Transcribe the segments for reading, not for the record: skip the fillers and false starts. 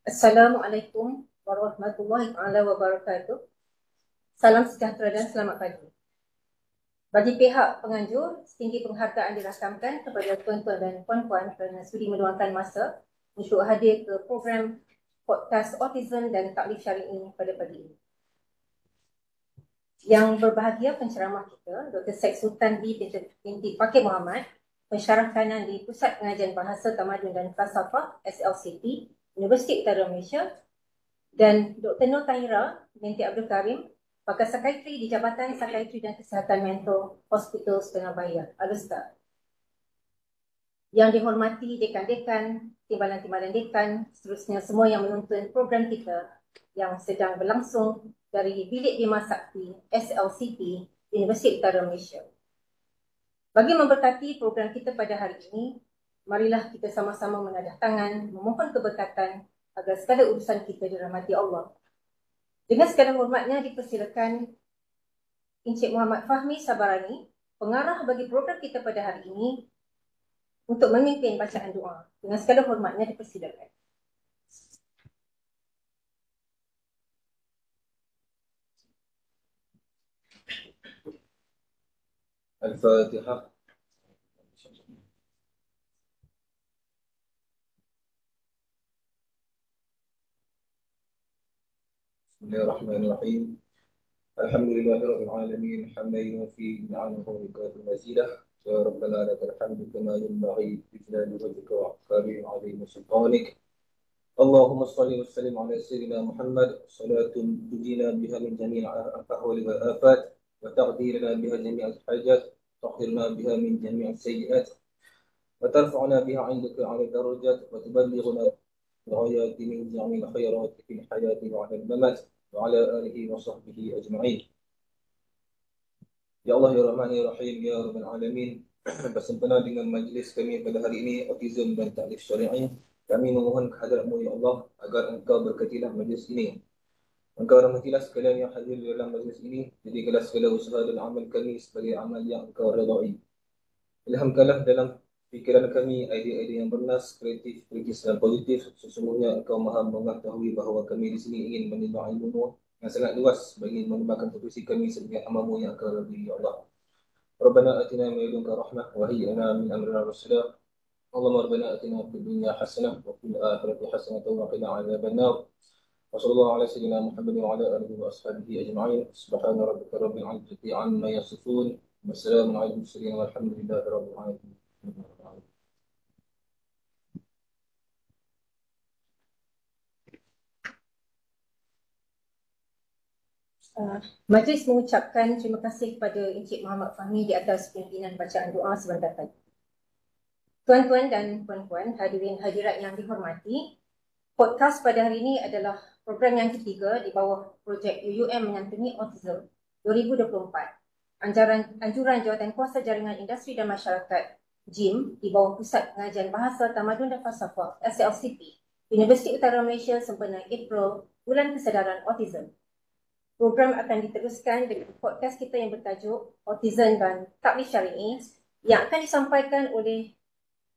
Assalamualaikum warahmatullahi wabarakatuh. Salam sejahtera dan selamat pagi. Bagi pihak penganjur, setinggi penghargaan dirakamkan kepada tuan-tuan dan puan-puan kerana sudi meluangkan masa untuk hadir ke program podcast Autism dan Taklif Syar'i pada pagi ini. Yang berbahagia penceramah kita, Dr. Syed Sultan binti Fakih Muhammad, pensyarah kanan di Pusat Pengajian Bahasa Tamadun dan Falsafah SLCT, Universiti Utara Malaysia, dan Dr. Nur Tahira binti Abdul Karim, pakar psikiatri di Jabatan Psikiatri dan Kesihatan Mental Hospital Setengah Bahia, Alustar. Yang dihormati dekan-dekan, timbalan-timbalan dekan, seterusnya semua yang menonton program kita yang sedang berlangsung dari Bilik Bima Sakti SLCT Universiti Utara Malaysia. Bagi memberkati program kita pada hari ini, marilah kita sama-sama menadah tangan, memohon keberkatan agar segala urusan kita dirahmati Allah. Dengan segala hormatnya dipersilakan Encik Muhammad Fahmi Sabarani, pengarah bagi program kita pada hari ini, untuk memimpin bacaan doa. Dengan segala hormatnya dipersilakan. Al-Fatihah. Bismillahirrahmanirrahim. Alhamdulillahirabbil alamin, hamdan yuwaffi ni'amahu wa yukafi mazidah. Ya Rabbana lakal hamdu kama yanbaghi li jalali wajhika wa 'azimi 'azimi sultanik. Allahumma shalli wa sallim ala sayyidina Muhammad salatun tujina biha min jami'il ahwali wal afat wa taqdiruna biha jami'al hajat, tahhirna biha min jami'is sayyi'at wa tarfa'una biha 'indaka 'ala darajat wa tuballighuna الغايات من جميع الخيرات في الحياة وعلى الممات وعلى آله وصحبه أجمعين. Ya Allah, Ya Rahman, Ya Rahim, Ya Rabbal Alamin. Bersempena dengan majlis kami pada hari ini, Autism dan Taklif Syar'i, kami memohon kehadrat-Mu, Ya Allah, agar Engkau berkatilah majlis ini. Engkau rahmatilah sekalian yang hadir dalam majlis ini, jadikanlah segala usaha dan amal kami sebagai amal yang Engkau redai. Ilhamkanlah dalam fikiran kami idea-idea yang bernas, kreatif, kritis dan positif. Sesungguhnya Engkau Maha mengetahui bahawa kami di sini ingin menimba ilmu yang sangat luas bagi mengembangkan profesi kami sebagai hamba-Mu yang Engkau ridai, Ya Allah. Rabbana atina min ladunka rahmah wa hayyi lana min amrina rashada. Allahumma rabbana atina fid dunya hasanah wa fil akhirati hasanah wa qina adzaban nar. Wa sallallahu ala sayyidina Muhammad wa ala alihi wa ashabihi ajma'in. Subhana rabbika rabbil izzati amma yasifun. Wassalamu ala al-mursalin walhamdulillahi rabbil alamin. Majlis mengucapkan terima kasih kepada Encik Muhammad Fahmi di atas pimpinan bacaan doa sebentar tadi. Tuan-tuan dan puan-puan, hadirin hadirat yang dihormati, podcast pada hari ini adalah program yang ketiga di bawah projek UUM Menyantuni Autism 2024. Anjuran Jawatan Kuasa Jaringan Industri dan Masyarakat JIM di bawah Pusat Pengajian Bahasa Tamadun dan Falsafah SLCT Universiti Utara Malaysia sempena April, Bulan Kesedaran Autism. Program akan diteruskan dengan podcast kita yang bertajuk Autism dan Taklif Syar'i yang akan disampaikan oleh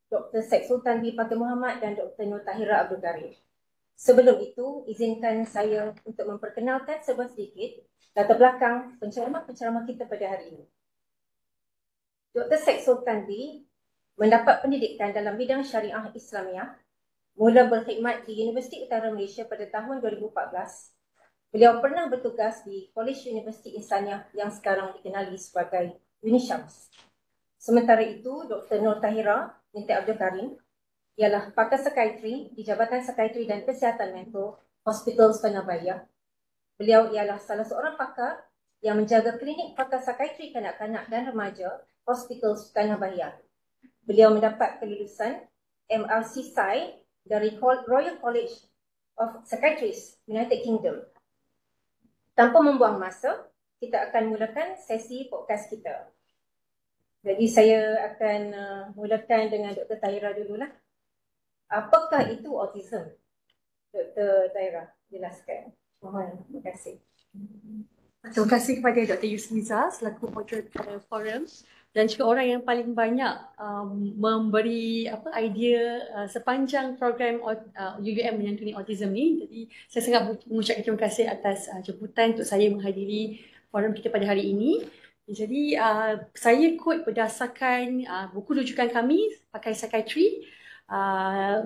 Dr. Syed Sultan binti Fakih Muhammad dan Dr. Nur Tahira Abdul Karim. Sebelum itu, izinkan saya untuk memperkenalkan sedikit latar belakang penceramah-penceramah kita pada hari ini. Dr. Syed Sultan B mendapat pendidikan dalam bidang syariah Islamiah, mula berkhidmat di Universiti Utara Malaysia pada tahun 2014. Beliau pernah bertugas di College Universiti Insaniah yang sekarang dikenali sebagai UniSyams. Sementara itu, Dr. Nur Tahira binti Abdul Karim ialah pakar psikiatri di Jabatan Psikiatri dan Kesihatan Mental Hospital Setengah Bahia. Beliau ialah salah seorang pakar yang menjaga klinik pakar psikiatri kanak-kanak dan remaja Hospital Setengah Bahia. Beliau mendapat kelulusan MRC Psy dari Royal College of Psychiatrists, United Kingdom. Tanpa membuang masa, kita akan mulakan sesi podcast kita. Jadi saya akan mulakan dengan Dr. Tahira dululah. Apakah itu autism? Dr. Tahira, jelaskan. Mohon, terima kasih. Terima kasih kepada Dr. Yusniza selaku moderator forum. dan juga orang yang paling banyak memberi idea sepanjang program UUM menyantuni autism ni. Jadi saya sangat mengucapkan terima kasih atas jemputan untuk saya menghadiri forum kita pada hari ini. Jadi saya kod berdasarkan buku rujukan kami pakai psikiatri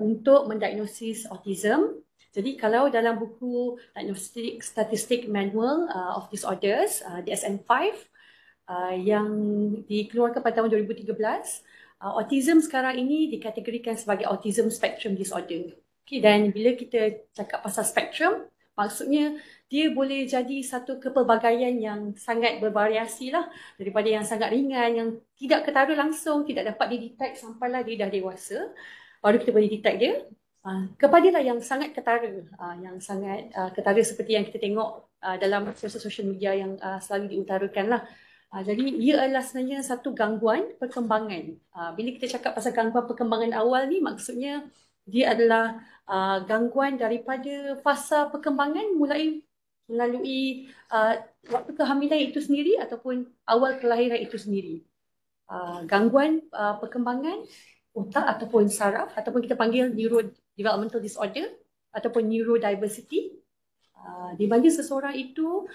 untuk mendiagnosis autism. Jadi kalau dalam buku Diagnostic Statistic Manual of Disorders DSM-5 yang dikeluarkan pada tahun 2013, autism sekarang ini dikategorikan sebagai autism spectrum disorder. Okay, dan bila kita cakap pasal spectrum, maksudnya dia boleh jadi satu kepelbagaian yang sangat bervariasi lah, daripada yang sangat ringan, yang tidak ketara langsung, tidak dapat didetect sampailah dia dah dewasa, baru kita boleh detect dia, kepadalah yang sangat ketara, ketara seperti yang kita tengok dalam sosial media yang selalu diutarakan lah. Jadi ia adalah sebenarnya satu gangguan perkembangan. Bila kita cakap pasal gangguan perkembangan awal ni, maksudnya dia adalah gangguan daripada fasa perkembangan melalui waktu kehamilan itu sendiri ataupun awal kelahiran itu sendiri. Gangguan perkembangan otak ataupun saraf, ataupun kita panggil neurodevelopmental disorder ataupun neurodiversity, di mana seseorang itu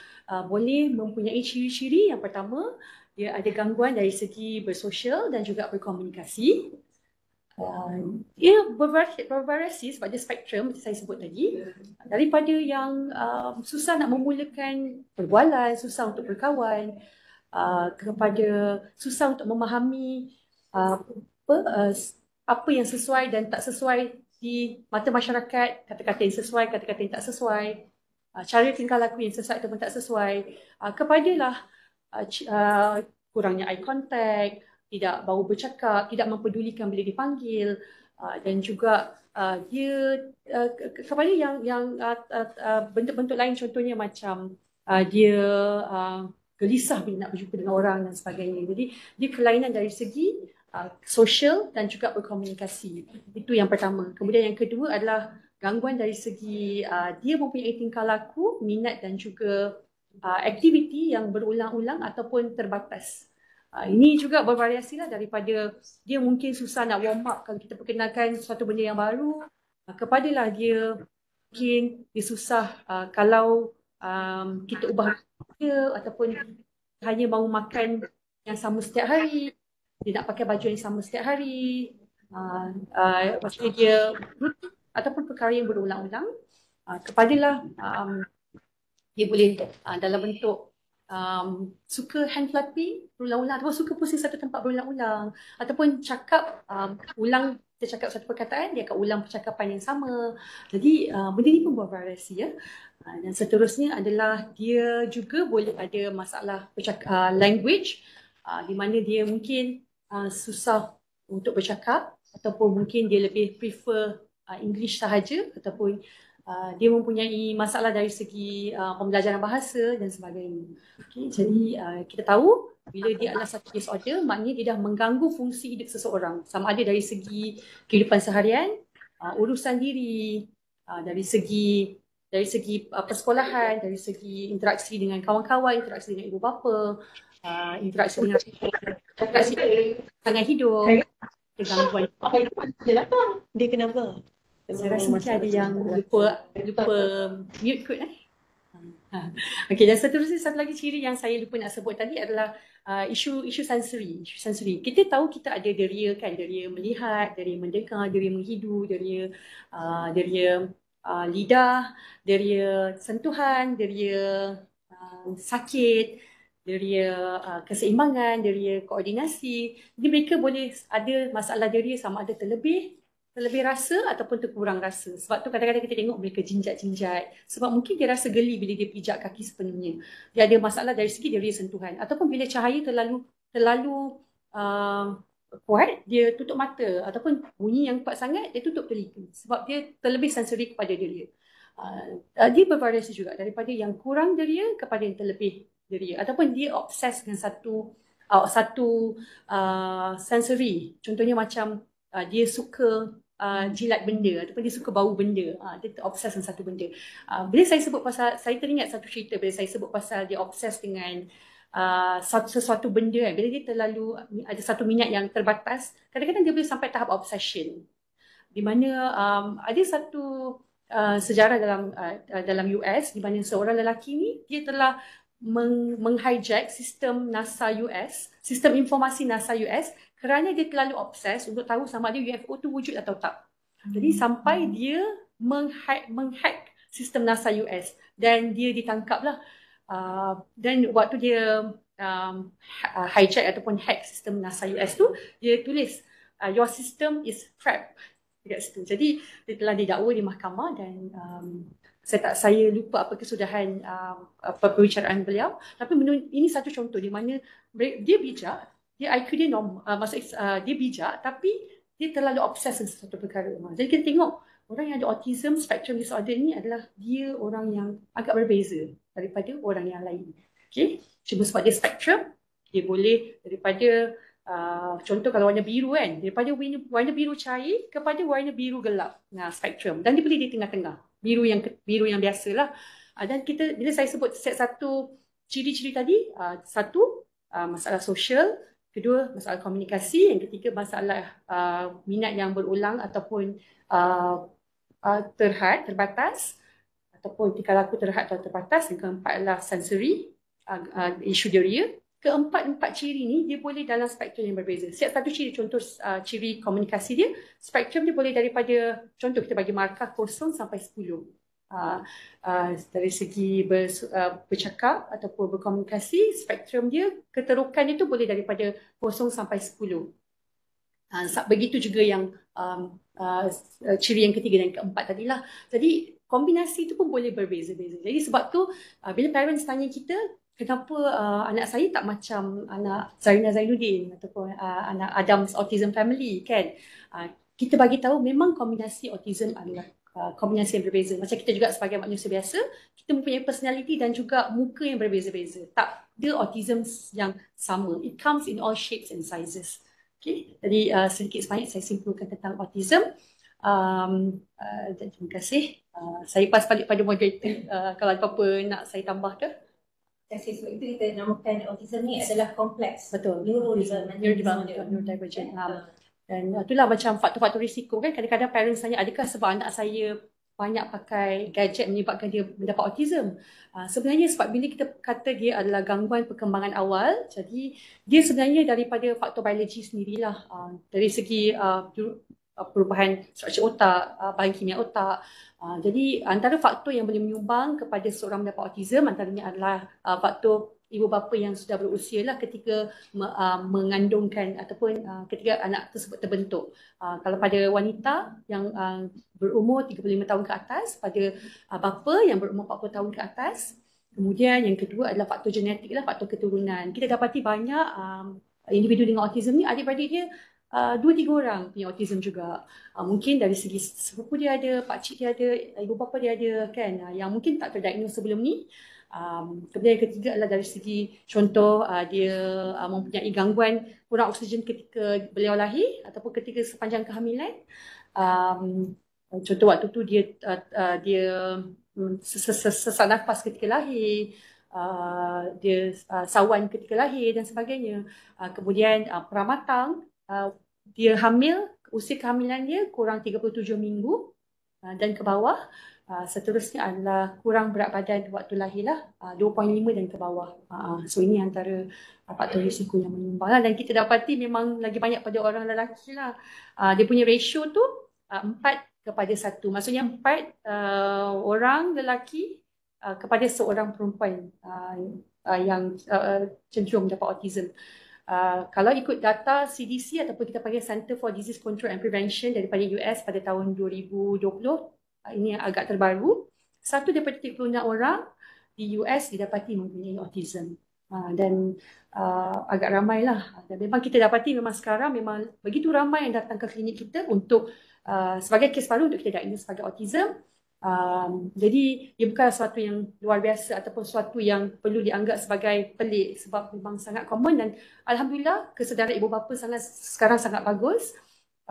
boleh mempunyai ciri-ciri. Yang pertama, dia ada gangguan dari segi bersosial dan juga berkomunikasi. Ia bervariasi sebab dia spektrum macam saya sebut tadi, daripada yang susah nak memulakan perbualan, susah untuk berkawan, kepada susah untuk memahami apa yang sesuai dan tak sesuai di mata masyarakat, kata-kata yang sesuai, kata-kata yang tak sesuai, cara tingkah laku yang sesuai ataupun tak sesuai, kepadalah kurangnya eye contact, tidak bau bercakap, tidak mempedulikan bila dipanggil, dan juga dia kepada yang bentuk-bentuk lain, contohnya macam dia gelisah bila nak berjumpa dengan orang dan sebagainya. Jadi dia kelainan dari segi sosial dan juga berkomunikasi. Itu yang pertama. Kemudian yang kedua adalah gangguan dari segi dia mempunyai tingkah laku, minat dan juga aktiviti yang berulang-ulang ataupun terbatas. Ini juga bervariasi lah, daripada dia mungkin susah nak warm up kalau kita perkenalkan sesuatu benda yang baru, kepadalah dia mungkin dia susah kalau kita ubah dia, ataupun hanya mahu makan yang sama setiap hari, dia nak pakai baju yang sama setiap hari, maksudnya dia rutin ataupun perkara yang berulang-ulang, kepadalah dia boleh dalam bentuk suka hand flapping berulang-ulang, ataupun suka pusing satu tempat berulang-ulang, ataupun cakap ulang, kita cakap satu perkataan, dia akan ulang percakapan yang sama. Jadi benda ni pun bervariasi ya. Dan seterusnya adalah dia juga boleh ada masalah language, di mana dia mungkin susah untuk bercakap, ataupun mungkin dia lebih prefer English sahaja, ataupun dia mempunyai masalah dari segi pembelajaran bahasa dan sebagainya. Okay, jadi kita tahu bila dia adalah satu disorder, maknanya dia dah mengganggu fungsi hidup seseorang, sama ada dari segi kehidupan seharian, urusan diri, dari segi persekolahan, dari segi interaksi dengan kawan-kawan, interaksi dengan ibu bapa, interaksi dengan pasangan hidup, gangguan. Dia kenapa? Saya rasa mungkin ada yang lupa mute kot Okey, dan seterusnya satu lagi ciri yang saya lupa nak sebut tadi adalah isu sensory. Kita tahu kita ada deria kan, deria melihat, deria mendengar, deria menghidu, deria lidah, deria sentuhan, deria sakit, deria keseimbangan, deria koordinasi. Jadi mereka boleh ada masalah deria sama ada terlebih rasa ataupun terkurang rasa. Sebab tu kadang-kadang kita tengok mereka jinjat-jinjat. Sebab mungkin dia rasa geli bila dia pijak kaki sepenuhnya. Dia ada masalah dari segi deria sentuhan. Ataupun bila cahaya terlalu kuat, dia tutup mata. Ataupun bunyi yang kuat sangat, dia tutup telinga. Sebab dia terlebih sensori kepada deria. Dia bervariasi juga daripada yang kurang deria kepada yang terlebih deria. Ataupun dia obses dengan satu sensory. Contohnya macam dia suka jilat benda, ataupun dia suka bau benda, dia obses dengan satu benda. Bila saya sebut pasal, saya teringat satu cerita bila saya sebut pasal dia obses dengan sesuatu benda kan. Bila dia terlalu ada satu minat yang terbatas, kadang-kadang dia boleh sampai tahap obsession. Di mana ada satu sejarah dalam US di mana seorang lelaki ni dia telah menghijack sistem NASA US, sistem informasi NASA US kerana dia terlalu obses untuk tahu sama ada UFO tu wujud atau tak. Jadi sampai dia menghack sistem NASA US dan dia ditangkap lah. Dan waktu dia hijack ataupun hack sistem NASA US tu, dia tulis your system is crap dekat situ. Jadi dia telah didakwa di mahkamah dan saya lupa apa kesudahan perbicaraan beliau. Tapi ini satu contoh di mana dia bijak, dia IQ dia normal, maksudnya dia bijak tapi dia terlalu obses dengan sesuatu perkara. Jadi kita tengok orang yang ada autism spectrum disorder ni adalah dia orang yang agak berbeza daripada orang yang lain. Okay? Cuma sebab dia spectrum, dia boleh daripada contoh kalau warna biru kan, daripada warna biru cair kepada warna biru gelap. Nah, spectrum. Dan dia boleh di tengah-tengah. Biru yang biasalah. Dan kita bila saya sebut satu ciri-ciri tadi, satu masalah sosial, kedua masalah komunikasi, yang ketiga masalah minat yang berulang ataupun terbatas, ataupun tingkah laku terhad atau terbatas. Yang keempat adalah sensory, isu deria. Keempat ciri ni dia boleh dalam spektrum yang berbeza. Setiap satu ciri, contoh ciri komunikasi dia, spektrum dia boleh daripada, contoh kita bagi markah 0 sampai 10. Dari segi bercakap ataupun berkomunikasi, spektrum dia, keterukan itu boleh daripada 0 sampai 10. Begitu juga yang ciri yang ketiga dan keempat tadilah. Jadi kombinasi itu pun boleh berbeza-beza. Jadi sebab tu bila parents tanya kita, kenapa anak saya tak macam anak Zarina Zainuddin ataupun anak Adams Autism Family kan? Kita bagi tahu memang kombinasi autism adalah kombinasi yang berbeza. Macam kita juga sebagai manusia biasa, kita mempunyai personality dan juga muka yang berbeza-beza. Tak ada autism yang sama. It comes in all shapes and sizes. Okay? Jadi sedikit sebanyak saya simpulkan tentang autism. Terima kasih. Saya pas balik pada moderator kalau ada apa-apa nak saya tambah ke? Sebab itu kita namakan autism ni adalah kompleks. Betul. Neurodivergent. Dan itulah macam faktor-faktor risiko kan. Kadang-kadang parents tanya, adakah sebab anak saya banyak pakai gadget menyebabkan dia mendapat autism? Sebenarnya sebab bila kita kata dia adalah gangguan perkembangan awal, jadi dia sebenarnya daripada faktor biologi sendirilah. Dari segi perubahan struktur otak, bahan kimia otak. Jadi antara faktor yang boleh menyumbang kepada seorang mendapat autism antaranya adalah faktor ibu bapa yang sudah berusia lah ketika mengandungkan ataupun ketika anak tersebut terbentuk. Kalau pada wanita yang berumur 35 tahun ke atas, pada bapa yang berumur 40 tahun ke atas. Kemudian yang kedua adalah faktor genetik lah, faktor keturunan. Kita dapati banyak individu dengan autism ni adik-beradik dia 2-3 orang punya autism juga. Mungkin dari segi sepupu dia ada, pakcik dia ada, ibu bapa dia ada kan, yang mungkin tak terdiagnose sebelum ni. Kemudian yang ketiga adalah dari segi contoh dia mempunyai gangguan kurang oksigen ketika beliau lahir ataupun ketika sepanjang kehamilan. Contoh waktu tu dia sesak nafas ketika lahir, dia sawan ketika lahir dan sebagainya. Kemudian pramatang, dia hamil, usia kehamilan dia kurang 37 minggu dan ke bawah. Seterusnya adalah kurang berat badan waktu lahir lah, 2.5 dan ke bawah. So ini antara faktor risiko yang menyumbang lah. Dan kita dapati memang lagi banyak pada orang lelaki lah. Dia punya ratio tu 4:1. Maksudnya 4 orang lelaki kepada seorang perempuan yang cenderung mendapat autism. Kalau ikut data CDC ataupun kita panggil Center for Disease Control and Prevention daripada US pada tahun 2020, ini yang agak terbaru, 1 daripada 36 orang di US didapati mempunyai autism. Dan agak ramailah. Dan memang kita dapati memang sekarang memang begitu ramai yang datang ke klinik kita untuk sebagai kes baru untuk kita diagnose sebagai autism. Jadi dia bukan sesuatu yang luar biasa ataupun sesuatu yang perlu dianggap sebagai pelik sebab memang sangat common. Dan alhamdulillah kesedaran ibu bapa sekarang sangat bagus.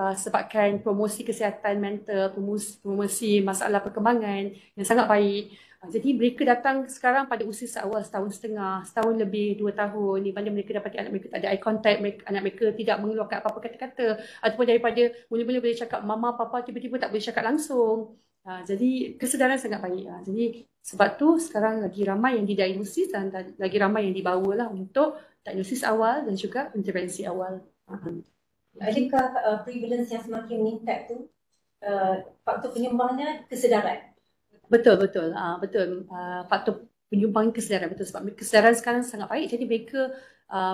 Sebabkan promosi kesihatan mental, promosi masalah perkembangan yang sangat baik. Jadi mereka datang sekarang pada usia seawal setahun setengah, setahun lebih, 2 tahun, di mana mereka dapati anak mereka tak ada eye contact, anak mereka tidak mengeluarkan apa-apa kata-kata, ataupun daripada mula-mula boleh cakap mama, papa, tiba-tiba tak boleh cakap langsung. Jadi kesedaran sangat baik. Jadi sebab tu sekarang lagi ramai yang didiagnosis dan lagi ramai yang dibawa lah untuk diagnosis awal dan juga intervensi awal. Adakah prevalence yang semakin meningkat tu faktor penyumbangnya kesedaran? Betul. Faktor penyumbang kesedaran, betul, sebab kesedaran sekarang sangat baik, jadi mereka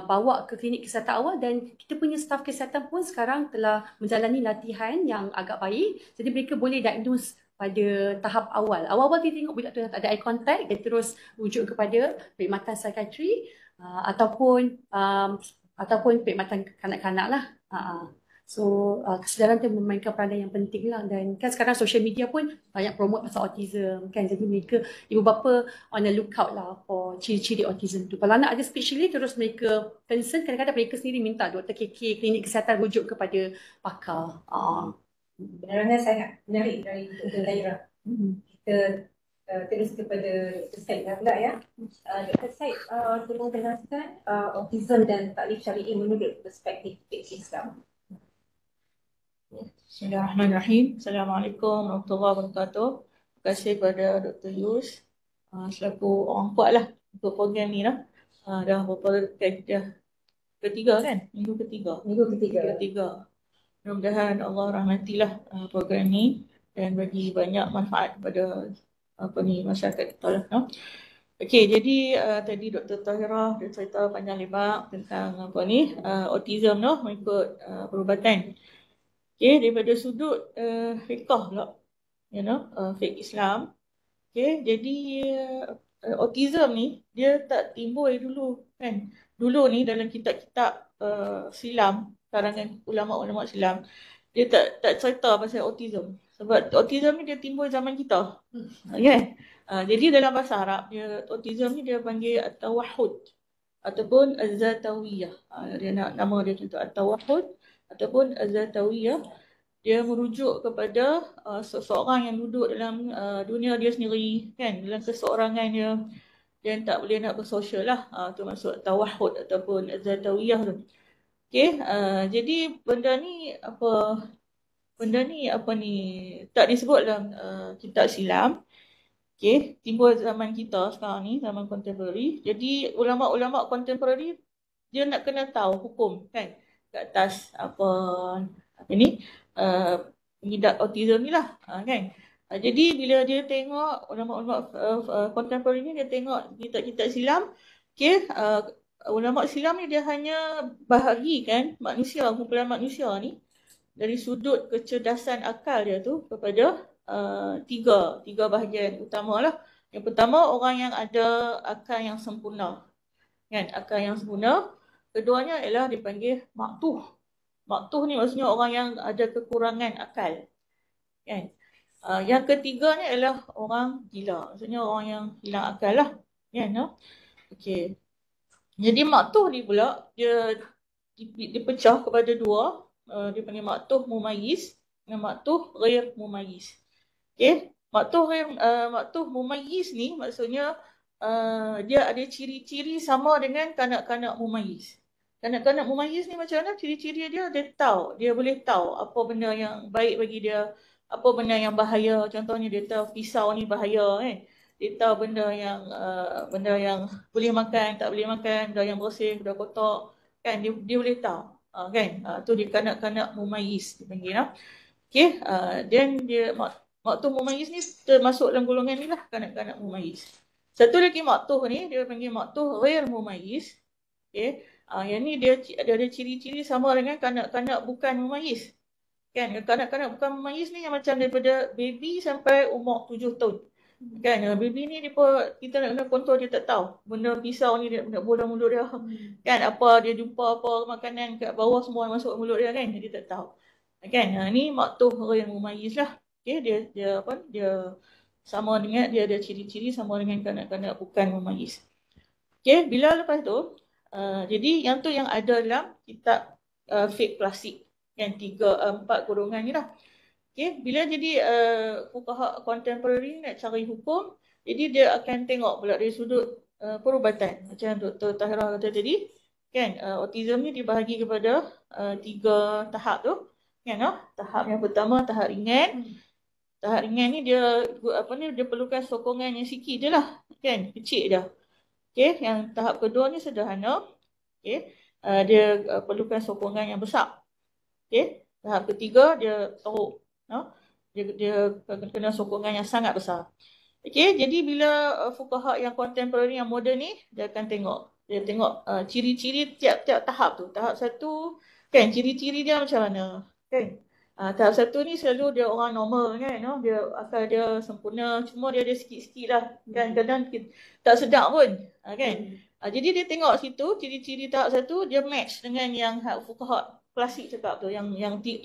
bawa ke klinik kesihatan awal, dan kita punya staf kesihatan pun sekarang telah menjalani latihan yang agak baik, jadi mereka boleh diagnose pada tahap awal. Awal-awal dia tengok budak tu yang tak ada eye contact, dia terus rujuk kepada perkhidmatan psikiatri ataupun perkhidmatan kanak-kanak lah. So kesedaran tu memainkan peranan yang penting lah, dan kan sekarang social media pun banyak promote pasal autism kan, jadi mereka ibu bapa on the lookout lah for ciri-ciri autism tu. Kalau anak ada speech delay, terus mereka concern, kadang-kadang mereka sendiri minta Dr. KK klinik kesihatan rujuk kepada pakar. Penerangan sangat menarik dari Dr. Zaira. Kita terus kepada Dr. Said pula ya. Dr. Said, tolong jelaskan autism dan taklif syari'i menurut perspektif fikih Islam. Bismillahirrahmanirrahim. Assalamualaikum warahmatullahi wabarakatuh. Terima kasih kepada Dr. Yus selaku orang kuat lah untuk program ni lah. Dah berapa ketiga kan? Minggu ketiga. Mudah-mudahan Allah rahmatilah program ni dan bagi banyak manfaat kepada masyarakat kita lah. No? Okey, jadi tadi Dr. Tahira dia cerita panjang lebar tentang autism mengikut perubatan. Okay, daripada sudut fiqh pula, fiqh Islam. Okay, jadi autism ni dia tak timbul dulu kan. Dulu ni dalam kitab-kitab silam, karangan ulama-ulama silam, dia tak cerita pasal autism. Sebab autism ni dia timbul zaman kita. Okay? Jadi dalam bahasa Arab, autism ni dia panggil at-tawahhud ataupun az-zatawiyah. Nama dia contoh at-tawahhud ataupun az-zatawiyah. Dia merujuk kepada seseorang yang duduk dalam dunia dia sendiri kan, dalam keseorangan dia, dan tak boleh nak bersosial lah. Tu maksud tawahhud ataupun az-zatawiyah tu. Okey, jadi benda ni tak disebut dalam kitab silam. Okey, timbul zaman kita sekarang ni, zaman contemporary. Jadi ulama-ulama contemporary dia nak kena tahu hukum kan kat atas pengidap autism ni lah kan. Jadi bila dia tengok ulama-ulama contemporary ni, dia tengok kitab-kitab silam, okay, ulama silam ni dia hanya bahagikan manusia, kumpulan manusia ni dari sudut kecerdasan akal dia tu kepada tiga bahagian utama lah. Yang pertama, orang yang ada akal yang sempurna kan, akal yang sempurna. Keduanya ialah dipanggil maktuh. Maktuh ni maksudnya orang yang ada kekurangan akal kan. Yang ketiganya ialah orang gila, maksudnya orang yang hilang akal lah kan. Okey, jadi maktuh ni pula dia dipecah kepada dua. Dia panggil maktuh mumayyiz dan maktuh ghair mumayyiz. Okey, maktuh mumayyiz ni maksudnya dia ada ciri-ciri sama dengan kanak-kanak mumayyiz. Kanak-kanak mumayyiz ni macam mana ciri-ciri dia? Dia tahu, dia boleh tahu apa benda yang baik bagi dia, apa benda yang bahaya. Contohnya dia tahu pisau ni bahaya kan. Dia tahu benda yang boleh makan, tak boleh makan, benda yang bersih, benda kotor kan, dia boleh tahu kan. Tu dia kanak-kanak mumayyiz dipanggil lah. Okey, dan dia maktuh mumayyiz ni termasuk dalam golongan ni lah, kanak-kanak mumayyiz. Satu lagi maktuh ni dia panggil maktuh ghair mumayyiz. Okey, yang ni dia ada ciri-ciri sama dengan kanak-kanak bukan mumayyiz. Kan, kanak-kanak bukan mumayyiz ni yang macam daripada baby sampai umur 7 tahun. Kan, baby ni kita nak kontrol, dia tak tahu. Benda pisau ni dia nak bola mulut dia. Kan, apa dia jumpa apa makanan kat bawah semua masuk mulut dia kan, dia tak tahu. Kan, ni maktuh ghair mumayyiz lah. Okey, dia sama dengan, dia ada ciri-ciri sama dengan kanak-kanak bukan mumayyiz. Okey, bila lepas tu jadi yang tu yang ada dalam kitab fiqh klasik yang 3-4 golongan ni lah. Okay, bila jadi fuqaha contemporary nak cari hukum, Jadi dia akan tengok pula dari sudut perubatan. Macam Dr. Tahira kata tadi, kan, autism ni dibahagi kepada 3 tahap tu. Kan, tahap yang pertama tahap ringan. Tahap ringan ni dia dia perlukan sokongan yang sikit je lah, kan, kecil je. Okey, yang tahap kedua ni sederhana. Okey, dia perlukan sokongan yang besar. Okey, tahap ketiga dia teruk. Dia kena sokongan yang sangat besar. Okey, jadi bila fuqaha yang contemporary yang moden ni, dia akan tengok ciri-ciri tiap-tiap tahap tu. Tahap 1 kan, ciri-ciri dia macam mana, kan? Tahap 1 ni selalu dia orang normal, kan, dia akal dia sempurna, cuma dia ada sikit-sikit lah, kan, kadang tak sedap pun, kan. Jadi dia tengok situ ciri-ciri tahap 1 dia match dengan yang fuqaha klasik cakap tu, yang 4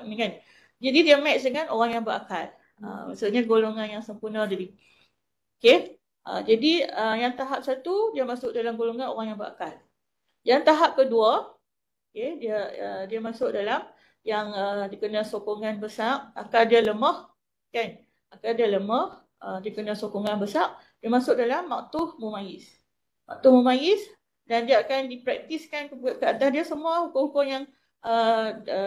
ni, kan. Jadi dia match dengan orang yang berakal. Maksudnya golongan yang sempurna tadi. Okey. Jadi yang tahap 1 dia masuk dalam golongan orang yang berakal. Yang tahap kedua, okey, dia masuk dalam yang dia kena sokongan besar, akal dia lemah, kan? Akal dia lemah, dia kena sokongan besar, dia masuk dalam maktuh mumayyiz. Maktuh mumayyiz, dan dia akan dipraktiskan ke atas dia semua hukum-hukum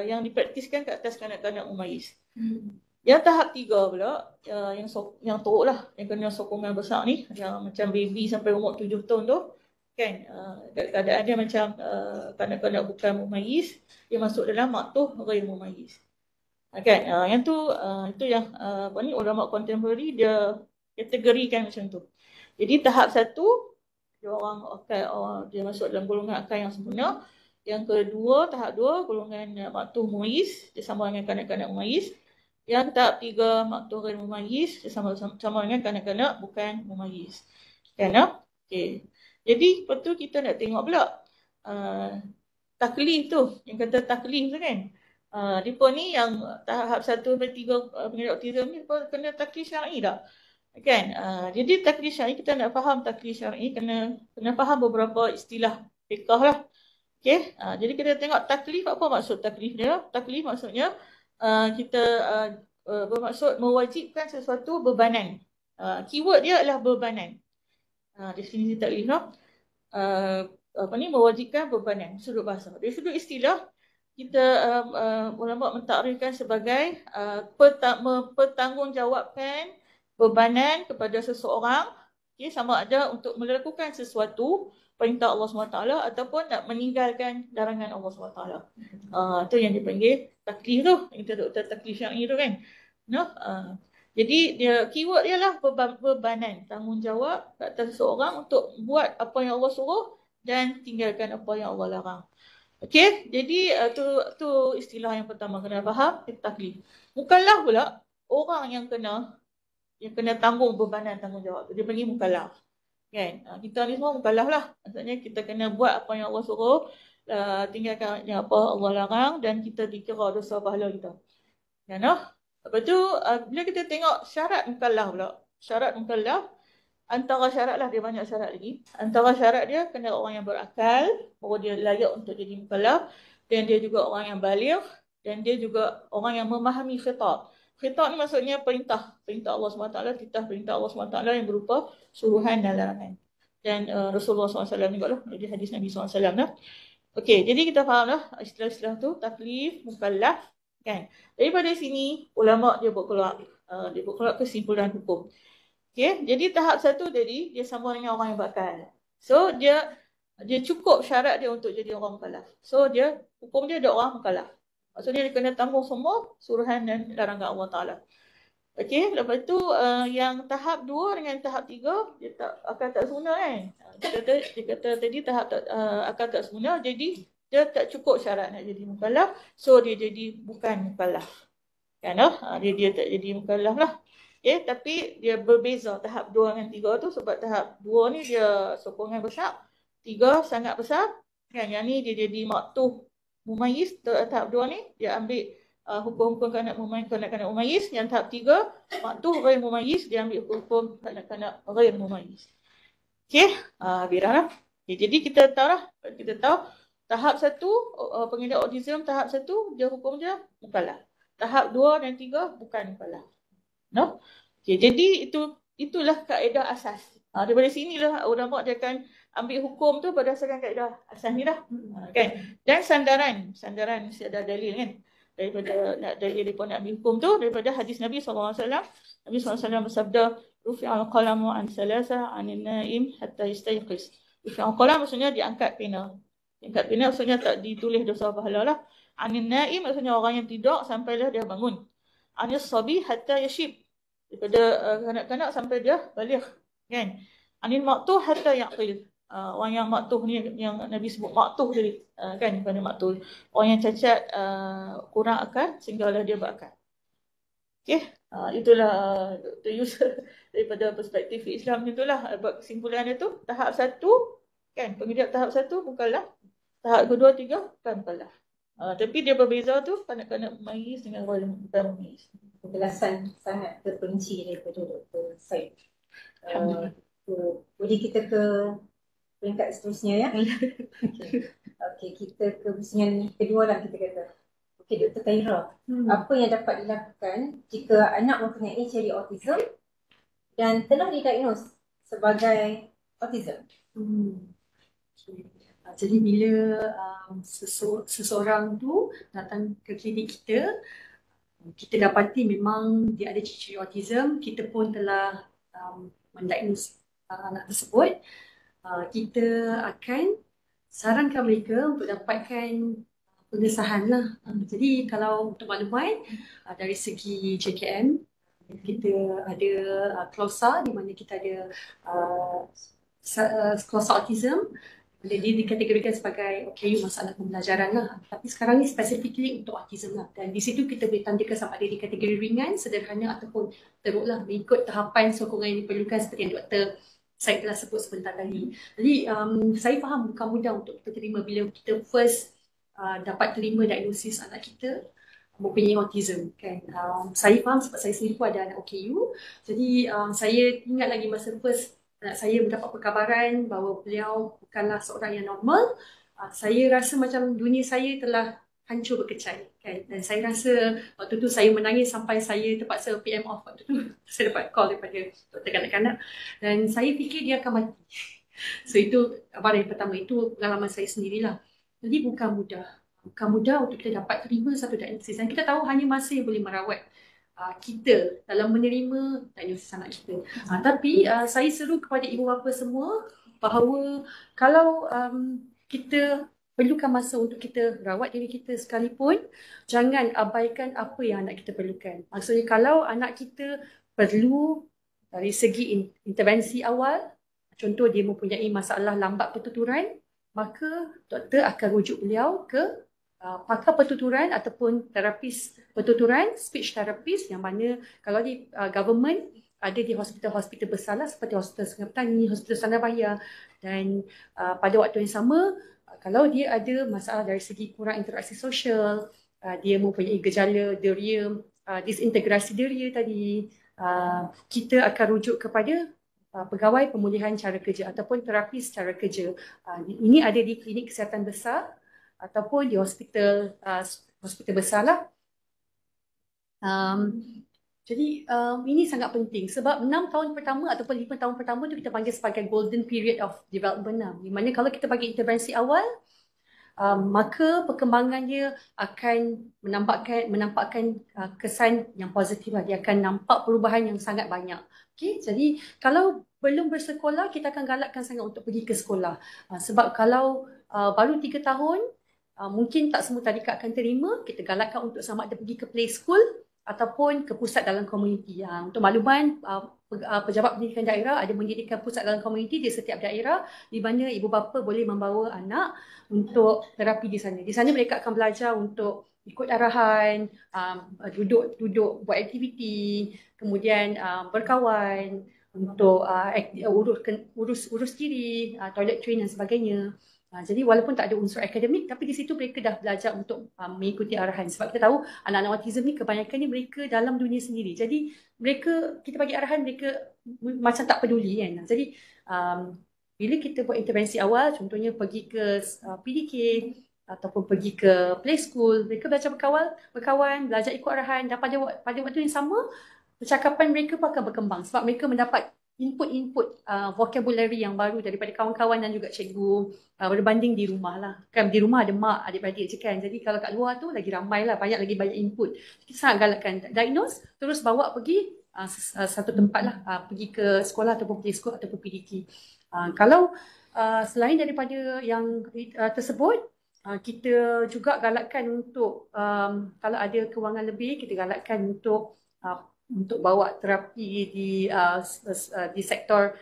yang dipraktiskan ke atas kanak-kanak mumayyiz. Yang tahap 3 pula, yang teruk lah, yang kena sokongan besar ni, yang macam baby sampai umur 7 tahun tu, kan, keadaan dia macam kanak-kanak bukan mumayyiz, dia masuk dalam maktuh ghair mumayyiz. Kan, yang tu itu yang ulama contemporary dia kategorikan macam tu. Jadi tahap 1 dia orang akal, dia masuk dalam golongan akal yang sempurna. Yang kedua, tahap 2 golongan maktuh mumayyiz, dia sama dengan kanak-kanak mumayyiz. Yang tahap 3 maktuh ghair mumayyiz, dia sama dengan kanak-kanak bukan mumayyiz. Kan? Okey. Jadi lepas tu kita nak tengok pula taklif tu, yang kata taklif tu, kan. Mereka ni yang tahap 1 sampai 3 pengidap autism ni kena taklif syar'i tak? Kan? Jadi taklif syar'i, kita nak faham taklif syar'i, kena faham beberapa istilah fiqh lah. Okey. Jadi kita tengok taklif, apa maksud taklif dia? Taklif maksudnya kita bermaksud mewajibkan sesuatu bebanan. Keyword dia adalah bebanan. Definisi taklif, mewajibkan bebanan sudut bahasa. Dari sudut istilah, kita ulama mentakrifkan sebagai bertanggungjawabkan bebanan kepada seseorang, okay, sama ada untuk melakukan sesuatu perintah Allah SWT ataupun nak meninggalkan larangan Allah SWT. Itu yang dipanggil taklif tu, kita taklif syar'i tu, kan. Jadi keyword dia lah bebanan, tanggungjawab ke atas seseorang untuk buat apa yang Allah suruh dan tinggalkan apa yang Allah larang. Okey, jadi tu istilah yang pertama kena faham, taklif. Mukallaf pula orang yang kena tanggung bebanan tanggungjawab tu, dia panggil mukallaf. Kan? Kita ni semua mukallaf lah. Maksudnya kita kena buat apa yang Allah suruh, tinggalkan apa Allah larang, dan kita dikira dosa pahala kita. Kan? Lepas tu, bila kita tengok syarat mukallaf pula. Syarat mukallaf, antara syarat lah, dia banyak syarat lagi. Antara syarat dia, kena orang yang berakal, bahawa dia layak untuk jadi mukallaf, dan dia juga orang yang baligh, dan dia juga orang yang memahami khitab. Khitab ni maksudnya perintah Allah SWT, titah perintah Allah SWT yang berupa suruhan dan larangan. Dan Rasulullah SAW juga lah, jadi hadis Nabi SAW lah. Okey, jadi kita faham lah istilah-istilah tu, taklif, mukallaf, kan. Daripada sini, ulama' dia buat keluar kesimpulan hukum. Okey, jadi tahap 1 tadi, dia sama dengan orang yang berakal. So, dia cukup syarat dia untuk jadi orang mukallaf. So, hukum dia ada orang mukallaf. Maksudnya dia kena tanggung semua suruhan dan larangan Allah Ta'ala. Okey, lepas tu yang tahap 2 dengan tahap 3, dia akan tak sempurna, kan. Dia kata tadi tahap akan tak sempurna, jadi dia tak cukup syarat nak jadi mukallaf, so dia jadi bukan mukallaf. Kan? Dia tak jadi mukallaf lah. Okay, tapi dia berbeza tahap 2 dengan 3 tu, sebab tahap 2 ni dia sokongan besar, 3 sangat besar. Kan? Yang ni dia jadi maktuh mumayyiz. Tahap 2 ni dia ambil hukum-hukum kanak-kanak mumayyiz. Yang tahap 3 maktuh ghair mumayyiz, dia ambil hukum kanak-kanak ghair mumayyiz. Okey, birah lah. Okay, jadi kita tahu tahap 1 pengidap autism, tahap 1 dia hukum dia mukallaf. Tahap 2 dan 3 bukan mukallaf. No? Okay, jadi itu itulah kaedah asas. Daripada sinilah ulama dia akan ambil hukum tu berdasarkan kaedah asas ni lah. Kan? Dan sandaran mesti ada dalil kan. Daripada dalil mereka nak ambil hukum tu daripada hadis Nabi SAW. Nabi SAW bersabda, Rufi'al qalamu an salasa anin naim hatta yastayqiz. Rufi'al qalam maksudnya diangkat pena. Diangkat pena maksudnya tak ditulis dosa pahala lah. Anin naim maksudnya orang yang tidur sampailah dia bangun. Anis sabi hatta yashib. Daripada kanak-kanak sampai dia balik. Kan? Anil maktuh hatta yaqil. Orang yang maktuh ni yang Nabi sebut maktuh tadi. Kan? Pada maktuh. Orang yang cacat kurang akal sehinggalah dia berakal. Okay? Itulah Dr. Yusuf daripada perspektif Islam itulah buat kesimpulan dia tu. Tahap 1 kan, penghijab tahap 1 bukanlah. Tahap kedua, 3 bukanlah. Tapi dia berbeza tu kanak-kanak memayis dengan orang bukan memayis. Penjelasan sangat terperinci daripada Dr. Said. Boleh kita ke peringkat seterusnya ya? Okey, kita ke pusingan kedua lah kita kata. Okey, Dr. Tahira, apa yang dapat dilakukan jika anak mempunyai ciri autism dan telah didiagnos sebagai autism? Okay. Jadi bila seseorang tu datang ke klinik kita dapati memang dia ada ciri autism, kita pun telah mendiagnos anak tersebut, kita akan sarankan mereka untuk dapatkan pengesahan lah. Jadi kalau untuk maklumat dari segi JKM, kita ada klausa di mana kita ada klausa autism. Dia dikategorikan sebagai OKU masalah pembelajaran lah. Tapi sekarang ni specifically untuk autism lah. Dan di situ kita boleh tandakan sama ada di kategori ringan, sederhana ataupun teruk lah. Mengikut tahapan sokongan yang diperlukan seperti yang Dr. Said telah sebut sebentar tadi. Jadi saya faham bukan mudah untuk kita terima bila kita first dapat terima diagnosis anak kita mempunyai autism kan. Saya faham sebab saya sendiri pun ada anak OKU. Jadi saya ingat lagi masa first anak saya mendapat perkabaran bahawa beliau bukanlah seorang yang normal. Saya rasa macam dunia saya telah hancur berkecai kan. Dan saya rasa waktu tu saya menangis sampai saya terpaksa PM off waktu tu. Saya dapat call daripada doktor kanak-kanak dan saya fikir dia akan mati. So itu kabar yang pertama, itu pengalaman saya sendirilah. Jadi bukan mudah untuk kita dapat terima satu diagnosis. Dan kita tahu hanya masa yang boleh merawat kita dalam menerima diagnosis anak kita. Tapi saya seru kepada ibu bapa semua bahawa kalau kita perlukan masa untuk kita rawat diri kita sekalipun, jangan abaikan apa yang anak kita perlukan. Maksudnya kalau anak kita perlu dari segi intervensi awal, contoh dia mempunyai masalah lambat pertuturan, maka doktor akan rujuk beliau ke pakar pertuturan ataupun terapis pertuturan, speech therapist, yang mana kalau di government ada di hospital-hospital besar lah, seperti Hospital Sungai Petani, Hospital Sanabaya. Dan pada waktu yang sama, kalau dia ada masalah dari segi kurang interaksi sosial, dia mempunyai gejala deria, disintegrasi deria tadi, kita akan rujuk kepada pegawai pemulihan cara kerja ataupun terapis cara kerja. Ini ada di klinik kesihatan besar ataupun di hospital besar lah. Jadi ini sangat penting sebab 6 tahun pertama ataupun 5 tahun pertama tu kita panggil sebagai golden period of development lah. Di mana kalau kita bagi intervensi awal, maka perkembangannya akan menampakkan kesan yang positif lah. Dia akan nampak perubahan yang sangat banyak. Okay? Jadi kalau belum bersekolah, kita akan galakkan sangat untuk pergi ke sekolah. Sebab kalau baru 3 tahun, mungkin tak semua tadika akan terima. Kita galakkan untuk sama ada pergi ke play school ataupun ke pusat dalam komuniti. Untuk makluman, pejabat pendidikan daerah ada mendirikan pusat dalam komuniti di setiap daerah di mana ibu bapa boleh membawa anak untuk terapi di sana. Di sana mereka akan belajar untuk ikut arahan, duduk buat aktiviti, kemudian berkawan, untuk urus diri, toilet train dan sebagainya. Jadi walaupun tak ada unsur akademik, tapi di situ mereka dah belajar untuk mengikuti arahan. Sebab kita tahu anak-anak autism ni kebanyakan ni mereka dalam dunia sendiri. Jadi kita bagi arahan, mereka macam tak peduli kan. Jadi bila kita buat intervensi awal, contohnya pergi ke PDK ataupun pergi ke play school, mereka belajar berkawan, belajar ikut arahan, dan pada waktu yang sama percakapan mereka pun akan berkembang sebab mereka mendapat input-input vocabulary yang baru daripada kawan-kawan dan juga cikgu berbanding di rumah lah. Kan di rumah ada mak, adik-beradik je kan. Jadi kalau kat luar tu lagi ramai lah, banyak input. Kita sangat galakkan diagnose, terus bawa pergi satu tempat lah, pergi ke sekolah ataupun preschool ataupun PDK. Kalau selain daripada yang tersebut, kita juga galakkan untuk kalau ada kewangan lebih, kita galakkan untuk bawa terapi di sektor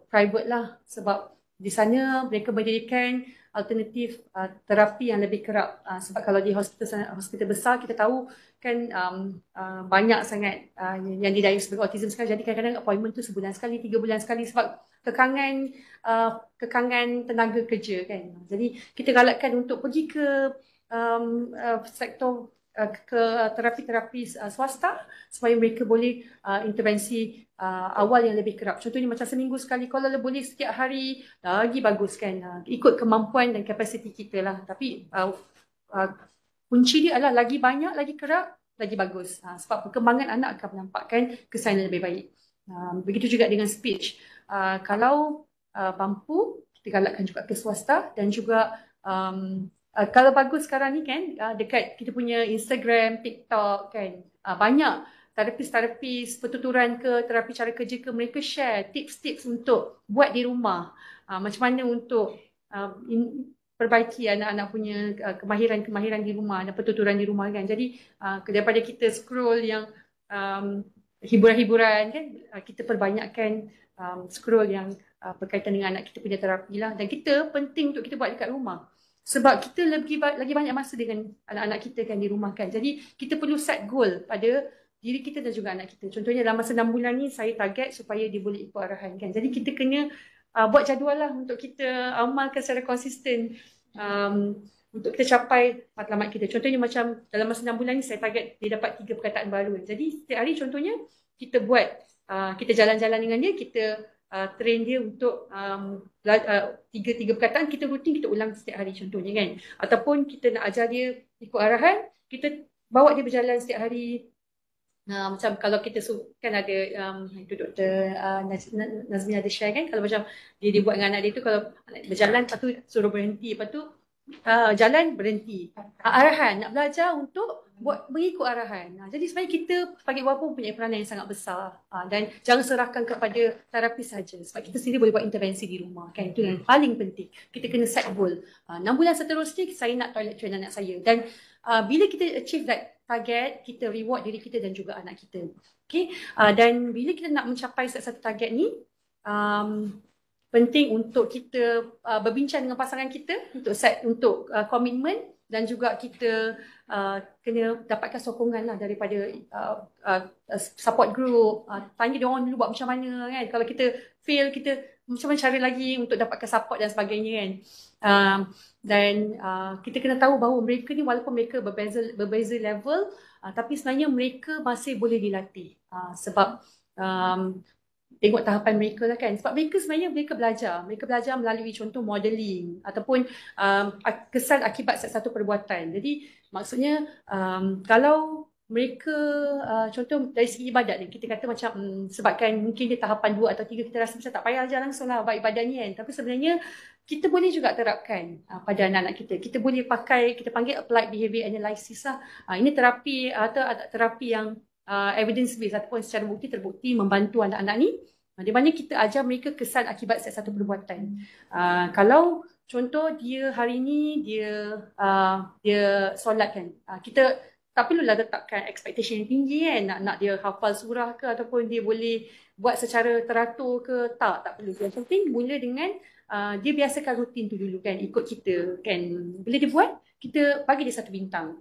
private lah, sebab di sana mereka mendirikan alternatif terapi yang lebih kerap, sebab kalau di hospital besar kita tahu kan banyak sangat yang didiagnos sebagai autism sekarang, jadi kadang-kadang appointment tu sebulan sekali, 3 bulan sekali sebab kekangan tenaga kerja kan. Jadi kita galakkan untuk pergi ke sektor ke terapi-terapi swasta supaya mereka boleh intervensi awal yang lebih kerap. Contohnya macam seminggu sekali, kalau boleh setiap hari lagi bagus kan, ikut kemampuan dan kapasiti kita lah. Tapi kunci dia adalah lagi banyak, lagi kerap, lagi bagus, sebab perkembangan anak akan menampakkan kesan yang lebih baik. Begitu juga dengan speech. Kalau mampu, kita galakkan juga ke swasta dan juga kalau bagus sekarang ni kan, dekat kita punya Instagram, TikTok kan, banyak terapis-terapis pertuturan ke terapi cara kerja ke, mereka share tips-tips untuk buat di rumah, macam mana untuk perbaiki anak-anak punya kemahiran-kemahiran di rumah dan pertuturan di rumah kan. Jadi daripada kita scroll yang hiburan-hiburan kan, kita perbanyakkan scroll yang berkaitan dengan anak kita punya terapi lah. Dan kita penting untuk kita buat dekat rumah, sebab kita lagi banyak masa dengan anak-anak kita kan di rumah kan. Jadi kita perlu set goal pada diri kita dan juga anak kita. Contohnya dalam masa 6 bulan ni saya target supaya dia boleh ikut arahan kan. Jadi kita kena buat jadual lah untuk kita amalkan secara konsisten untuk kita capai matlamat kita. Contohnya macam dalam masa 6 bulan ni saya target dia dapat 3 perkataan baru. Jadi setiap hari contohnya kita buat, kita jalan-jalan dengan dia, kita train dia untuk tiga perkataan, kita rutin, kita ulang setiap hari contohnya kan. Ataupun kita nak ajar dia ikut arahan, kita bawa dia berjalan setiap hari. Macam kalau kita kan ada itu Dr. Nazmi ada share kan, kalau macam dia buat dengan anak dia tu, kalau berjalan lepas tu suruh berhenti, lepas tu jalan berhenti, arahan, nak belajar untuk mengikut arahan. Jadi sebenarnya kita sebagai bapa punya peranan yang sangat besar, dan jangan serahkan kepada terapis saja, sebab kita sendiri boleh buat intervensi di rumah kan. Itu yang paling penting. Kita kena set goal, 6 bulan seterusnya saya nak toilet train anak saya, dan bila kita achieve that target, kita reward diri kita dan juga anak kita. Okay? Dan bila kita nak mencapai satu target ni, penting untuk kita berbincang dengan pasangan kita untuk komitmen, dan juga kita kena dapatkan sokongan lah daripada support group. Tanya dia orang dulu buat macam mana kan. Kalau kita fail, kita macam mana cara lagi untuk dapatkan support dan sebagainya kan. Dan kita kena tahu bahawa mereka ni walaupun mereka berbeza level, tapi sebenarnya mereka masih boleh dilatih, sebab tengok tahapan mereka lah kan. Sebab mereka belajar melalui contoh modeling ataupun kesan akibat satu perbuatan. Jadi maksudnya kalau mereka contoh dari segi ibadat ni, kita kata macam sebabkan mungkin dia tahapan 2 atau 3, kita rasa macam tak payah ajar langsung lah buat ibadat ni kan. Tapi sebenarnya kita boleh juga terapkan pada anak-anak kita. Kita boleh pakai, kita panggil applied behavior analysis lah. Ini terapi atau terapi yang evidence based ataupun secara terbukti membantu anak-anak ni, di mana kita ajar mereka kesan akibat satu perbuatan. Kalau contoh dia hari ni dia solat kan, kita tak perlulah letakkan expectation yang tinggi kan, nak dia hafal surah ke ataupun dia boleh buat secara teratur ke, tak perlu. Yang penting mula dengan dia biasakan rutin tu dulu kan, ikut kita kan. Bila dia buat, kita bagi dia 1 bintang.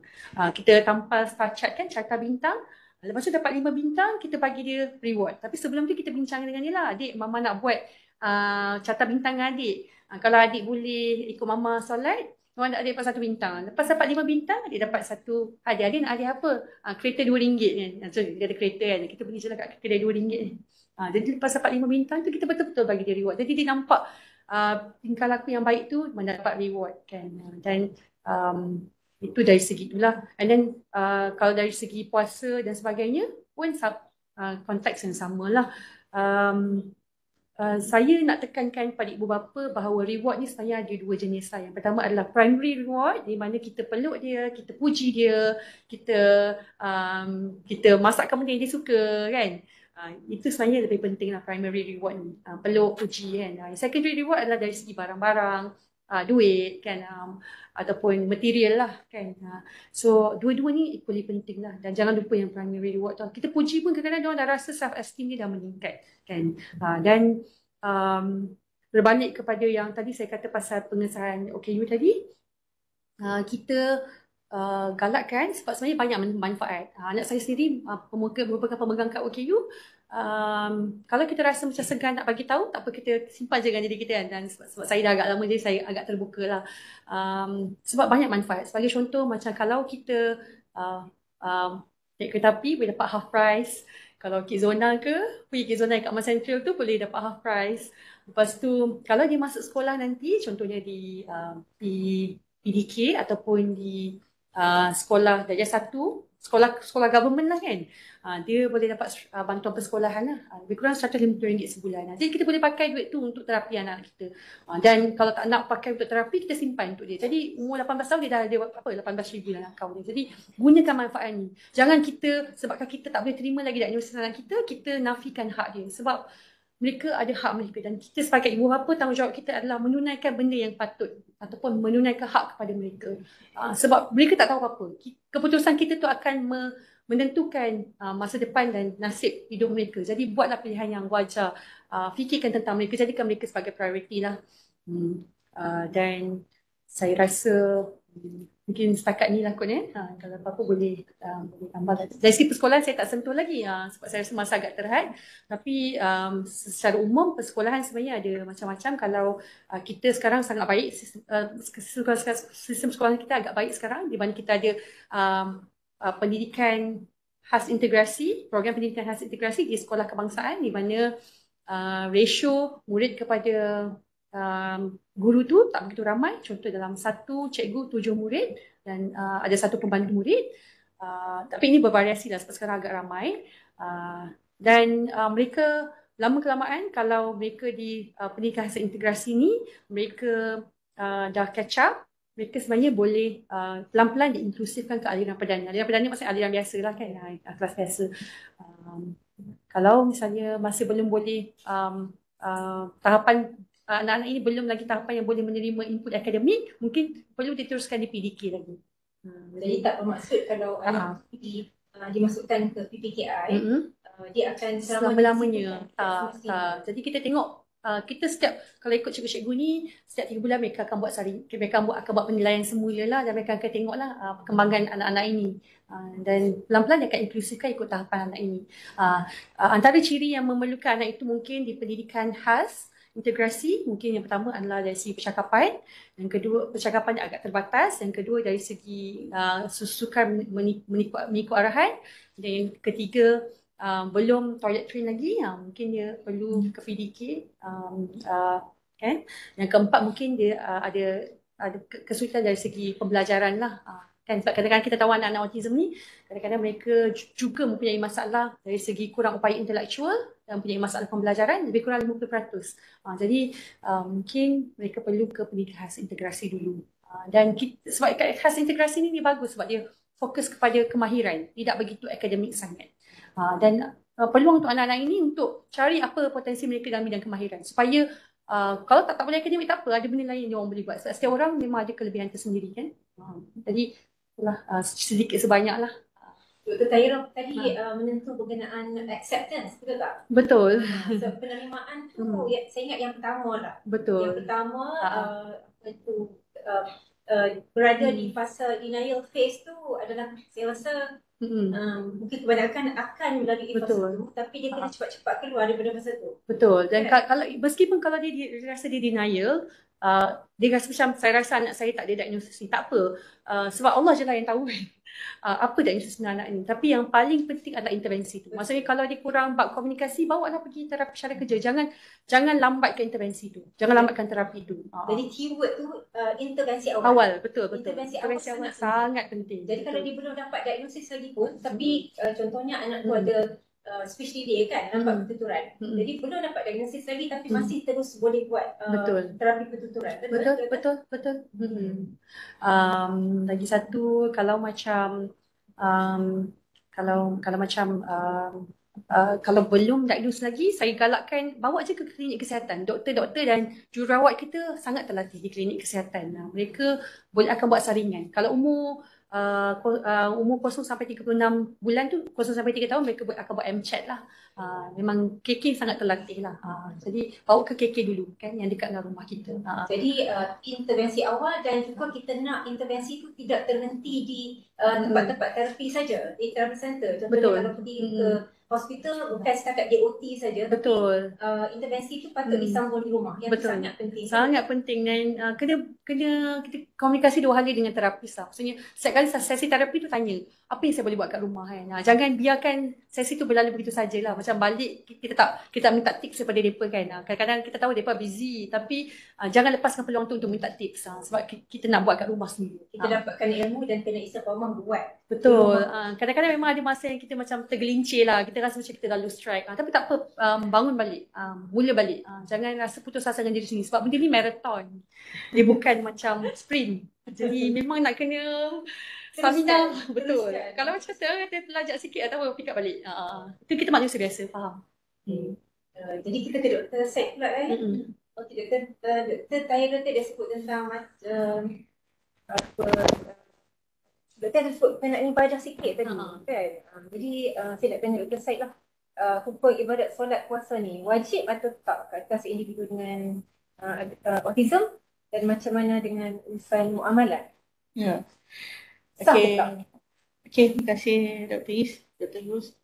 Kita tampal star chart kan, carta bintang. Lepas tu dapat 5 bintang, kita bagi dia reward. Tapi sebelum tu kita bincang dengan dia lah, adik, mama nak buat carta bintang dengan adik. Kalau adik boleh ikut mama solat, mama nak adik dapat 1 bintang. Lepas dapat 5 bintang, adik dapat 1 hadiah. Adik nak hadiah apa? Kereta RM2 kan. So, dia ada kereta kan, kita pergi je lah kat kedai RM2 ni. Jadi lepas dapat 5 bintang tu, kita betul-betul bagi dia reward. Jadi dia nampak tingkah laku yang baik tu mendapat reward kan. Dan itu dari segi itulah. And then kalau dari segi puasa dan sebagainya pun konteks yang sama lah. Saya nak tekankan pada ibu bapa bahawa reward ni sebenarnya ada dua jenis lah. Yang pertama adalah primary reward, di mana kita peluk dia, kita puji dia, kita masakkan benda yang dia suka kan. Itu sebenarnya lebih penting lah, primary reward ni, peluk, puji kan. Secondary reward adalah dari segi barang-barang, duit kan, ataupun material lah kan. So dua-dua ni equally penting lah, dan jangan lupa yang primary reward tu. Kita puji pun kadang-kadang dia dah rasa self esteem dia dah meningkat kan. Dan berbalik kepada yang tadi saya kata pasal pengesahan OKU tadi, kita galakkan sebab sebenarnya banyak manfaat. Anak saya sendiri merupakan pemegang kad OKU. Kalau kita rasa macam segan nak bagi tahu, tak apa, kita simpan je dengan diri kita kan. Dan sebab saya dah agak lama, jadi saya agak terbuka lah. Sebab banyak manfaat. Sebagai contoh, macam kalau kita naik kereta api boleh dapat half price. Kalau Kizona pergi Kizona kat Mas Central tu boleh dapat half price. Lepas tu kalau dia masuk sekolah nanti, contohnya di PDK ataupun di sekolah darjah 1, sekolah government lah kan, dia boleh dapat bantuan persekolahan lah, lebih kurang RM150 sebulan. Jadi kita boleh pakai duit tu untuk terapi anak kita. Dan kalau tak nak pakai untuk terapi, kita simpan untuk dia. Jadi umur 18 tahun dia dah ada RM18,000 dalam akaun dia. Jadi gunakan manfaat ni. Jangan kita, sebabkan kita tak boleh terima lagi diagnosis anak kita nafikan hak dia. Sebab mereka ada hak mereka, dan kita sebagai ibu bapa, tanggungjawab kita adalah menunaikan benda yang patut ataupun menunaikan hak kepada mereka. Sebab mereka tak tahu apa-apa. Keputusan kita tu akan menentukan masa depan dan nasib hidup mereka. Jadi buatlah pilihan yang wajar. Fikirkan tentang mereka, jadikan mereka sebagai prioriti lah. Dan saya rasa mungkin setakat ni lah kot kalau apa-apa boleh tambah. Dari segi persekolahan saya tak sentuh lagi sebab saya rasa masa agak terhad. Tapi secara umum persekolahan sebenarnya ada macam-macam. Kalau kita sekarang sangat baik, sistem sekolah kita agak baik sekarang, di mana kita ada pendidikan khas integrasi, program pendidikan khas integrasi di sekolah kebangsaan, di mana ratio murid kepada guru tu tak begitu ramai. Contoh dalam satu cikgu 7 murid dan ada satu pembantu murid. Tapi ini bervariasi lah sebab sekarang agak ramai. Dan mereka lama kelamaan, kalau mereka di pendidikan khas integrasi ni, mereka dah catch up, mereka sebenarnya boleh pelan-pelan diinklusifkan ke aliran perdana. Aliran perdana maksudnya aliran biasa lah kan, kelas biasa. Kalau misalnya masih belum boleh tahapan anak-anak ini belum lagi tahapan yang boleh menerima input akademik, mungkin perlu diteruskan di PDK lagi. Jadi tak bermaksud kalau anak dimasukkan ke PPKI, dia akan selama-lamanya. Tak. Jadi kita tengok, kita setiap, kalau ikut cikgu-cikgu ni, setiap 3 bulan mereka akan buat penilaian semula lah, dan mereka akan tengoklah perkembangan anak-anak ini. Dan pelan-pelan dia akan inklusifkan ikut tahapan anak ini. Antara ciri yang memerlukan anak itu mungkin di pendidikan khas integrasi, mungkin yang pertama adalah dari segi percakapan, yang kedua percakapan agak terbatas, yang kedua dari segi sukar mengikut arahan, dan yang ketiga belum toilet train lagi, mungkin dia perlu ke PDK, kan. Yang keempat mungkin dia ada kesulitan dari segi pembelajaran lah. Kan, sebab kadang-kadang kita tahu anak-anak autism ni, kadang-kadang mereka juga mempunyai masalah dari segi kurang upaya intelektual dan mempunyai masalah pembelajaran, lebih kurang 50%. Jadi mungkin mereka perlu ke pendidikan khas integrasi dulu. Dan sebab khas integrasi ni bagus sebab dia fokus kepada kemahiran, tidak begitu akademik sangat. Dan peluang untuk anak-anak ini untuk cari apa potensi mereka dalam bidang kemahiran, supaya kalau tak boleh akademik tak apa, ada benda lain yang orang boleh buat. Sebab setiap orang memang ada kelebihan tersendiri kan. Jadi sedikit sebanyak lah. Dr. Tahira tadi menentu berkenaan acceptance, betul tak? Betul. So, penerimaan tu saya ingat yang pertama lah. Betul. Yang pertama berada di fasa denial phase tu adalah, saya rasa mungkin kebanyakan akan melalui fasa tu, tapi dia kena cepat-cepat keluar daripada fasa tu. Betul. Dan kalau meskipun kalau dia rasa dia denial, dia rasa macam, saya rasa anak saya tak ada diagnosis ni, tak apa, sebab Allah je lah yang tahu apa diagnosis anak ini. Tapi yang paling penting adalah intervensi tu. Maksudnya kalau dia kurang bab komunikasi, bawalah pergi terapi syariah kerja. Jangan lambatkan intervensi tu, jangan lambatkan terapi tu. Jadi keyword tu intervensi awal. Betul. Intervensi awal sangat penting. Jadi kalau dia belum dapat diagnosis lagi pun, tapi contohnya anak tu ada speech delay kan, nampak pertuturan. Jadi belum dapat diagnosis lagi tapi masih terus boleh buat terapi pertuturan. Betul. Lagi satu, kalau macam kalau belum diagnose lagi, saya galakkan bawa je ke klinik kesihatan. Doktor-doktor dan jururawat kita sangat terlatih di klinik kesihatan. Mereka akan buat saringan. Kalau umur 0 sampai 36 bulan tu, 0 sampai 3 tahun, mereka akan buat MCAT lah. Memang KK sangat terlatih lah. Jadi bawa ke KK dulu kan, yang dekat dengan rumah kita. Jadi intervensi awal, dan juga kita nak intervensi tu tidak terhenti di tempat-tempat terapi saja, di terapi center. Contohnya kalau pergi ke hospital bukan setakat DOT saja, Betul. tapi intervensi tu patut disambung di rumah, yang Betul. sangat penting. Sangat penting, dan kena kita komunikasi 2 hari dengan terapis lah. Maksudnya setiap kali sesi terapi tu tanya, apa yang saya boleh buat kat rumah kan. Jangan biarkan sesi tu berlalu begitu sajalah. Macam balik kita minta tips daripada mereka kan. Kadang-kadang kita tahu mereka busy, tapi jangan lepaskan peluang tu untuk minta tips. Sebab kita nak buat kat rumah sendiri. Kita dapatkan ilmu dan kena istiqamah buat. Betul. Kadang-kadang memang ada masa yang kita macam tergelincir lah. Kita rasa macam kita dah lose track. Tapi tak apa, bangun balik. Mula balik. Jangan rasa putus asa dengan diri sendiri. Sebab benda ni marathon. Dia bukan macam sprint. Jadi memang nak kena stamina. Betul. Kalau macam kita terlajak sikit atau pick up balik. Itu kita manusia biasa, faham. Jadi kita ke Dr. Syed pula kan. Dr. Tahira dia sebut tentang Doktor ada sebut nak ibadah sikit tadi kan. Jadi saya nak tanya Dr. Syed lah, hukum ibadat solat puasa ni wajib atau tak ke atas individu dengan autism, dan macam mana dengan urusan muamalat? Ya. Sah Okey. tak? Okey, terima kasih Dr. Is, Dr. Yus.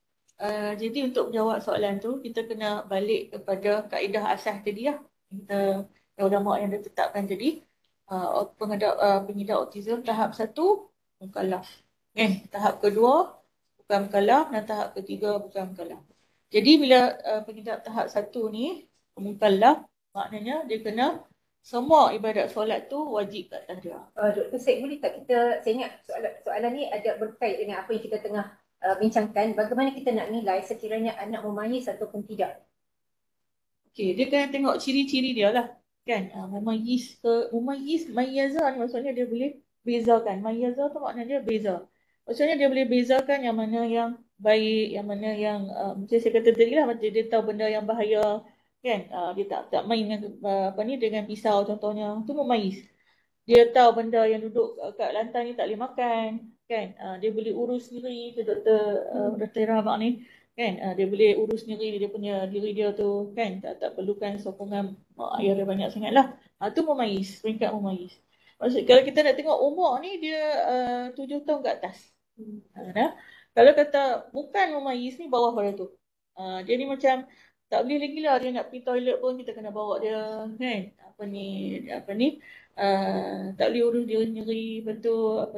Jadi untuk menjawab soalan tu, kita kena balik kepada kaedah asas tadi lah. Kita ulama yang ditetapkan tadi, pengidap autism tahap 1 mukallaf. Tahap kedua bukan mukallaf, dan tahap ketiga bukan mukallaf. Jadi bila pengidap tahap 1 ni mukallaf, maknanya dia kena semua ibadat solat tu wajib kat atas dia. Dr. Syed, boleh tak saya ingat soalan ni ada berkait dengan apa yang kita tengah bincangkan, bagaimana kita nak nilai sekiranya anak memayis ataupun tidak? Okey, dia kena tengok ciri-ciri dia lah. Kan? Memayis ke, mayyaza ni maksudnya dia boleh bezakan. Mayyaza tu maknanya dia beza. Maksudnya dia boleh bezakan yang mana yang baik, yang mana yang macam saya kata tadi lah, macam dia tahu benda yang bahaya. Kan? Dia tak main dengan pisau contohnya. Tu memayis. Dia tahu benda yang duduk kat lantai ni tak boleh makan. Kan? Dia boleh urus sendiri ke Dr. Rahmat ni. Kan? Dia boleh urus sendiri dia punya diri dia tu. Kan? Tak perlukan sokongan mak ayah dia banyak sangat lah. Tu memayis. Peringkat memayis. Maksud, kalau kita nak tengok umur ni, dia 7 tahun ke atas. Kalau kata bukan memayis ni, bawah pada tu. Jadi macam tak boleh lagi lah dia nak pergi toilet pun kita kena bawa dia. Kan? Apa ni tak boleh urus diri sendiri. Betul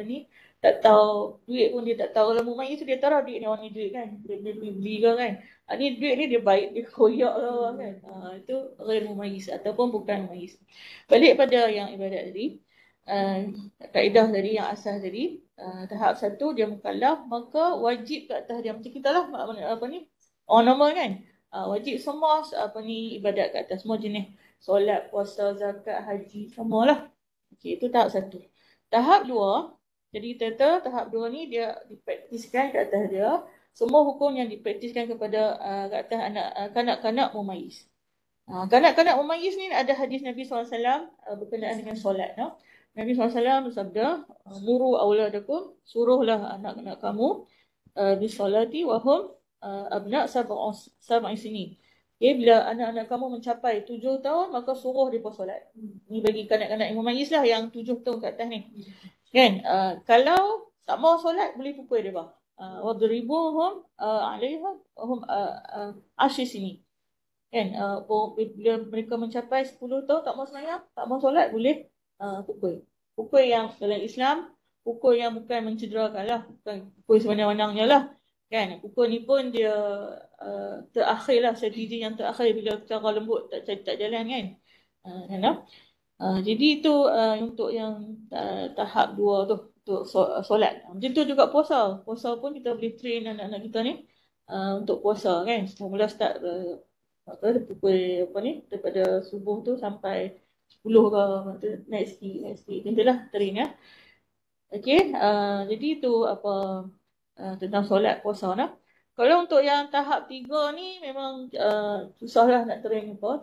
tak tahu duit pun dia tak tahu. Kalau memayis tu dia tahu duit ni orang ni duit kan. Dia beli ke kan. Ni duit ni dia baik, dia koyak lah kan. Itu ghair memayis ataupun bukan memayis. Balik pada yang ibadat tadi. Kaedah tadi yang asas tadi, tahap 1 dia mukallaf, maka wajib kat atas dia macam kita lah orang normal kan. Wajib semua ibadat kat atas, semua jenis solat, puasa, zakat, haji, semualah. Okey, itu tahap 1. Tahap 2, jadi kita tahap 2 ni dia dipraktiskan kat atas dia, semua hukum yang dipraktiskan kepada kat atas kanak-kanak memayis. Kanak-kanak memayis ni ada hadis Nabi SAW berkenaan dengan solat. Nabi SAW bersabda, "Muru auladakum, suruhlah anak-anak kamu bisolati wa hum abna' sab'i sinin." Okay, bila anak-anak kamu mencapai 7 tahun, maka suruh dia solat. Ni bagi kanak-kanak yang memayis lah, yang 7 tahun ke atas ni. Kan? Kalau tak mau solat, boleh pukul dia bah. Wadribuhum 'alaiha hum 10 sinin. Kan? Bila mereka mencapai 10 tahun tak mau sembahyang, tak mau solat, boleh pukul yang dalam Islam, pukul yang bukan mencederakan lah, bukan pukul sebenarnya lah kan. Pukul ni pun dia terakhir lah, strategi yang terakhir bila cara lembut tak jalan kan. Jadi itu untuk yang tahap 2 tu, untuk solat. Macam tu juga puasa pun kita boleh train anak-anak kita ni untuk puasa kan. Mula start pukul daripada subuh tu sampai 10 ke, naik sikit. Tentulah terin ya. Okey, jadi itu apa tentang solat puasa nah. Kalau untuk yang tahap 3 ni memang susahlah nak terin apa.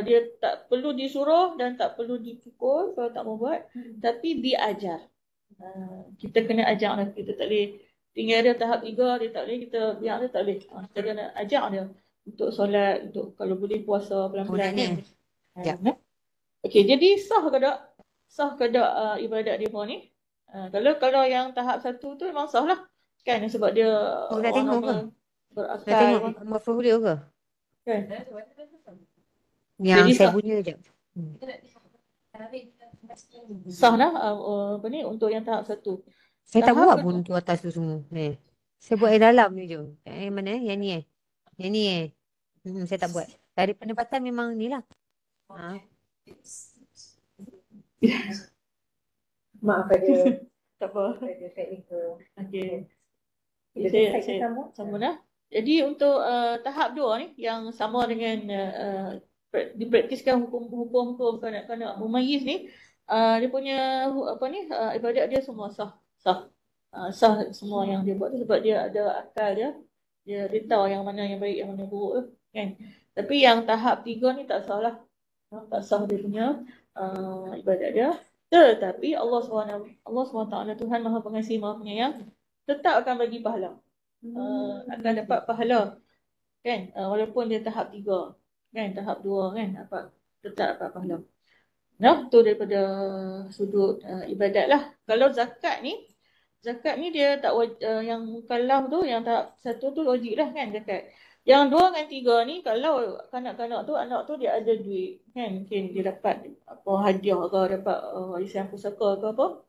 Dia tak perlu disuruh dan tak perlu dipukul kalau tak mau buat, tapi diajar. Kita kena ajar dia. Kita tak boleh tinggal dia tahap 3, dia tak boleh, kita biar dia tak boleh. Kita kena ajar dia untuk solat, untuk kalau boleh puasa pelan-pelan kan. Ya. Okey, jadi sah ke tak? Sah ke tak ibadat dia pun ni? Kalau yang tahap 1 tu memang sah lah. Kan sebab dia Oh, dah tengok ke? Dah berakal. tengok Amal Folio ke? Kan? Yang Jadi saya sah. punya je. Sah lah untuk yang tahap 1. Saya tak Tahap buat kedua. pun tu atas tu semua. Saya buat yang dalam ni je. Yang mana? Yang ni Yang ni saya tak buat. Dari pendapatan memang ni lah. Maaf ada Tak apa. ada technical. Okey. Kita Saya sambung. sambung dah. Jadi untuk tahap 2 ni yang sama dengan dipraktiskan hukum kanak-kanak mumayyiz ni, dia punya ibadat dia semua sah. Sah semua yang dia buat tu sebab dia ada akal dia. Dia tahu yang mana yang baik, yang mana yang buruk tu, kan. Tapi yang tahap 3 ni tak sah lah. Tak sah dia punya ibadat dia. Tetapi Allah SWT Tuhan Maha Pengasih Maha Penyayang tetap akan bagi pahala. Akan dapat pahala. Kan? Walaupun dia tahap 3. Kan? Tahap 2 kan? Tetap dapat pahala. Nah, tu daripada sudut ibadat lah. Kalau zakat ni dia tak yang mukallaf tu, yang tahap 1 tu wajib lah kan zakat. Yang 2 dan 3 ni kalau kanak-kanak tu, anak tu dia ada duit kan, mungkin dia dapat apa hadiah ke, dapat warisan pusaka ke apa,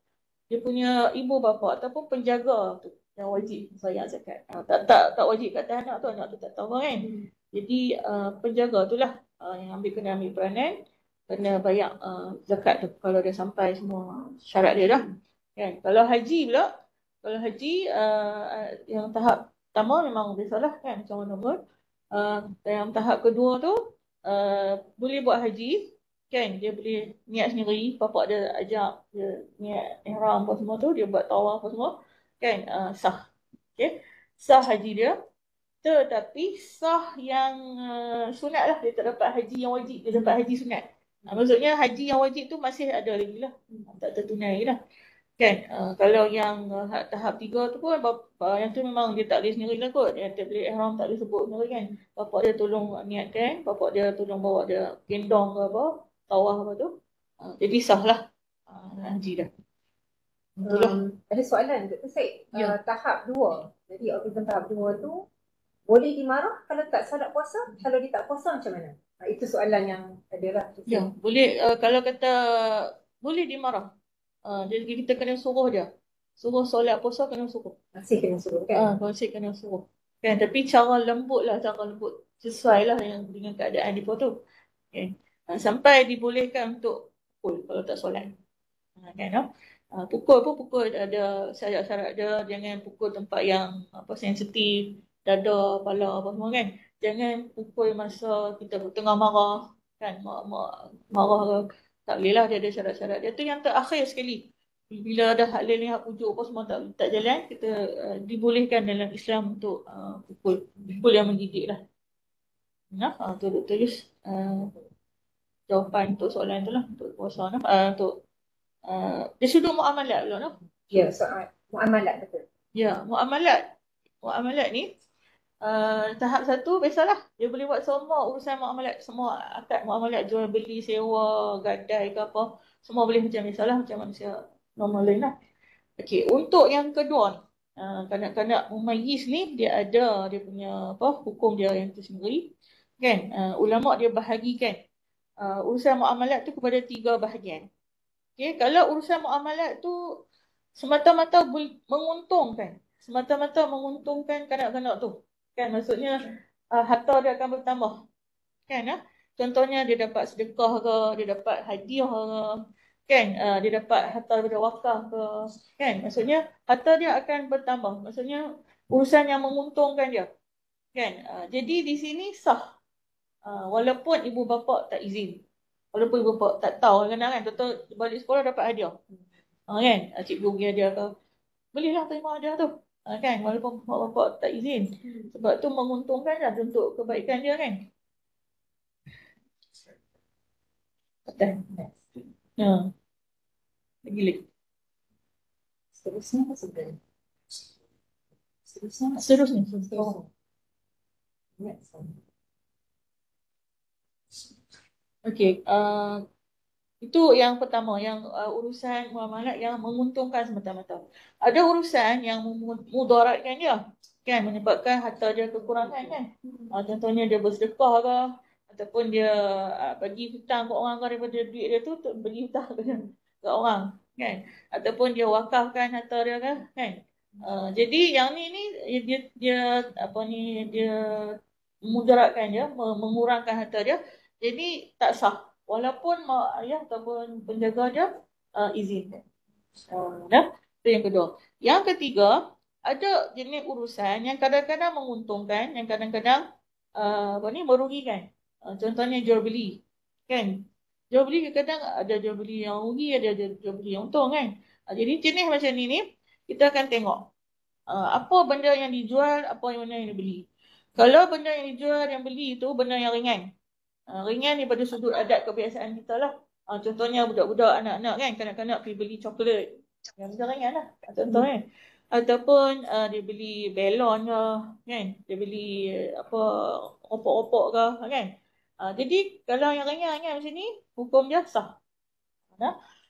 dia punya ibu bapa ataupun penjaga tu yang wajib bayar zakat. Tak wajib kat anak tu tak tahu kan. Jadi penjaga tu lah yang kena ambil peranan, kena bayar zakat tu kalau dia sampai semua syarat dia dah. Kan? Kalau haji yang tahap pertama memang biasalah kan, macam mana pun. Yang tahap kedua tu boleh buat haji kan, dia boleh niat sendiri, bapak dia ajak dia niat ihram apa semua tu, dia buat tawaf apa semua kan, sah. Okey, sah haji dia. Tetapi sah yang sunat lah, dia tak dapat haji yang wajib, dia dapat haji sunat. Maksudnya haji yang wajib tu masih ada lagi lah, tak tertunai lah. Kan, kalau yang tahap 3 tu pun yang tu memang dia tak boleh sendiri lah kot. Dia tak boleh ihram, tak boleh sebut sendiri kan. Bapak dia tolong niatkan, bapak dia tolong bawa dia gendong ke apa, tawaf apa tu. Jadi sah lah haji dah. Ada soalan Dr. Syed. Ya. Tahap 2. Jadi autism tahap 2 tu boleh dimarah kalau tak solat puasa? Kalau dia tak puasa macam mana? Itu soalan yang ada lah. Ya, boleh. Kalau kata boleh dimarah. Jadi kita kena suruh dia. Suruh solat puasa kena suruh. Masih kena suruh kan? Masih kena suruh. Kan, tapi cara lembut sesuai lah dengan keadaan dia tu. Okay. Sampai dibolehkan untuk pukul kalau tak solat. Kan, pukul ada syarat-syarat dia. Jangan pukul tempat yang sensitif, dada, kepala apa semua kan. Jangan pukul masa kita tengah marah kan, marah ke. Tak boleh lah, dia ada syarat-syarat dia. Tu yang terakhir sekali. Bila dah hak lain hak pujuk apa semua tak jalan, kita dibolehkan dalam Islam untuk pukul yang mendidik lah. Tu Dr. Yus jawapan untuk soalan tu lah, untuk puasa lah. Untuk dia sudut muamalat pula lah. Ya, soal muamalat betul. Ya, muamalat ni tahap 1 biasalah. Dia boleh buat semua urusan muamalat, semua akad muamalat, jual beli, sewa, gadai ke apa, semua boleh macam biasalah, macam manusia normal lain lah. Okey, untuk yang kedua ni, kanak-kanak mumayyiz ni dia ada dia punya hukum dia yang tersendiri. Kan? Ulama dia bahagikan urusan muamalat tu kepada 3 bahagian. Okey, kalau urusan muamalat tu semata-mata menguntungkan kanak-kanak tu. Kan, maksudnya harta dia akan bertambah. Kan, contohnya dia dapat sedekah ke, dia dapat hadiah ke, kan, dia dapat harta daripada wakaf ke, kan, maksudnya harta dia akan bertambah. Maksudnya urusan yang menguntungkan dia. Kan? Jadi di sini sah. Walaupun ibu bapa tak izin. Walaupun ibu bapa tak tahu kadang-kadang kan, betul balik sekolah dapat hadiah. Kan? Cikgu bagi hadiah ke. Belilah terima hadiah tu. Kan? Walaupun mak bapa tak izin. Sebab tu menguntungkan lah untuk kebaikan dia kan. Betul. Lagi. Seterusnya apa sebenarnya? Seterusnya. Seterusnya. Next one. Okey, itu yang pertama, yang urusan muamalat yang menguntungkan semata-mata. Ada urusan yang mudaratkan dia, kan, menyebabkan harta dia kekurangan kan. Contohnya dia bersedekah ke, ataupun dia bagi hutang ke orang ke, daripada duit dia tu bagi hutang ke orang kan, ataupun dia wakafkan harta dia kan. Jadi yang ni dia mudaratkan dia, mengurangkan harta dia. Jadi tak sah walaupun mak ayah ataupun penjaga dia izin. Itu yang kedua. Yang ketiga, ada jenis urusan yang kadang-kadang menguntungkan, yang kadang-kadang merugikan. Contohnya jual beli. Kan? Jual beli kadang ada jual beli yang rugi, ada jual beli yang untung kan. Jadi jenis macam ni kita akan tengok apa benda yang dijual, apa benda yang dibeli. Kalau benda yang dijual, yang beli itu benda yang ringan. Ringan daripada sudut adat kebiasaan kita lah. Contohnya budak-budak, anak-anak kan, kanak-kanak pergi beli coklat. Yang benda ringan lah. Contoh kan. Ataupun dia beli belon ke, kan. Dia beli opok-opok ke, kan. Jadi kalau yang ringan kan macam ni, hukum dia sah.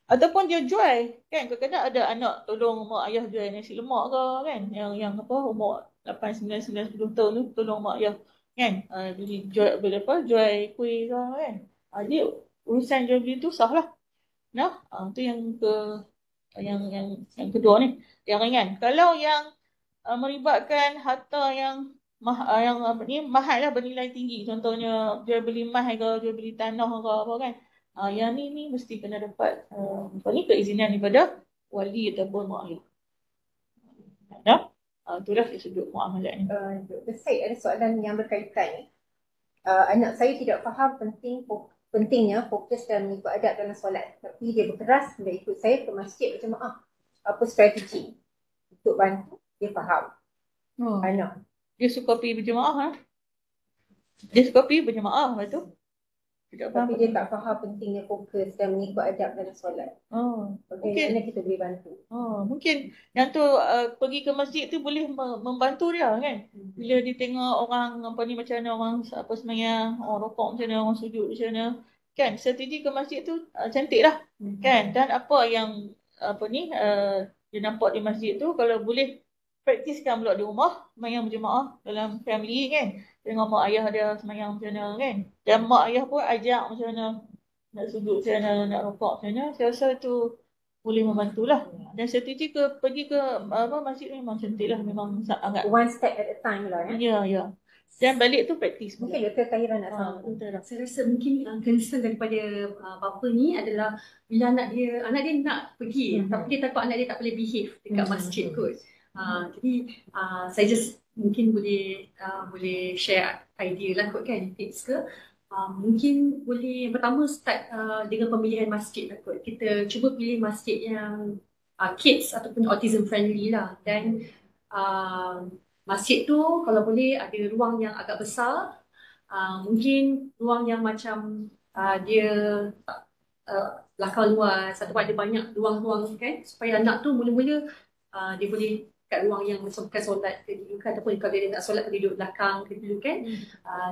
Ataupun dia jual, kan. Kadang-kadang ada anak tolong mak ayah jual nasi lemak ke, kan. Yang umur 8, 9, 10 tahun tu tolong mak ayah. Kan, jual kuih ke kan. Jadi urusan jual beli tu sah lah. Tu yang kedua ni, yang ringan. Kalau yang melibatkan harta yang mahal lah, bernilai tinggi. Contohnya jual beli emas ke, jual beli tanah ke apa kan. Yang ni mesti kena dapat keizinan daripada wali ataupun mak ayah. Itulah sudut muamalat ni. Saya ada soalan yang berkaitan ni. Anak saya tidak faham pentingnya fokus dan mengikut adab dalam solat. Tapi dia berkeras bila ikut saya ke masjid berjemaah. Apa strategi untuk bantu dia faham? Anak. Dia suka pergi berjemaah. Dia suka pergi berjemaah, betul? Tapi dia tak faham pentingnya fokus dan mengikut adab dalam solat. Bagaimana kita boleh bantu? Mungkin yang tu pergi ke masjid tu boleh membantu dia kan. Bila dia tengok orang macam mana orang sembahyang, orang rokok macam mana, orang sujud macam mana. Kan, strategi ke masjid tu cantik lah. Kan, dan apa yang dia nampak di masjid tu, kalau boleh praktiskan pula di rumah, sembahyang berjemaah dalam family kan. Tengok mak ayah dia sembahyang macam mana kan. Dan mak ayah pun ajak macam mana nak sujud macam mana, nak rokok macam mana. Saya rasa tu boleh membantulah. Dan strategi pergi ke masjid memang cantik lah. Memang sangat. One step at a time lah ya. Ya. Dan balik tu praktis. Mungkin Dr. Tahira nak tahu. Saya rasa mungkin concern daripada bapa ni adalah bila anak dia nak pergi tapi dia takut anak dia tak boleh behave dekat masjid kot. Jadi saya just mungkin boleh share idea lah kot kan, tips ke. Mungkin boleh pertama start dengan pemilihan masjid lah kot. Kita cuba pilih masjid yang kids ataupun autism friendly lah. Dan masjid tu kalau boleh ada ruang yang agak besar. Mungkin ruang yang macam dia belakang luas ataupun ada banyak ruang-ruang kan, supaya anak tu mula-mula dia boleh kat ruang yang macam bukan solat ke dulu kan, ataupun kalau dia nak solat duduk belakang ke dulu kan.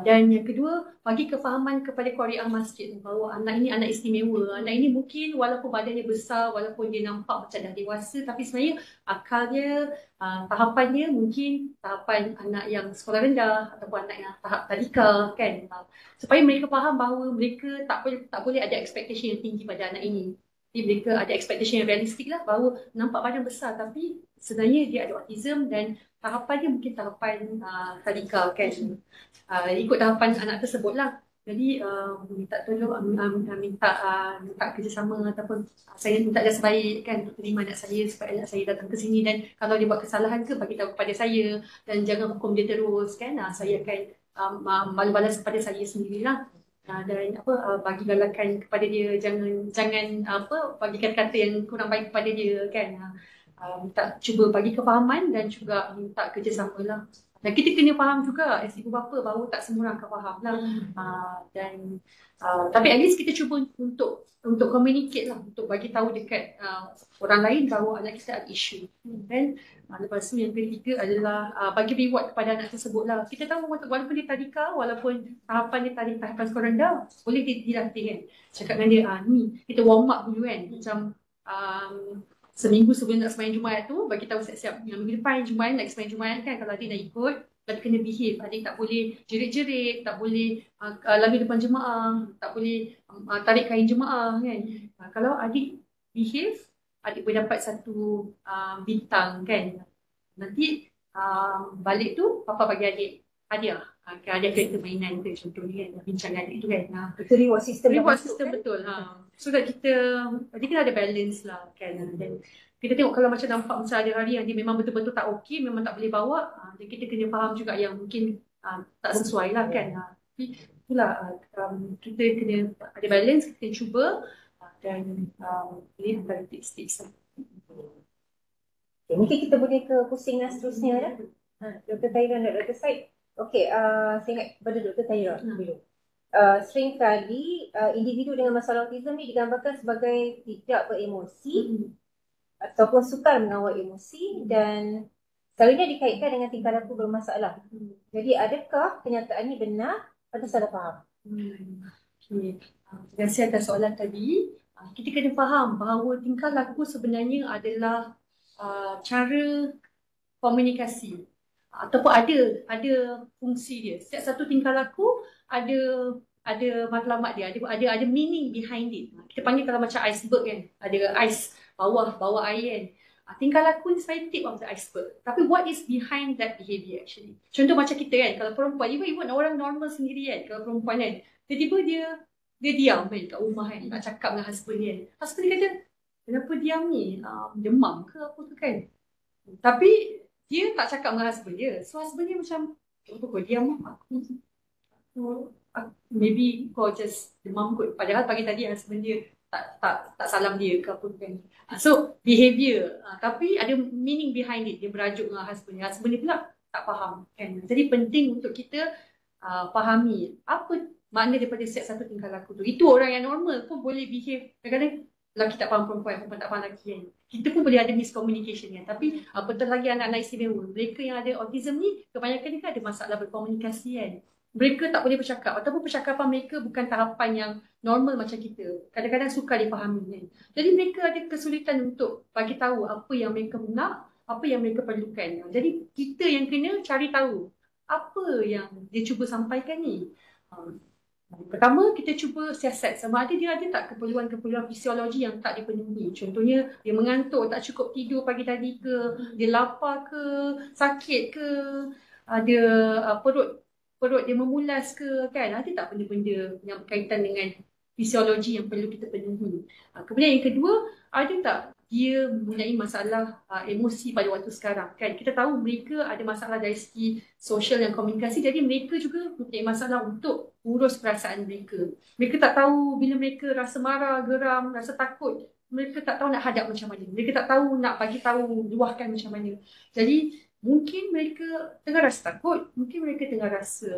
Dan yang kedua, bagi kefahaman kepada qariah masjid bahawa anak ini anak istimewa. Anak ini mungkin walaupun badannya besar, walaupun dia nampak macam dah dewasa, tapi sebenarnya akalnya, tahapannya mungkin tahapan anak yang sekolah rendah ataupun anak yang tahap tadika kan. Supaya mereka faham bahawa mereka tak boleh ada expectation yang tinggi pada anak ini. Jadi mereka ada expectation yang realistik lah, bahawa nampak badan besar tapi sebenarnya dia ada autism dan tahapannya mungkin tahapan tadika kan. Ikut tahapan anak tersebut lah. Jadi minta tolong, minta kerjasama ataupun saya minta jasa baik kan untuk terima anak saya supaya anak saya datang ke sini, dan kalau dia buat kesalahan ke bagi tahu kepada saya dan jangan hukum dia terus kan. Saya akan balas kepada saya sendirilah. Dan bagi galakan kepada dia, jangan bagi kata-kata yang kurang baik kepada dia kan. Minta cuba bagi kefahaman dan juga minta kerjasama lah. Dan kita kena faham juga as ibu bapa bahawa tak semua orang akan faham lah. Tapi at least kita cuba untuk communicate lah, untuk bagi tahu dekat orang lain bahawa anak kita ada isu. Dan lepas tu yang ketiga adalah bagi reward kepada anak tersebut lah. Kita tahu walaupun dia tadika, walaupun tahapan dia tadi tahapan sekolah rendah, boleh dilatih kan. Cakap dengan dia, ni kita warm up dulu kan. Macam seminggu sebelum nak sembahyang Jumaat tu, bagi tahu siap-siap yang minggu depan Jumaat nak sembahyang Jumaat kan. Kalau adik nak ikut, adik kena behave. Adik tak boleh jerit-jerit, tak boleh lalu depan jemaah, tak boleh tarik kain jemaah kan. Kalau adik behave, adik boleh dapat satu bintang kan. Nanti balik tu papa bagi adik hadiah. Ada kereta mainan tu contohnya kan, bincang adik tu kan. Itu reward system Kan? Betul. So that kita kena ada balance lah kan. Dan kita tengok kalau macam nampak macam ada hari yang dia memang betul-betul tak okey, memang tak boleh bawa, dan kita kena faham juga yang mungkin tak sesuai lah kan. Tapi itulah kita kena ada balance, kita cuba dan ini antara tips-tips lah. Okay, mungkin kita boleh ke pusing seterusnya dah. Dr. Tahira dan Dr. Syed. Okey, saya ingat pada Dr. Tahira dulu. Seringkali individu dengan masalah autism ni digambarkan sebagai tidak beremosi ataupun sukar mengawal emosi, dan selalunya dikaitkan dengan tingkah laku bermasalah. Jadi adakah kenyataan ini benar atau salah faham? Okay. Terima kasih atas soalan tadi. Kita kena faham bahawa tingkah laku sebenarnya adalah cara komunikasi ataupun ada fungsi dia. Setiap satu tingkah laku ada matlamat dia, ada meaning behind it. Kita panggil kalau macam iceberg kan, ada ice bawah air kan. Tingkah laku ni sebenarnya tip of the iceberg. Tapi what is behind that behavior actually? Contoh macam kita kan, kalau perempuan, even orang normal sendiri kan, kalau perempuan kan, tiba-tiba dia diam kan kat rumah kan, nak cakap dengan husband dia kan. Husband dia kata, kenapa diam ni? Demam ke apa ke kan? Tapi dia tak cakap dengan husband dia. So husband dia macam, kenapa kau diam? Maybe kau just demam kot. Padahal pagi tadi husband dia tak salam dia ke apa kan. So behavior, tapi ada meaning behind it. Dia berajuk dengan husband dia. Husband dia pula tak faham kan. Jadi penting untuk kita fahami apa makna daripada setiap satu tingkah laku tu. Itu orang yang normal pun boleh behave. Kadang-kadang lelaki tak faham perempuan, perempuan tak faham lelaki kan. Kita pun boleh ada miscommunication kan. Tapi betul lagi anak-anak istimewa, mereka yang ada autism ni kebanyakan dia kan ada masalah berkomunikasi kan. Mereka tak boleh bercakap ataupun percakapan mereka bukan tahapan yang normal macam kita. Kadang-kadang sukar dipahami kan. Jadi mereka ada kesulitan untuk bagi tahu apa yang mereka nak, apa yang mereka perlukan. Jadi kita yang kena cari tahu apa yang dia cuba sampaikan ni. Pertama, kita cuba siasat sama ada dia ada tak keperluan-keperluan fisiologi yang tak dipenuhi. Contohnya, dia mengantuk, tak cukup tidur pagi tadi ke, dia lapar ke, sakit ke, ada perut dia memulas ke, kan? Ada tak benda-benda yang berkaitan dengan fisiologi yang perlu kita penuhi. Kemudian yang kedua, ada tak dia mempunyai masalah emosi pada waktu sekarang, kan? Kita tahu mereka ada masalah dari segi sosial dan komunikasi, jadi mereka juga mempunyai masalah untuk urus perasaan mereka. Mereka tak tahu bila mereka rasa marah, geram, rasa takut, mereka tak tahu nak hadap macam mana. Mereka tak tahu nak bagi tahu, luahkan macam mana. Jadi mungkin mereka tengah rasa takut, mungkin mereka tengah rasa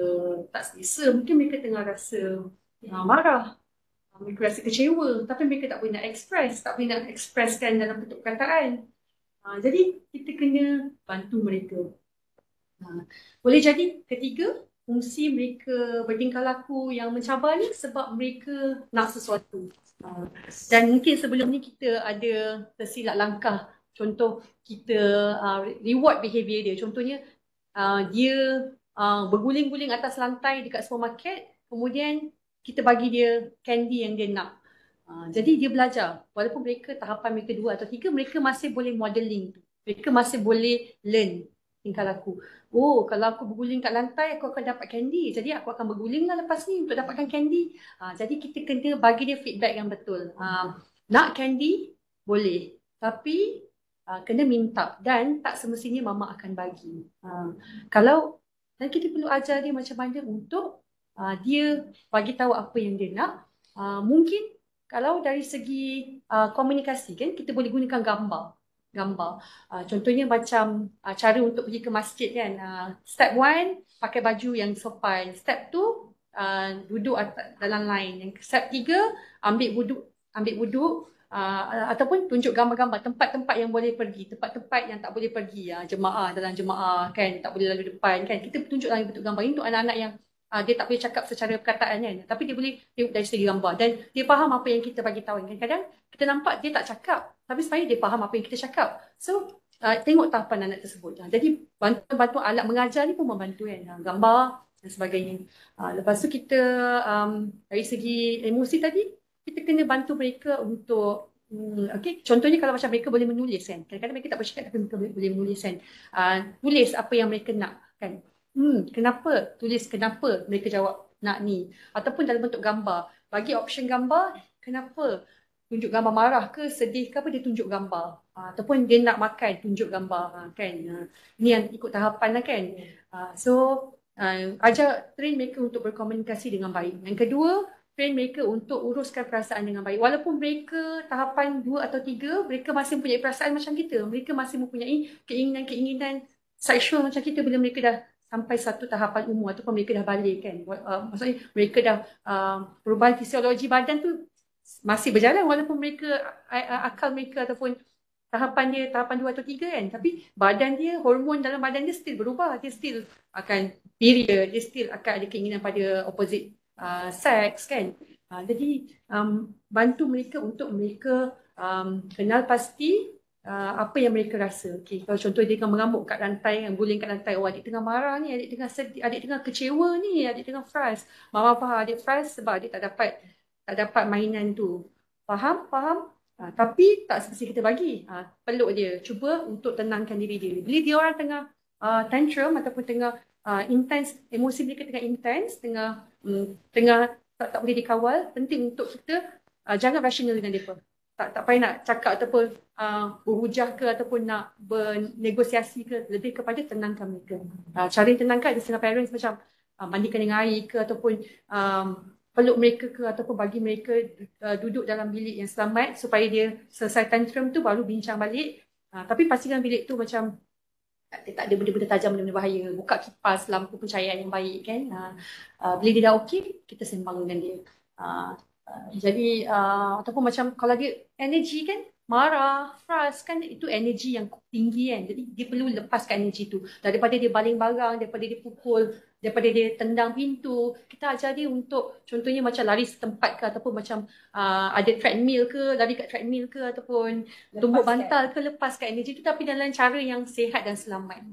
tak selesa, mungkin mereka tengah rasa marah, mereka rasa kecewa, tapi mereka tak boleh nak expresskan dalam bentuk perkataan. Jadi kita kena bantu mereka. Boleh jadi ketiga, fungsi mereka bertingkah laku yang mencabar ni sebab mereka nak sesuatu. Dan mungkin sebelum ni kita ada tersilap langkah. Contoh kita reward behavior dia. Contohnya dia berguling-guling atas lantai dekat supermarket, kemudian kita bagi dia candy yang dia nak. Jadi dia belajar. Walaupun mereka tahapan mereka 2 atau 3, mereka masih boleh modeling. Mereka masih boleh learn. tingkah laku. Oh, kalau aku berguling kat lantai, aku akan dapat candy. Jadi aku akan berguling lah lepas ni untuk dapatkan candy. Jadi kita kena bagi dia feedback yang betul. Nak candy? Boleh. Tapi kena minta dan tak semestinya mama akan bagi. Kalau dan kita perlu ajar dia macam mana untuk dia bagi tahu apa yang dia nak. Mungkin kalau dari segi komunikasi kan kita boleh gunakan gambar. Contohnya macam cara untuk pergi ke masjid kan. Step 1 pakai baju yang sopan. Step 2 duduk dalam line. Yang step 3 ambil wuduk ataupun tunjuk gambar-gambar tempat-tempat yang boleh pergi, tempat-tempat yang tak boleh pergi, dalam jemaah kan, tak boleh lalu depan kan. Kita tunjuk dalam bentuk gambar. Ini untuk anak-anak yang dia tak boleh cakap secara perkataan kan, tapi dia boleh tengok dari segi gambar dan dia faham apa yang kita bagi tahu. Kadang-kadang kita nampak dia tak cakap, tapi sebenarnya dia faham apa yang kita cakap. So tengok tahapan anak tersebut. Jadi bantuan alat mengajar ni pun membantu kan, gambar dan sebagainya. Lepas tu kita dari segi emosi tadi, kita kena bantu mereka untuk contohnya kalau macam mereka boleh menulis kan. Kadang-kadang mereka tak boleh cakap tapi mereka boleh menulis kan. Tulis apa yang mereka nak kan. Kenapa? Tulis kenapa mereka jawab nak ni. Ataupun dalam bentuk gambar. Bagi option gambar, kenapa? Tunjuk gambar marah ke, sedih ke apa, dia tunjuk gambar. Ataupun dia nak makan, tunjuk gambar kan. Ni yang ikut tahapan lah kan. Ajar train mereka untuk berkomunikasi dengan baik. Yang kedua, train mereka untuk uruskan perasaan dengan baik. Walaupun mereka tahapan 2 atau 3, mereka masih mempunyai perasaan macam kita. Mereka masih mempunyai keinginan-keinginan seksual macam kita bila mereka dah sampai satu tahapan umur ataupun mereka dah balik kan. Maksudnya mereka dah perubahan fisiologi badan tu masih berjalan walaupun mereka akal mereka ataupun tahapan 2 atau 3 kan. Tapi badan dia, hormon dalam badan dia still berubah. Dia still akan period, dia still akan ada keinginan pada opposite seks kan. Jadi bantu mereka untuk mereka kenal pasti apa yang mereka rasa. Kalau contoh dia tengah mengamuk kat lantai, guling kat lantai, adik tengah marah ni, adik tengah sedih, adik tengah kecewa ni, adik tengah frust. Mama faham adik frust sebab adik tak dapat mainan tu. Faham? Tapi tak semesti kita bagi. Peluk dia, cuba untuk tenangkan diri dia. Bila dia orang tengah tantrum ataupun tengah intense, emosi mereka tengah intense, tengah tak boleh dikawal, penting untuk kita jangan rasional dengan mereka. Tak payah nak cakap ataupun berhujah ke ataupun nak bernegosiasi ke, lebih kepada tenangkan mereka. Cara yang tenangkan ada setengah parents macam mandikan dengan air ke ataupun peluk mereka ke ataupun bagi mereka duduk dalam bilik yang selamat supaya dia selesai tantrum tu baru bincang balik. Tapi pastikan bilik tu macam tak ada benda-benda tajam, benda-benda bahaya. Buka kipas, lampu pencahayaan yang baik kan. Bila dia dah okey, kita sembang dengan dia. Jadi ataupun macam kalau dia energi kan, marah, frust kan, itu energi yang tinggi kan. Jadi dia perlu lepaskan energi tu. Daripada dia baling barang, daripada dia pukul, daripada dia tendang pintu, kita ajar dia untuk contohnya macam lari setempat ke ataupun macam ada treadmill ke, lari kat treadmill ke ataupun tumbuk bantal ke, lepaskan energi tu tapi dalam cara yang sihat dan selamat.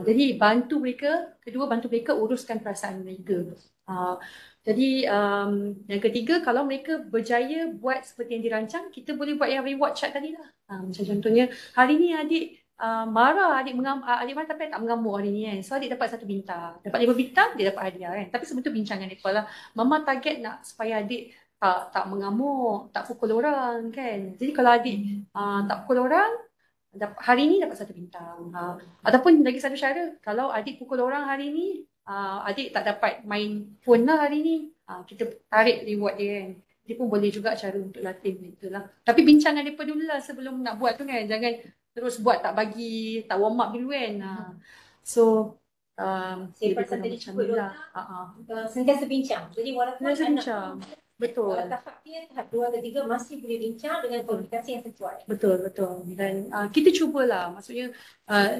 Jadi bantu mereka uruskan perasaan mereka. Jadi yang ketiga, kalau mereka berjaya buat seperti yang dirancang, kita boleh buat yang reward chat tadi lah. Macam contohnya, hari ni adik marah, adik marah tapi tak mengamuk hari ni kan. So adik dapat 1 bintang. Dapat 5 bintang, dia dapat hadiah kan. Tapi sebenarnya bincangan dia lah. Mama target nak supaya adik tak mengamuk, tak pukul orang kan. Jadi kalau adik tak pukul orang, hari ni dapat 1 bintang. Ataupun lagi satu cara, kalau adik pukul orang hari ni, adik tak dapat main phone lah hari ni, kita tarik reward dia kan. Dia pun boleh juga cara untuk latih itulah. Tapi bincang dengan mereka dulu lah sebelum nak buat tu kan. Jangan terus buat tak warm up dulu kan. So saya perasan tadi cukup lah. Sentiasa bincang. Jadi walaupun bincang. Betul. Tahap dia, tahap 2 ke 3 masih boleh bincang dengan komunikasi yang sesuai. Betul. Dan kita cubalah. Maksudnya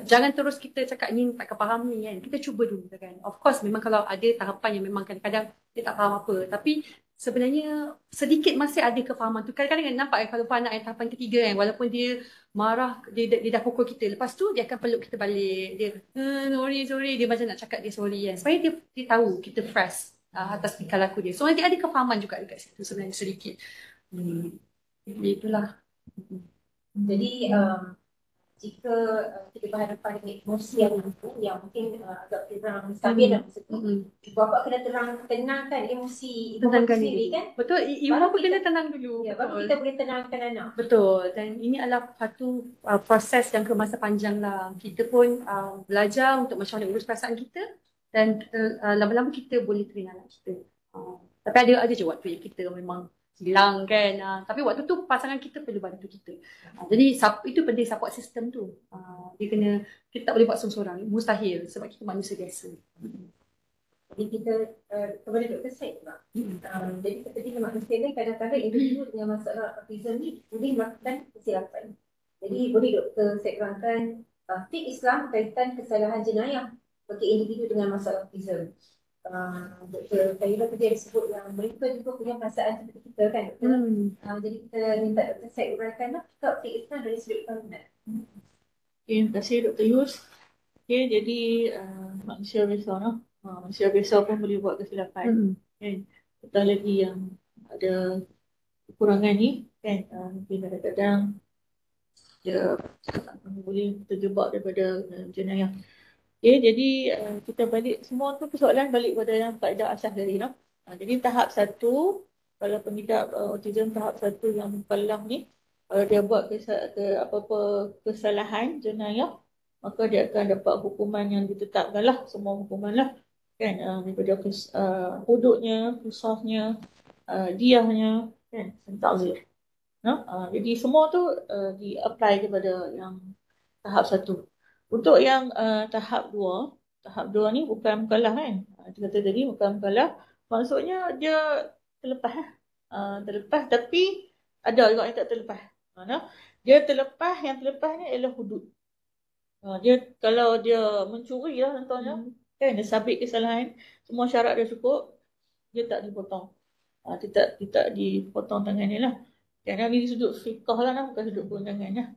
jangan terus kita cakap ni tak faham ni kan. Kita cuba dulu kan. Of course memang kalau ada tahapan yang memang kadang-kadang dia tak faham apa. Tapi sebenarnya sedikit masih ada kefahaman tu. Kadang-kadang nampak kan kalau anak yang tahapan ketiga kan. Walaupun dia marah, dia dah pukul kita. Lepas tu dia akan peluk kita balik. Dia sorry. Dia macam nak cakap dia sorry kan. Supaya dia tahu kita fresh atas tingkah laku dia. So, dia ada kefahaman juga dekat situ sebenarnya sedikit. Jadi, itulah. Jadi, jika kita berhadapan dengan emosi yang mungkin agak kurang stabil dalam masa tu, ibu bapa kena tenangkan emosi ibu bapa Tenangkan sendiri diri. kan. Betul, ibu Baru bapa kita- kena tenang dulu. Ya, baru Betul. kita boleh tenangkan anak. Betul, dan ini adalah satu proses yang masa panjang lah. Kita pun belajar untuk macam mana urus perasaan kita, dan lama-lama kita boleh terima anak kita. Tapi ada je waktu yang kita memang hilang kan. Tapi waktu tu pasangan kita perlu bantu kita. Jadi itu penting support system tu. Kita tak boleh buat seorang-seorang. Mustahil sebab kita manusia biasa. Jadi kita kepada Dr. Syed juga. Jadi seperti manusia ni kadang-kadang individu dengan masalah autism ni boleh melakukan kesilapan. Jadi boleh Dr. Syed terangkan fiqh Islam berkaitan kesalahan jenayah bagi individu dengan masalah autism. Dr. Khairul tadi ada sebut yang mereka juga punya perasaan seperti kita kan, Dr. Jadi kita minta Dr. Syed uraikanlah kitab fiqh Islam dari sudut pandang. Okay, terima kasih Dr. Yus. Okay, jadi manusia biasa, no? Manusia biasa pun boleh buat kesilapan. Kan? Betul lagi yang ada kekurangan ni, kan? Mungkin kadang-kadang dia boleh terjebak daripada jenayah. Okay, jadi kita balik semua tu persoalan balik pada yang kaedah asas tadi, no? Jadi tahap 1, kalau pengidap autism tahap 1 yang mukallaf ni, kalau dia buat apa-apa kesalahan jenayah, maka dia akan dapat hukuman yang ditetapkan lah, semua hukuman lah, kan, daripada hududnya, qisasnya, diyahnya, kan, dan ta'zir. Jadi semua tu di-apply kepada yang tahap 1. Untuk yang tahap 2 ni bukan mukallaf kan. Kita kata tadi bukan mukallaf, maksudnya dia terlepas terlepas, tapi ada juga yang tak terlepas. Dia terlepas, yang terlepas ni ialah hudud. Kalau dia mencuri lah contohnya, kan, dia sabit kesalahan, semua syarat dia cukup, dia tak dipotong. Dia tak dipotong tangan ni lah. Kerana ni sudut fiqah lah, bukan sudut perundangan lah.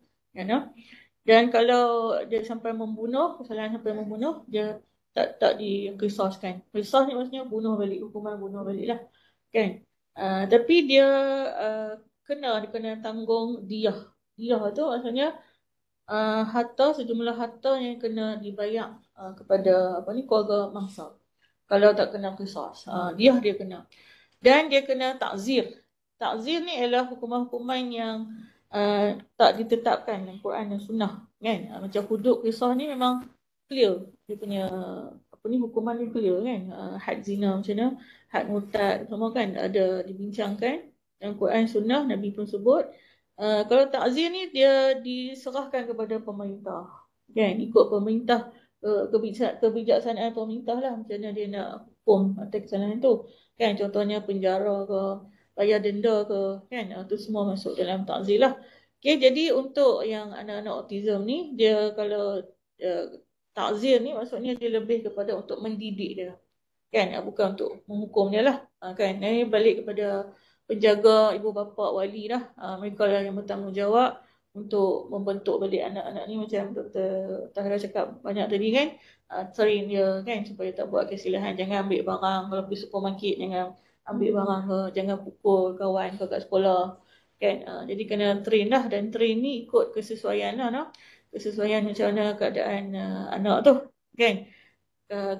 Dan kalau dia sampai membunuh, kesalahan sampai membunuh, dia tak dikisaskan. Qisas ni maksudnya bunuh balik, hukuman bunuh balik lah. Kan? Tapi dia kena tanggung diyah. Diyah tu maksudnya sejumlah harta yang kena dibayar kepada keluarga mangsa. Kalau tak kena qisas, diyah dia kena. Dan dia kena ta'zir. Ta'zir ni ialah hukuman-hukuman yang tak ditetapkan dalam Quran dan Sunnah, kan? Macam hudud qisas ni memang clear. Dia punya hukuman ni clear, kan? Had zina macam mana, had murtad, semua kan ada dibincangkan dalam Quran Sunnah, Nabi pun sebut. Kalau ta'zir ni dia diserahkan kepada pemerintah, kan? Ikut pemerintah, kebijaksanaan pemerintah lah, macam mana dia nak hukum atas kesalahan tu, kan? Contohnya penjara ke, bayar denda ke, kan? Itu semua masuk dalam ta'zir lah. Okay, jadi untuk yang anak-anak autism ni, dia kalau ta'zir ni maksudnya dia lebih kepada untuk mendidik dia, kan? Bukan untuk menghukum dia lah, kan? Ini balik kepada penjaga, ibu bapa, wali lah. Mereka lah yang bertanggungjawab untuk membentuk balik anak-anak ni, macam Dr. Tahira cakap banyak tadi, kan? Train dia, kan, supaya tak buat kesilahan. Jangan ambil barang kalau pergi supermarket, jangan ambil barang ke, jangan pukul kawan ke kat sekolah, kan? Jadi kena train lah, dan train ni ikut kesesuaian lah, no? Kesesuaian macam mana keadaan anak tu, kan?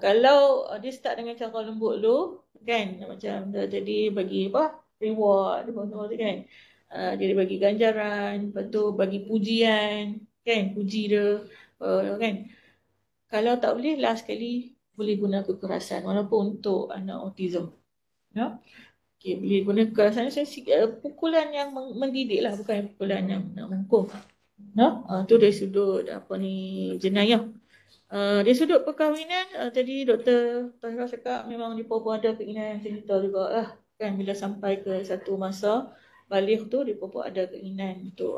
Kalau dia start dengan cara lembut dulu, kan, macam jadi bagi reward semua tu, kan? Jadi bagi ganjaran, lepas tu bagi pujian, kan, puji dia, kan? Kalau tak boleh, last sekali boleh guna kekerasan, walaupun untuk anak autism. Okay, boleh guna kekerasan, pukulan yang mendidik lah, bukan pukulan yang nak menghukum. Tu dari sudut jenayah. Dari sudut perkahwinan, tadi Dr. Tahira cakap memang dia pun ada keinginan cerita juga lah, kan? Bila sampai ke satu masa balik tu, dia pun ada keinginan untuk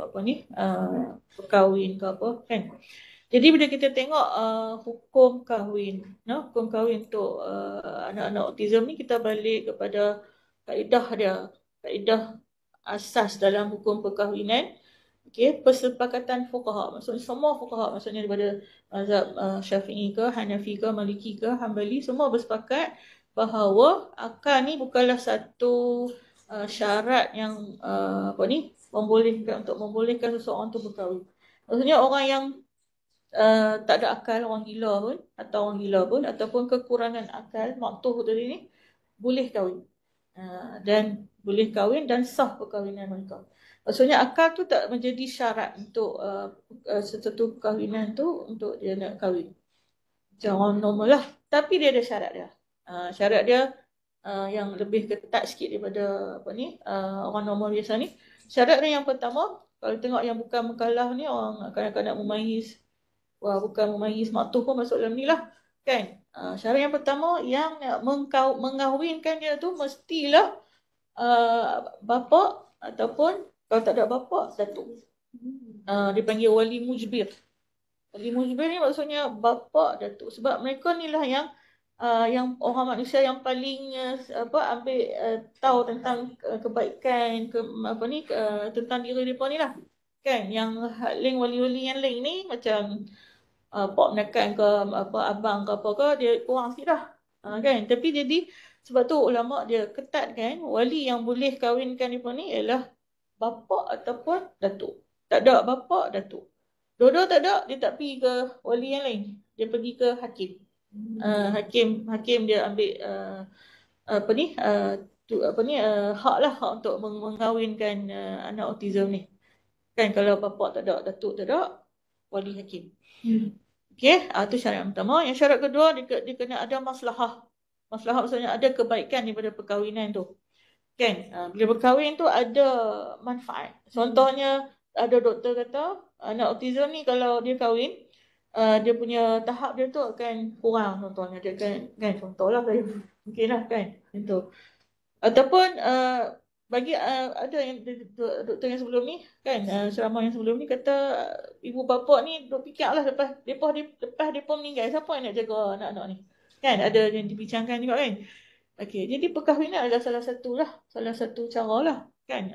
perkahwin ke apa, kan? Jadi bila kita tengok hukum kahwin, hukum kahwin untuk anak-anak autism ni, kita balik kepada kaedah dia, kaedah asas dalam hukum perkahwinan. Okay, persepakatan fuqaha, maksudnya semua fuqaha, maksudnya daripada mazhab Syafi'i ke, Hanafi ke, Maliki ke, Hambali, semua bersepakat bahawa akad ni bukanlah satu syarat yang membolehkan seseorang tu berkahwin. Maksudnya orang yang tak ada akal, orang gila pun ataupun kekurangan akal maktuh tadi ni boleh kahwin. Dan boleh kahwin dan sah perkahwinan mereka. Maksudnya akal tu tak menjadi syarat untuk sesuatu perkahwinan tu untuk dia nak kahwin. Macam orang normal lah. Tapi dia ada syarat dia. Syarat dia yang lebih ketat sikit daripada orang normal biasa ni. Syarat dia yang pertama, kalau tengok yang bukan mukallaf ni, orang kadang-kadang nak memayis, bukan memayis maktuh pun masuk dalam ni lah. Kan? Syarat yang pertama, yang nak mengahwinkan dia tu mestilah bapa ataupun kalau tak ada bapa, datuk. Dipanggil wali mujbir. Wali mujbir ni maksudnya bapa, datuk. Sebab mereka ni lah yang orang manusia yang paling ambil tahu tentang kebaikan tentang diri mereka ni lah. Kan? Yang lain wali-wali yang lain ni macam pak menekan ke abang ke apa ke, dia kurang sikit dah. Kan? Tapi jadi sebab tu ulama dia ketat kan, wali yang boleh kahwinkan mereka ni ialah bapa ataupun datuk. Tak ada bapa, datuk. Dua-dua tak ada, dia tak pergi ke wali yang lain. Dia pergi ke hakim. Hakim dia ambil hak untuk mengahwinkan anak autism ni. Kan kalau bapa tak ada, datuk tak ada, wali hakim. Okey, itu syarat yang pertama. Yang syarat kedua, dia kena ada maslahah. Maslahah maksudnya ada kebaikan daripada perkahwinan tu. Kan? Bila berkahwin tu ada manfaat. Contohnya, ada doktor kata, anak autism ni kalau dia kahwin, dia punya tahap dia tu akan kurang contohnya. Dia kan contohlah saya mungkin lah kan. Itu. Ataupun bagi ada yang doktor yang sebelum ni kan, ceramah yang sebelum ni kata ibu bapa ni duk fikirlah lepas depa meninggal, siapa yang nak jaga anak-anak ni? Kan ada yang dibincangkan juga kan. Okey, jadi perkahwinan adalah salah satu cara lah kan,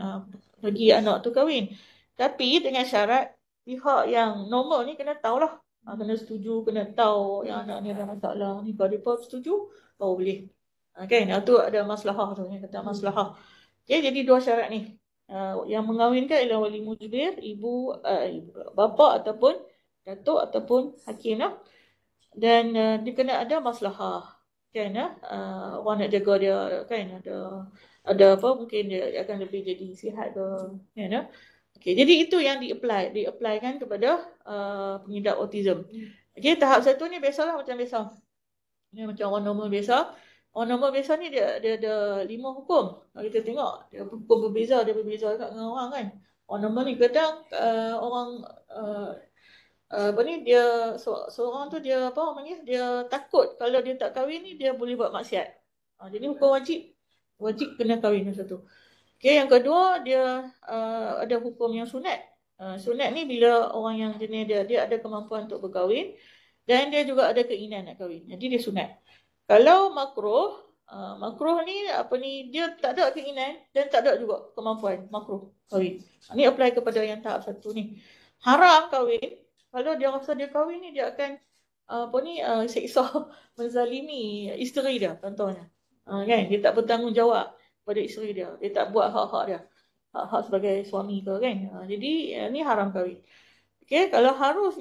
bagi anak tu kahwin. Tapi dengan syarat pihak yang normal ni kena tahulah, kena setuju, kena tahu yang anak ni ada masalah ni. Kalau mereka setuju, baru boleh. Kan, tu ada maslahah tu, yang kata maslahah. Okay, jadi dua syarat ni. Yang mengahwinkan ialah wali mujbir, ibu, bapa ataupun datuk ataupun hakim lah. Dan dia kena ada maslahah. Kan, orang nak jaga dia kan, ada apa, mungkin dia akan lebih jadi sihat ke. Kan, okay, jadi itu yang di-apply-kan kepada pengidap autism. Okay, tahap satu ni biasalah macam biasa. Ni macam orang normal biasa. Orang normal biasa ni dia ada 5 hukum. Kalau kita tengok, dia hukum berbeza dekat dengan orang kan. Orang normal ni kadang orang dia seorang tu dia dia takut kalau dia tak kahwin ni dia boleh buat maksiat. Jadi hukum wajib kena kahwin satu. Okey, yang kedua dia ada hukum yang sunat. Sunat ni bila orang yang jenis dia ada kemampuan untuk berkahwin dan dia juga ada keinginan nak kahwin. Jadi dia sunat. Kalau makruh ni dia tak ada keinginan dan tak ada juga kemampuan, makruh kahwin. Ni apply kepada yang tahap satu ni. Haram kahwin, kalau dia rasa dia kahwin ni dia akan seksa, menzalimi isteri dia contohnya. Kan, dia tak bertanggungjawab pada isteri dia. Dia tak buat hak-hak dia. Hak-hak sebagai suami ke kan. Jadi ni haram kahwin. Okey, kalau harus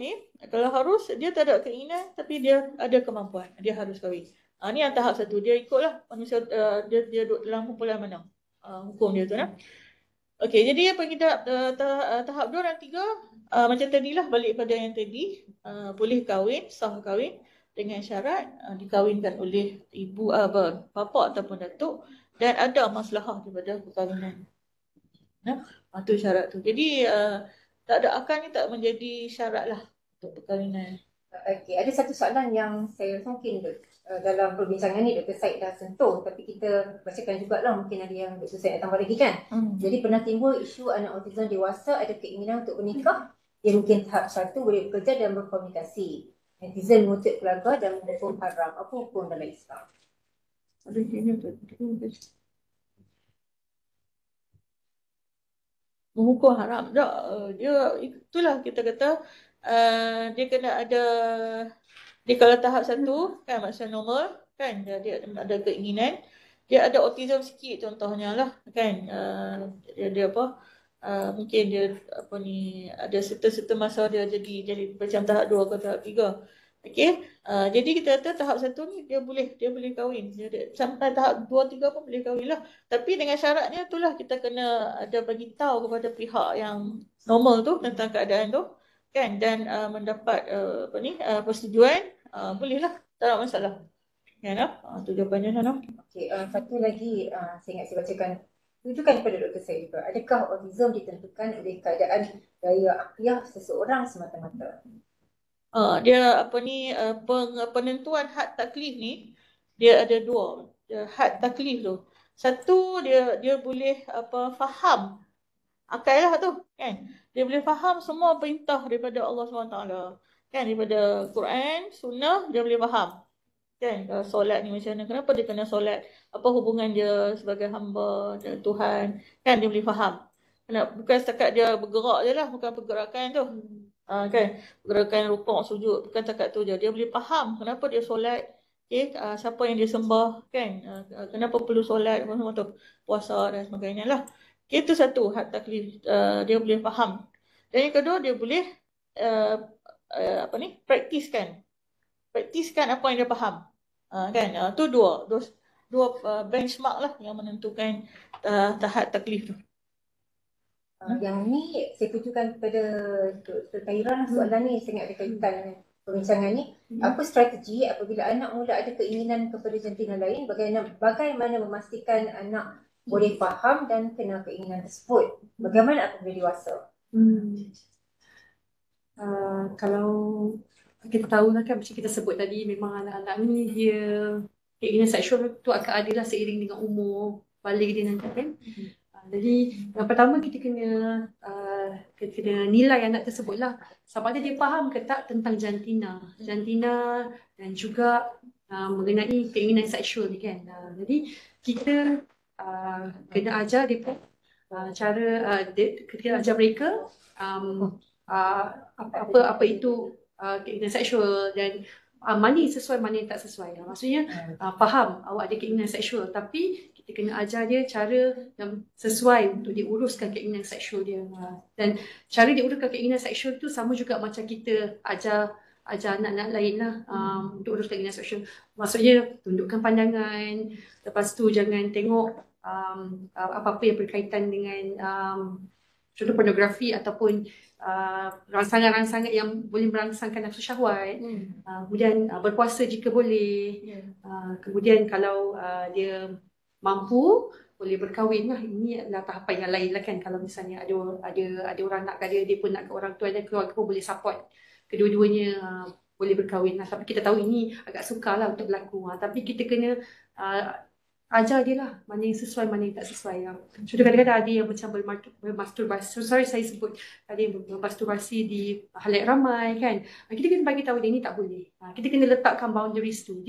dia tak ada keinginan tapi dia ada kemampuan, dia harus kahwin. Ni yang tahap satu, dia ikutlah manusia dia duduk dalam kumpulan mana. Hukum dia tu nah. Okey, jadi pengidap tahap 2 dan 3 macam tadilah, balik pada yang tadi, boleh kahwin, sah kahwin dengan syarat dikahwinkan oleh ibu bapa ataupun datuk dan ada maslahah daripada perkahwinan. Itu syarat tu. Jadi tak ada akal ni tak menjadi syarat lah untuk perkahwinan. Okey, ada satu soalan yang saya rasa mungkin dalam perbincangan ni Dr. Syed dah sentuh, tapi kita bacakan jugalah, mungkin ada yang Dr. Syed nak tambah lagi kan. Jadi pernah timbul isu anak autism dewasa ada keinginan untuk bernikah, dia mungkin tahap 1 boleh bekerja dan berkomunikasi. Netizen menuntut keluarga dan menghukum haram. Apa hukum dalam Islam? Menghukum haram tak, dia itulah kita kata dia kena ada, dia kalau tahap 1 kan macam normal kan, dia ada keinginan, dia ada autism sikit contohnya lah kan, dia mungkin dia ada serta-serta masa dia jadi macam tahap 2 atau tahap 3. Okey. Jadi kita kata tahap 1 ni dia boleh kahwin. Sampai tahap 2 3 pun boleh kahwin lah. Tapi dengan syaratnya itulah kita kena ada bagi tahu kepada pihak yang normal tu tentang keadaan tu kan, dan mendapat persetujuan, bolehlah, tak ada masalah. Ya, tu jawapannya Nana. Okey, satu lagi saya ingat saya bacakan rujukan kepada doktor saya juga. Adakah autism ditentukan oleh keadaan daya akliyah seseorang semata-mata? Dia penentuan had taklif ni dia ada 2. Had taklif tu. Satu dia boleh faham akal lah tu kan. Dia boleh faham semua perintah daripada Allah SWT kan, daripada Quran, Sunnah, dia boleh faham kan. Solat ni macam mana, kenapa dia kena solat, apa hubungan dia sebagai hamba dengan Tuhan kan, dia boleh faham. Bukan setakat dia bergerak je lah, bukan pergerakan tu kan, pergerakan rukuk, sujud, bukan setakat tu je. Dia boleh faham kenapa dia solat, siapa yang dia sembah kan, kenapa perlu solat, semua tu, puasa dan sebagainya lah. Itu satu, had taklif, dia boleh faham. Dan yang kedua, dia boleh praktiskan apa yang dia faham kan. Tu dua benchmark lah yang menentukan tahap taklif tu. Yang ni saya tujukan kepada Dr. Tahira. Soalan ni sangat ada kaitan dengan perbincangan ni. Apa strategi apabila anak mula ada keinginan kepada jantina lain, bagaimana memastikan anak boleh faham dan kenal keinginan tersebut? Bagaimana apabila dewasa? Kalau kita tahu lah kan, macam kita sebut tadi, memang anak-anak ni dia keinginan seksual tu akan ada lah seiring dengan umur balik dia nanti kan. Jadi yang pertama kita kena nilai anak tersebut lah, sama ada dia faham ke tak tentang jantina dan juga mengenai keinginan seksual ni kan. Jadi kita kena ajar dia kita ajar mereka apa itu keinginan seksual dan mana yang sesuai, mana yang tak sesuai. Maksudnya faham awak ada keinginan seksual, tapi kita kena ajar dia cara yang sesuai untuk dia uruskan keinginan seksual dia. Dan cara dia uruskan keinginan seksual tu sama juga macam kita ajar anak-anak lain lah untuk uruskan keinginan seksual. Maksudnya tundukkan pandangan, lepas tu jangan tengok apa-apa yang berkaitan dengan contoh pornografi ataupun rangsangan-rangsangan yang boleh merangsangkan nafsu syahwat. Kemudian berpuasa jika boleh. Kemudian kalau dia mampu boleh berkahwin lah. Ini adalah tahapan yang lain lah kan. Kalau misalnya ada orang nak dia pun nak ke orang tua, dan keluarga pun boleh support kedua-duanya boleh berkahwin lah. Tapi kita tahu ini agak sukar lah untuk berlaku. Tapi kita kena ajar dia lah mana yang sesuai, mana yang tak sesuai. Contoh kadang-kadang ada yang macam bermasturbasi, saya sebut, ada yang bermasturbasi di halayak ramai kan. Kita kena bagi tahu dia ini tak boleh. Kita kena letakkan boundaries tu.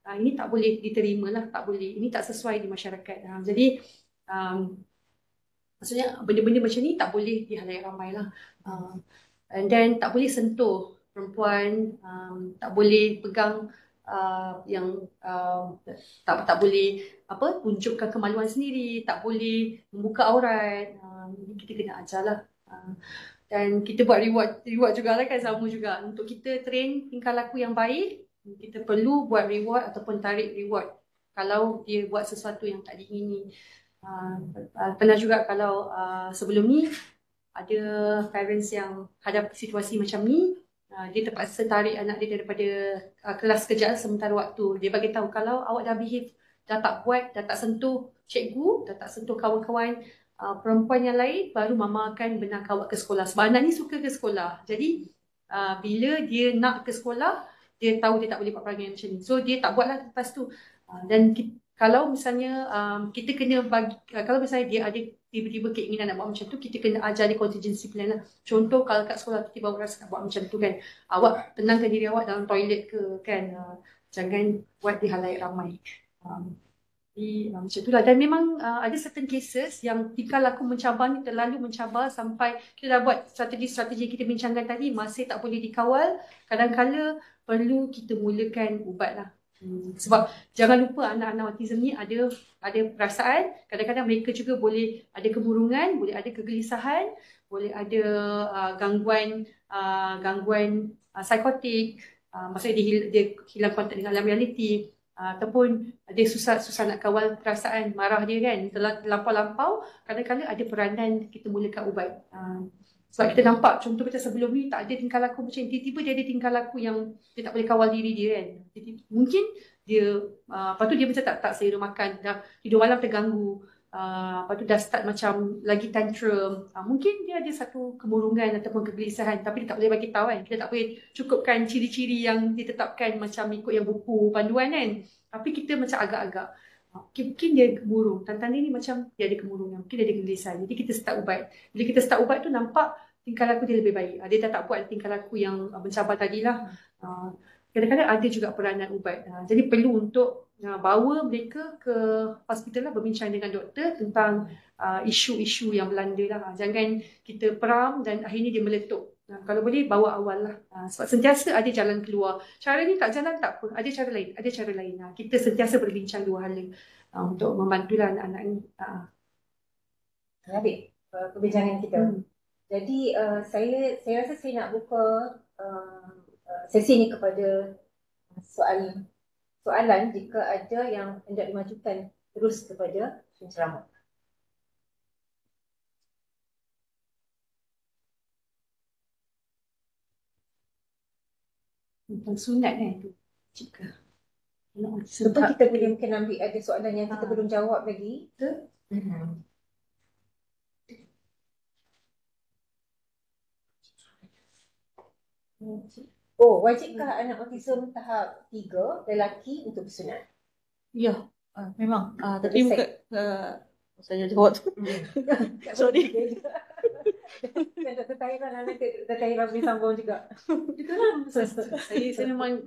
Ini tak boleh diterima lah, tak boleh. Ini tak sesuai di masyarakat. Jadi maksudnya benda-benda macam ni tak boleh di halayak ramai lah. And then tak boleh sentuh perempuan, tak boleh pegang tak boleh tunjukkan kemaluan sendiri, tak boleh membuka aurat. Kita kena ajar lah. Dan kita buat reward juga lah kan, sama juga. Untuk kita train tingkah laku yang baik, kita perlu buat reward ataupun tarik reward kalau dia buat sesuatu yang tak diingini. Pernah juga kalau sebelum ni ada parents yang hadap situasi macam ni, dia terpaksa tarik anak dia daripada kelas kejap sementara waktu. Dia bagi tahu kalau awak dah behave, dah tak buat, dah tak sentuh cikgu, dah tak sentuh kawan-kawan perempuan yang lain, baru mama akan benarkan awak ke sekolah. Sebab anak ni suka ke sekolah. Jadi bila dia nak ke sekolah, dia tahu dia tak boleh buat perangai macam ni. So dia tak buatlah lepas tu. Dan kalau misalnya kita kena bagi, kalau misalnya dia ada tiba-tiba keinginan nak buat macam tu, kita kena ajar dia contingency plan lah. Contoh kalau kat sekolah tiba-tiba rasa nak buat macam tu kan, awak tenangkan diri awak dalam toilet ke kan, jangan buat di halayak ramai. Macam tu lah. Dan memang ada certain cases yang tingkah laku mencabar ni terlalu mencabar sampai kita dah buat strategi-strategi kita bincangkan tadi, masih tak boleh dikawal. Kadang-kadang perlu kita mulakan ubat lah. Sebab jangan lupa anak-anak autism ni ada perasaan, kadang-kadang mereka juga boleh ada kemurungan, boleh ada kegelisahan, boleh ada gangguan psikotik, maksudnya dia hilang kontak dengan alam realiti, ataupun dia susah nak kawal perasaan marah dia kan, terlampau-lampau, kadang-kadang ada peranan kita mulakan ubat. Sebab kita nampak contoh macam sebelum ni tak ada tingkah laku macam ni, tiba-tiba dia ada tingkah laku yang dia tak boleh kawal diri dia kan. Jadi mungkin dia lepas tu dia macam tak selera makan, dah tidur malam terganggu, lepas tu dah start macam lagi tantrum, mungkin dia ada satu kemurungan ataupun kegelisahan, tapi dia tak boleh bagi tahu kan. Kita tak boleh cukupkan ciri-ciri yang ditetapkan macam ikut yang buku panduan kan, tapi kita macam agak-agak mungkin dia kemurung, tanda-tanda ni macam dia ada kemurungan, mungkin dia ada kegelisahan. Jadi kita start ubat. Bila kita start ubat tu nampak tingkah laku dia lebih baik, dia dah tak buat tingkah laku yang mencabar tadilah. Kadang-kadang ada juga peranan ubat. Jadi perlu untuk bawa mereka ke hospital lah, berbincang dengan doktor tentang isu-isu yang melanda lah. Jangan kita peram dan akhirnya dia meletup. Kalau boleh bawa awal lah. Sebab sentiasa ada jalan keluar. Cara ni tak jalan tak apa, ada cara lain. Kita sentiasa berbincang dua hala untuk membantulah anak-anak ni. Menarik perbincangan kita. Jadi saya rasa saya nak buka sesi ni kepada soalan jika ada yang hendak dimajukan terus kepada penceramah. Tentang sunat tu. Jika Betul, kita boleh mungkin ambil ada soalan yang kita belum jawab lagi. Betul. Wajibkah anak autism tahap 3 lelaki untuk bersunat? Ya, memang. Tapi bukan saya jawab tu. Sorry. Kan Dr. Tahira boleh sambung juga. Itulah. Saya memang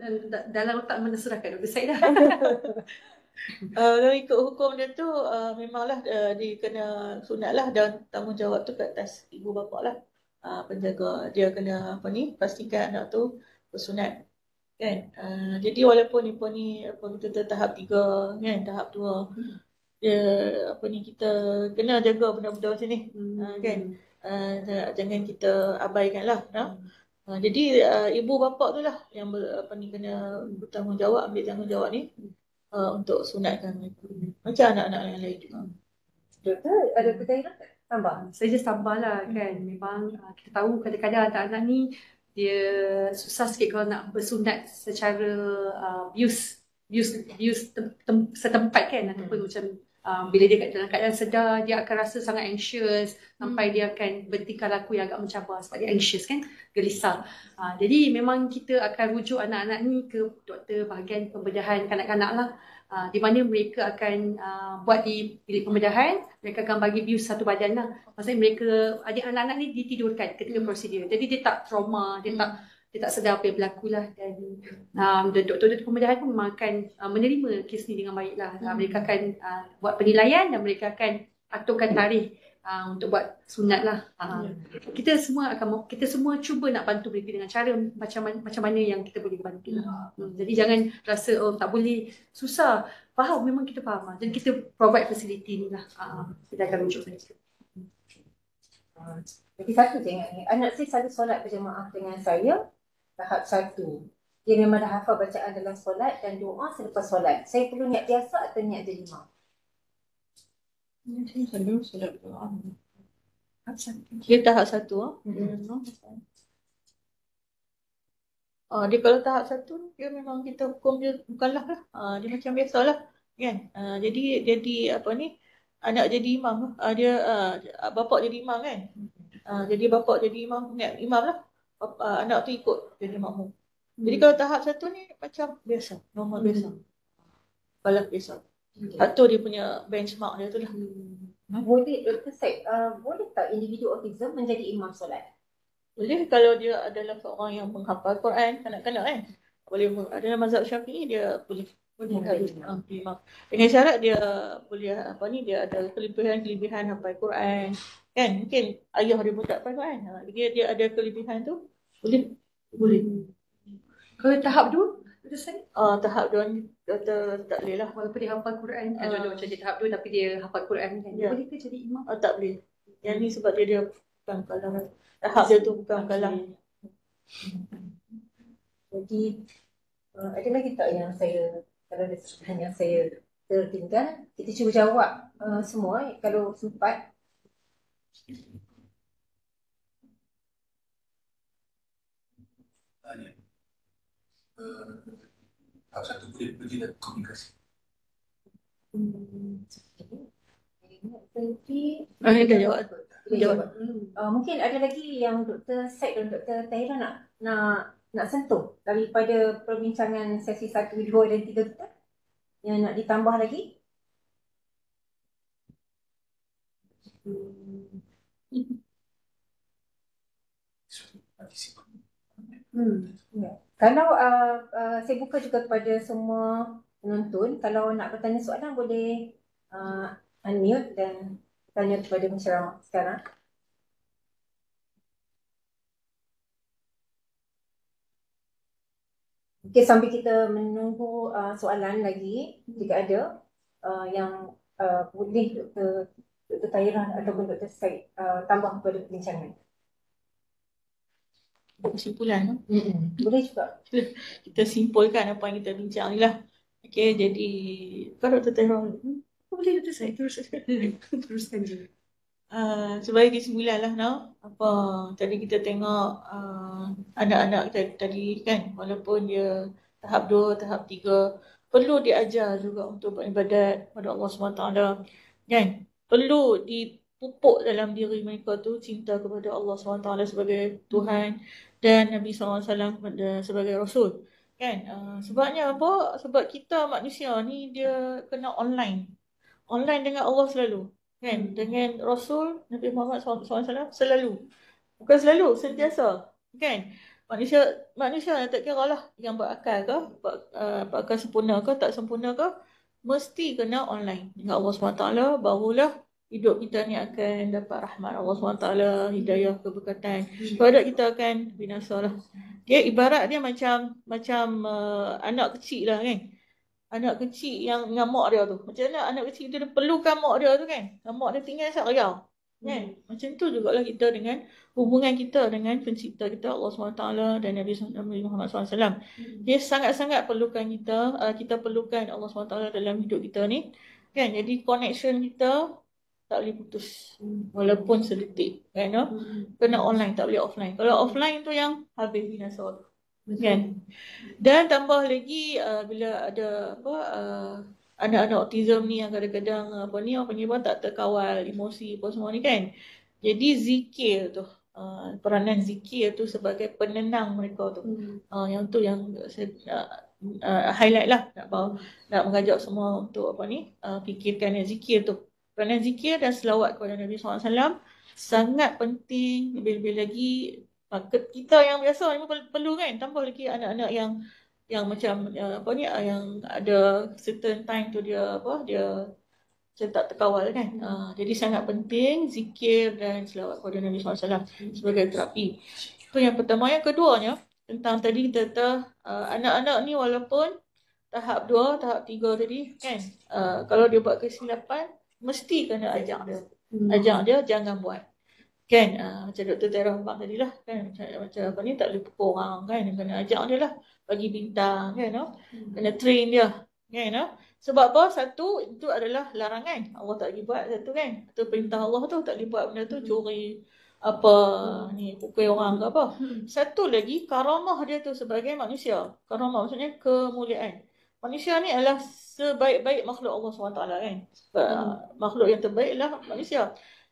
dalam otak mana serahkan Dr. Syed dah. Kalau ikut hukum dia tu memanglah dia kena sunat lah, dan tanggungjawab tu ke atas ibu bapa lah. Penjaga dia kena pastikan anak tu bersunat kan. Jadi walaupun ni kita tahap 3 kan, tahap 2 dia kita kena jaga benda-benda macam ni kan. Jangan kita abaikan lah. Jadi ibu bapa tu lah yang kena bertanggungjawab, ambil tanggungjawab ni untuk sunatkan mereka. Macam anak-anak yang lain juga. Doktor, ada pertanyaan tambah? Saya just tambah lah kan. Memang kita tahu kadang-kadang anak-anak ni dia susah sikit kalau nak bersunat secara bius setempat kan, ataupun macam bila dia dalam keadaan sedar, dia akan rasa sangat anxious sampai dia akan bertingkah laku yang agak mencabar sebab dia anxious kan, gelisah. Jadi memang kita akan rujuk anak-anak ni ke doktor bahagian pembedahan kanak-kanak lah, di mana mereka akan buat di bilik pembedahan, mereka akan bagi bius satu badan lah. Maksudnya anak-anak ni ditidurkan ketika prosedur, jadi dia tak trauma, dia tak sedar apa yang berlaku lah. Dan doktor-doktor pembedahan pun memang akan menerima kes ni dengan baik lah. Mereka akan buat penilaian dan mereka akan aturkan tarikh untuk buat sunat lah. Kita semua cuba nak bantu mereka dengan cara macam mana yang kita boleh bantu lah. Jadi jangan rasa tak boleh, susah. Faham, memang kita faham. Jadi kita provide facility ni lah. Kita akan rujuk mereka. Jadi satu je ingat ni, anak saya selalu solat berjemaah dengan saya tahap 1. Dia memang dah hafal bacaan dalam solat dan doa selepas solat. Saya perlu niat biasa atau niat jadi imam? Saya selalu solat doa. Dia tahap 1 dia kalau tahap 1 dia memang kita hukum dia bukanlah lah. Dia macam biasalah kan. Jadi anak jadi imam lah. Bapak jadi imam kan. Jadi bapak jadi imam, niat imam lah. Anak tu ikut jadi makmum. Jadi kalau tahap 1 ni macam biasa, normal biasa. Kalau biasa. Atau dia punya benchmark dia tu lah. Boleh, Dr. Syed, boleh tak individu autism menjadi imam solat? Boleh kalau dia adalah seorang yang menghafal Quran, kanak-kanak kan. Boleh, ada mazhab Syafi'i dia boleh imam. Dengan syarat dia boleh dia ada kelebihan hafal Quran. Kan, mungkin ayah dia pun tak hafal Quran. Dia ada kelebihan tu, boleh. Kalau tahap 2, keputusan? Tahap 2 ni kata tak boleh lah. Walaupun dia hafal Quran, kan contoh Ah. macam dia tahap 2 tapi dia hafal Quran kan. Ya. Boleh ke jadi imam? Tak boleh. Yang ni sebab dia bukan kalah. Tahap dia tu bukan kalah. Jadi ada lagi tak yang saya, kalau ada soalan yang saya tertinggal, kita cuba jawab semua kalau sempat. Apa satu boleh pergi dan komunikasi. Dah jawab. Jawab. Mungkin ada lagi yang Dr. Syed dan Dr. Tahira nak sentuh daripada perbincangan sesi 1, 2 dan 3 kita yang nak ditambah lagi. Ya. Kalau saya buka juga kepada semua penonton, kalau nak bertanya soalan boleh unmute dan tanya kepada penceramah sekarang. Okey, sambil kita menunggu soalan lagi, jika ada yang boleh Dr. Tahira ataupun Dr. Syed tambah kepada perbincangan. Kesimpulan. Boleh juga. Kita simpulkan apa yang kita bincang ni lah. Okey, jadi kalau Dr. Tahira Boleh Dr. Syed teruskan je. Sebagai kesimpulan lah, apa tadi kita tengok anak-anak tadi kan, walaupun dia tahap 2, tahap 3, perlu diajar juga untuk beribadat pada Allah SWT kan. Perlu dipupuk dalam diri mereka tu cinta kepada Allah SWT sebagai Tuhan dan Nabi SAW sebagai Rasul kan. Sebabnya apa? Sebab kita manusia ni dia kena online dengan Allah selalu kan, dengan Rasul Nabi Muhammad SAW selalu, bukan selalu, sentiasa kan. Manusia tak kira lah yang berakal ke, berakal sempurna ke tak sempurna ke, mesti kena online dengan Allah SWT, barulah hidup kita ni akan dapat rahmat Allah SWT, hidayah, keberkatan. Kalau tak, kita akan binasa lah. Dia ibarat dia macam anak kecil lah kan. Anak kecil yang dengan mak dia tu. Macam mana anak kecil tu dia perlukan mak dia tu kan. Mak dia tinggal seharian. Kan? Macam tu jugalah kita dengan hubungan kita dengan pencipta kita Allah SWT dan Nabi Muhammad SAW. Dia sangat-sangat perlukan kita. Kita perlukan Allah SWT dalam hidup kita ni. Kan? Jadi connection kita tak boleh putus. Walaupun sedetik. Kan? Kena online, tak boleh offline. Kalau offline tu yang habis binasa tu. Kan? Dan tambah lagi bila ada anak-anak autism ni yang kadang-kadang orang panggil tak terkawal emosi apa semua ni kan. Jadi zikir tu, peranan zikir tu sebagai penenang mereka tu. Yang tu yang saya highlight lah, nak mengajak semua untuk fikirkan zikir tu. Peranan zikir dan selawat kepada Nabi SAW sangat penting, lebih-lebih lagi kita yang biasa ni perlu kan, tambah lagi anak-anak yang macam yang ada certain time tu dia tak terkawal kan. Jadi sangat penting zikir dan selawat kepada Nabi SAW sebagai terapi. Itu yang pertama. Yang keduanya tentang tadi kita kata anak-anak ni walaupun tahap 2, tahap 3 tadi kan, kalau dia buat kesilapan mesti kena ajak dia jangan buat. Kan, macam Dr. Tahira tadi lah kan, macam tak boleh pukul orang kan, kena ajak dia lah, bagi bintang kan, kena train dia kan. Sebab apa? Satu, itu adalah larangan, Allah tak boleh buat satu kan, itu perintah Allah tu, tak boleh buat benda tu, curi pukul orang ke apa. Satu lagi, karamah dia tu sebagai manusia. Karamah maksudnya kemuliaan. Manusia ni adalah sebaik-baik makhluk Allah SWT kan. Makhluk yang terbaik adalah manusia.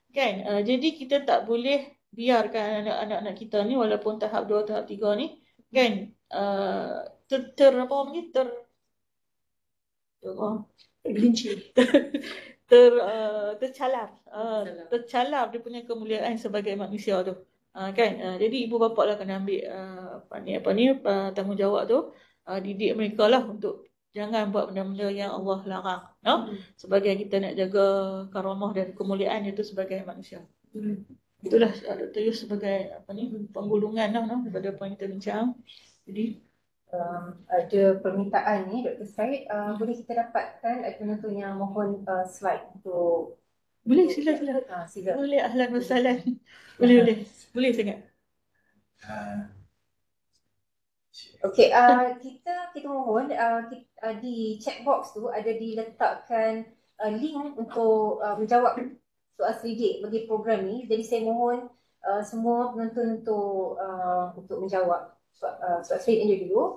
Kan? Jadi kita tak boleh biarkan anak-anak kita ni walaupun tahap 2, tahap 3 ni kan tercalar dia punya kemuliaan sebagai manusia tu. Kan? Jadi ibu bapa lah kena ambil tanggungjawab tu, didik mereka lah untuk jangan buat benda-benda yang Allah larang. Sebagai kita nak jaga karamah dan kemuliaan itu sebagai manusia. Itulah Dr. Yus sebagai penggulungan lah daripada apa yang kita bincang. Jadi ada permintaan ni Dr. Syed, boleh kita dapatkan penonton yang mohon slide untuk Boleh, sila. sila. Boleh, ahlan wa sahlan. Boleh. Boleh sangat. Okey, kita mohon di chat box tu ada diletakkan link untuk menjawab soal selidik bagi program ni. Jadi saya mohon semua penonton untuk menjawab soal selidik ini dulu.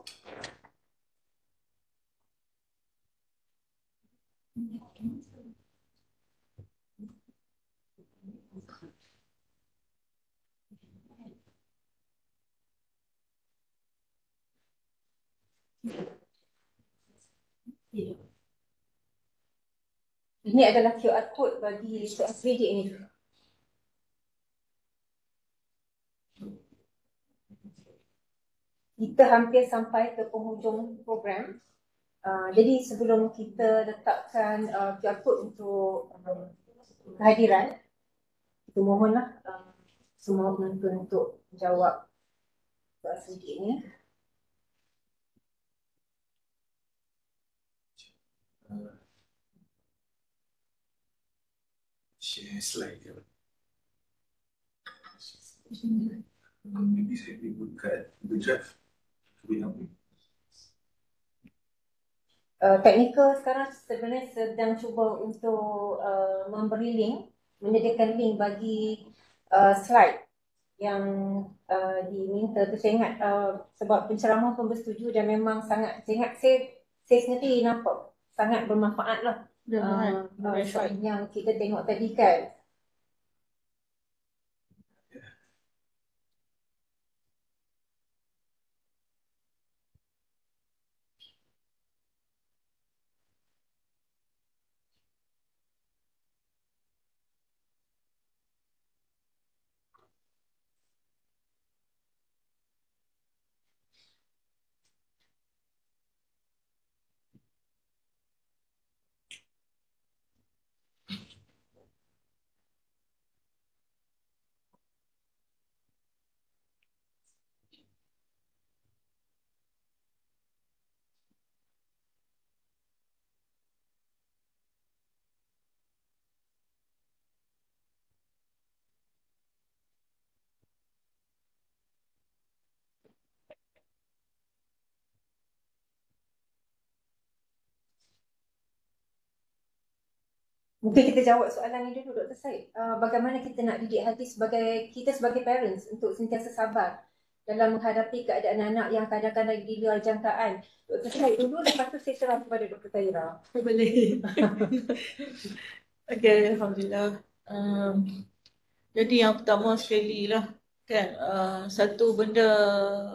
Ini adalah QR code bagi soal selidik ini. Kita hampir sampai ke penghujung program. Jadi sebelum kita letakkan QR code untuk kehadiran, kita mohonlah semua penonton untuk jawab soal selidik ini. Share slide dia. Maybe saya boleh buka the draft. Teknikal sekarang sebenarnya sedang cuba untuk memberi link, menyediakan link bagi slide yang diminta tu. Saya ingat sebab penceramah pun bersetuju dan memang sangat, saya ingat saya sendiri nampak sangat bermanfaat lah slide yang kita tengok tadi kan. Mungkin kita jawab soalan ini dulu Dr. Syed. Bagaimana kita nak didik hati kita sebagai parents untuk sentiasa sabar dalam menghadapi keadaan anak yang kadang-kadang di luar jangkaan. Dr. Syed dulu, lepas tu saya serah kepada Dr. Tahira. Boleh. Okey, alhamdulillah. Jadi yang pertama sekali lah kan, satu benda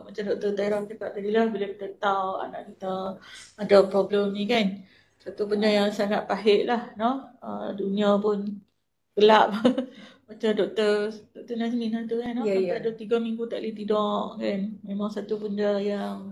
macam Dr. Tahira cakap tadi lah, bila kita tahu anak kita ada problem ni kan, satu benda yang sangat pahit lah, no? Dunia pun gelap. Macam Dr. Nazmin tu kan, no? Sampai ada 3 minggu tak boleh tidur kan. Memang satu benda yang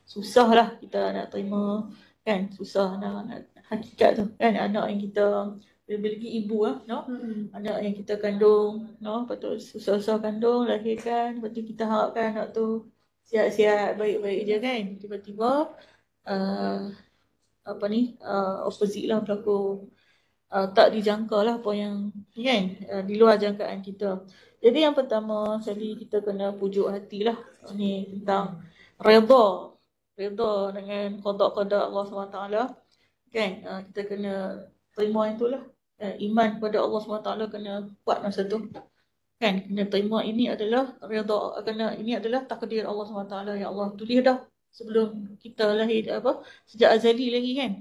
susah lah kita nak terima kan, susah nak hakikat tu kan. Anak yang kita, bila lagi ibu lah, no? Anak yang kita kandung, no? Lepas tu susah-susah kandung, lahirkan, lepas tu kita harapkan anak tu sihat-sihat, baik-baik je kan. Tiba-tiba opposite lah berlaku, tak dijangka lah apa yang kan, di luar jangkaan kita. Jadi yang pertama sekali kita kena pujuk hati lah ni tentang redha dengan qada Allah SWT kan. Kita kena terima itulah, iman kepada Allah SWT kena kuat masa tu kan. Kena terima ini adalah redha, ini adalah takdir Allah SWT yang Allah tulis dah sebelum kita lahir, sejak azali lagi kan.